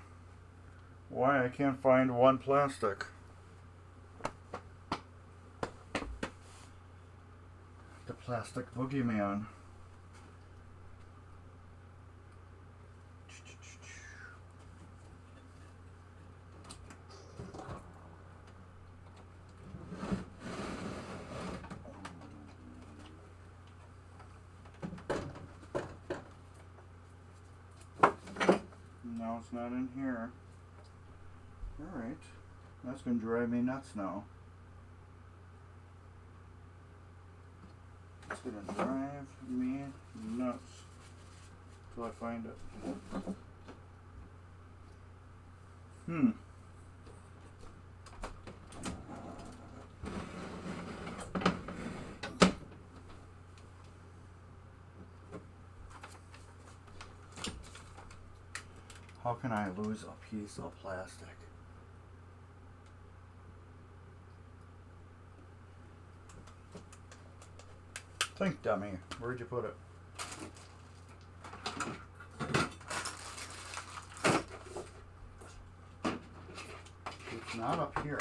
Why I can't find one plastic. The plastic boogeyman. No, it's not in here. Alright. That's going to drive me nuts now. It's going to drive me nuts till I find it. How can I lose a piece of plastic? Think, dummy. Where'd you put it? It's not up here.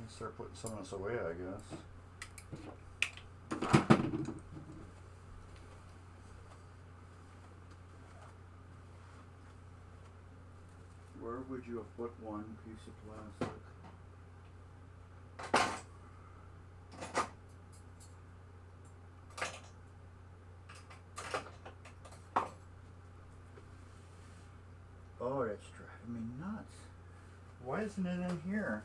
Start putting some of this away, I guess. Where would you have put one piece of plastic? Oh, that's driving me nuts. Why isn't it in here?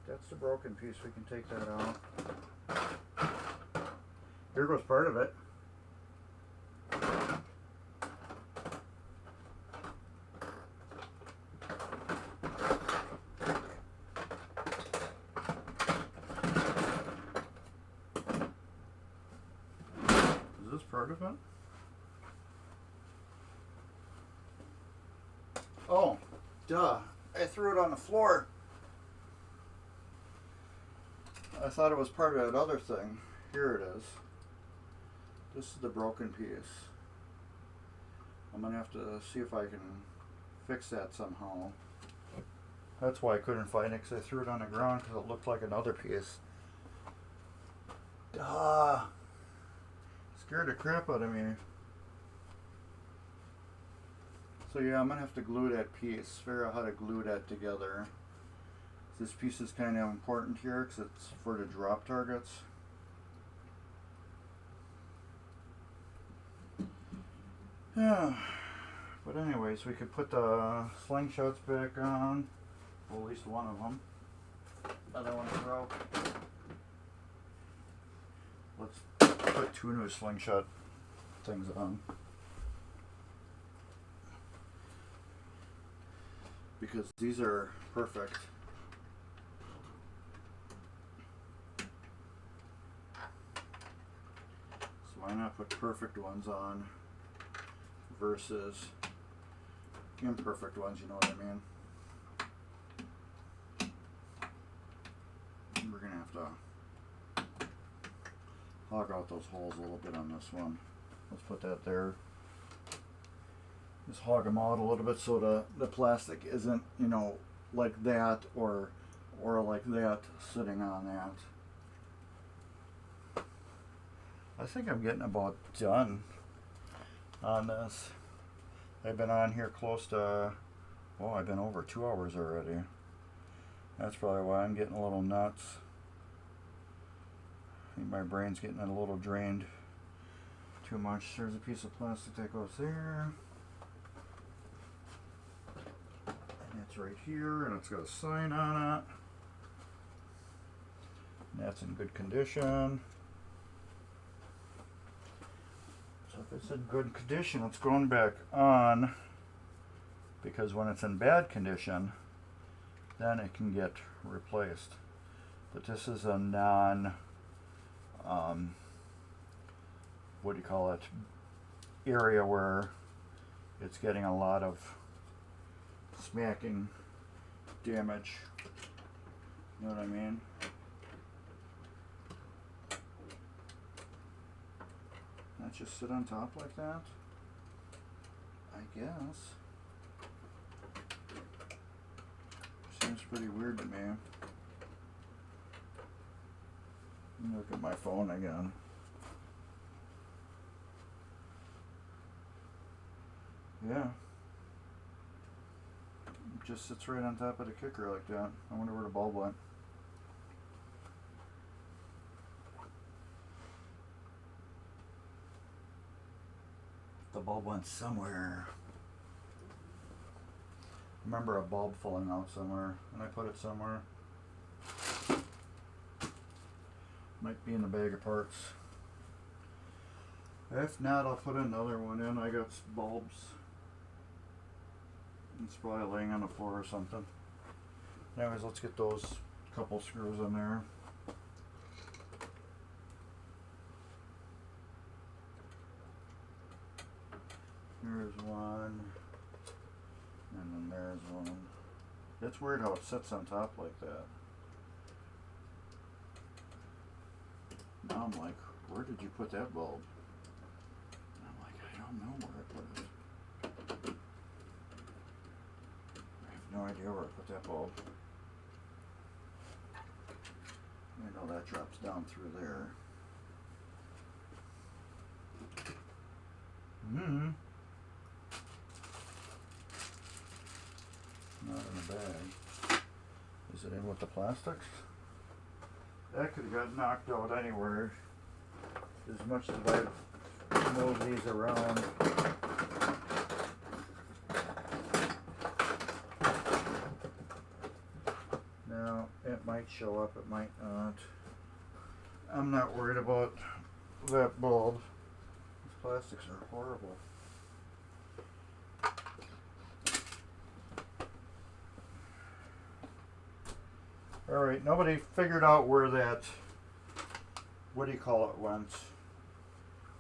That's the broken piece. We can take that out. Here goes part of it. Is this part of it? Oh, duh. I threw it on the floor. I thought it was part of that other thing. Here it is. This is the broken piece. I'm going to have to see if I can fix that somehow. That's why I couldn't find it, because I threw it on the ground because it looked like another piece. Duh. Scared the crap out of me. So yeah, I'm going to have to glue that piece. Figure out how to glue that together. This piece is kind of important here because it's for the drop targets. Yeah. But anyways, we could put the slingshots back on. Well, at least one of them. Other one's broke. Let's put two new slingshot things on. Because these are perfect. So why not put perfect ones on versus imperfect ones, you know what I mean? We're going to have to hog out those holes a little bit on this one. Let's put that there. Just hog them out a little bit so the plastic isn't, you know, like that or like that sitting on that. I think I'm getting about done on this. I've been on here close to, well, I've been over 2 hours already. That's probably why I'm getting a little nuts. I think my brain's getting a little drained too much. There's a piece of plastic that goes there. And it's right here, and it's got a sign on it. And that's in good condition. So if it's in good condition, it's going back on, because when it's in bad condition, then it can get replaced. But this is a non, what do you call it, area where it's getting a lot of smacking damage. You know what I mean? that just sit on top like that? I guess. Seems pretty weird to me. Let me look at my phone again. Yeah. It just sits right on top of the kicker like that. I wonder where the bulb went. The bulb went somewhere. I remember a bulb falling out somewhere, and I put it somewhere. Might be in the bag of parts. If not, I'll put another one in. I got bulbs. It's probably laying on the floor or something. Anyways, let's get those couple screws in there. Here's one. And then there's one. It's weird how it sits on top like that. Now I'm like, where did you put that bulb? And I'm like, I don't know where I put it. I have no idea where I put that bulb. I know that drops down through there. Not in the bag. Is it in with the plastics? That could have got knocked out anywhere. As much as I've moved these around. Now, it might show up, it might not. I'm not worried about that bulb. These plastics are horrible. Alright, nobody figured out where that, what do you call it, went.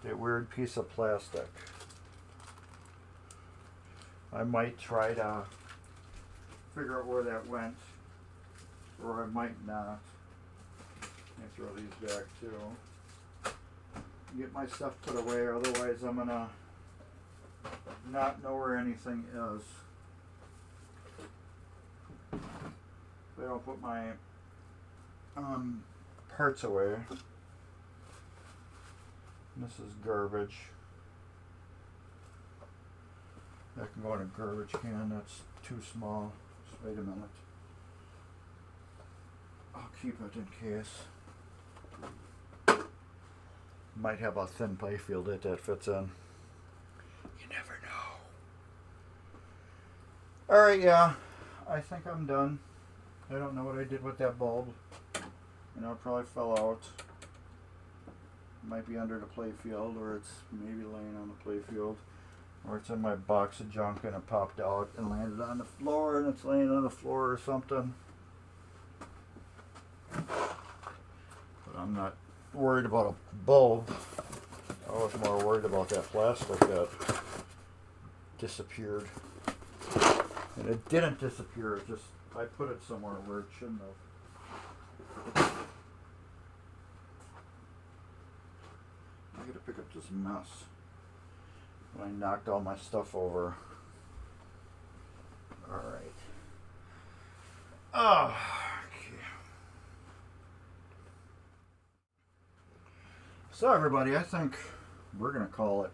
That weird piece of plastic. I might try to figure out where that went, or I might not. Let me throw these back too. Get my stuff put away, otherwise I'm gonna not know where anything is. If I don't put my parts away. This is garbage. That can go in a garbage can. That's too small. Just wait a minute. I'll keep it in case. Might have a thin play field that fits in. You never know. Alright, yeah. I think I'm done. I don't know what I did with that bulb. You know, it probably fell out. It might be under the play field, or it's maybe laying on the play field. Or it's in my box of junk and it popped out and landed on the floor and it's laying on the floor or something. But I'm not worried about a bulb. I was more worried about that plastic that disappeared. And it didn't disappear, it just, I put it somewhere where it shouldn't have. I gotta pick up this mess. I knocked all my stuff over. Alright. Oh, okay. So everybody, I think we're gonna call it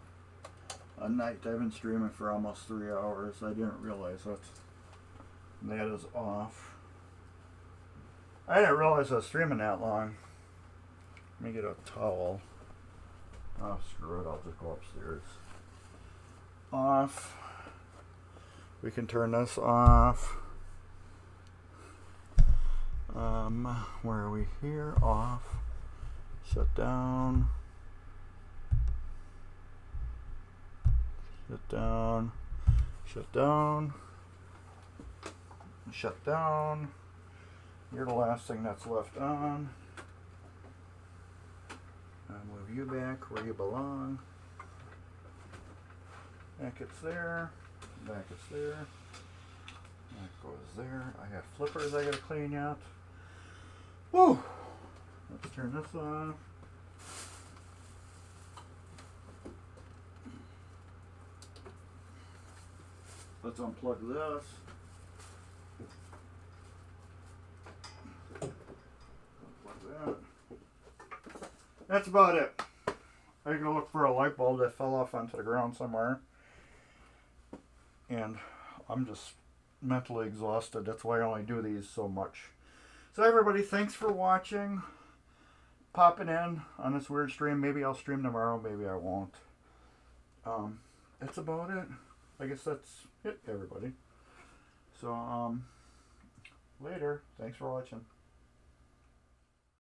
a night. I've been streaming for almost 3 hours. I didn't realize that is off. I didn't realize I was streaming that long. Let me get a towel. Oh, screw it, I'll just go upstairs. Off. We can turn this off. Where are we here? Off. Shut down. Shut down. Shut down. Shut down. You're the last thing that's left on. I'll move you back where you belong. Back it's there. Back it's there. That goes there. I have flippers I gotta clean yet. Woo! Let's turn this on. Let's unplug this. Unplug that. That's about it. I'm gonna look for a light bulb that fell off onto the ground somewhere. And I'm just mentally exhausted. That's why I only do these so much. So everybody, thanks for watching. Popping in on this weird stream. Maybe I'll stream tomorrow, maybe I won't. That's about it. I guess that's it, everybody. So, later. Thanks for watching.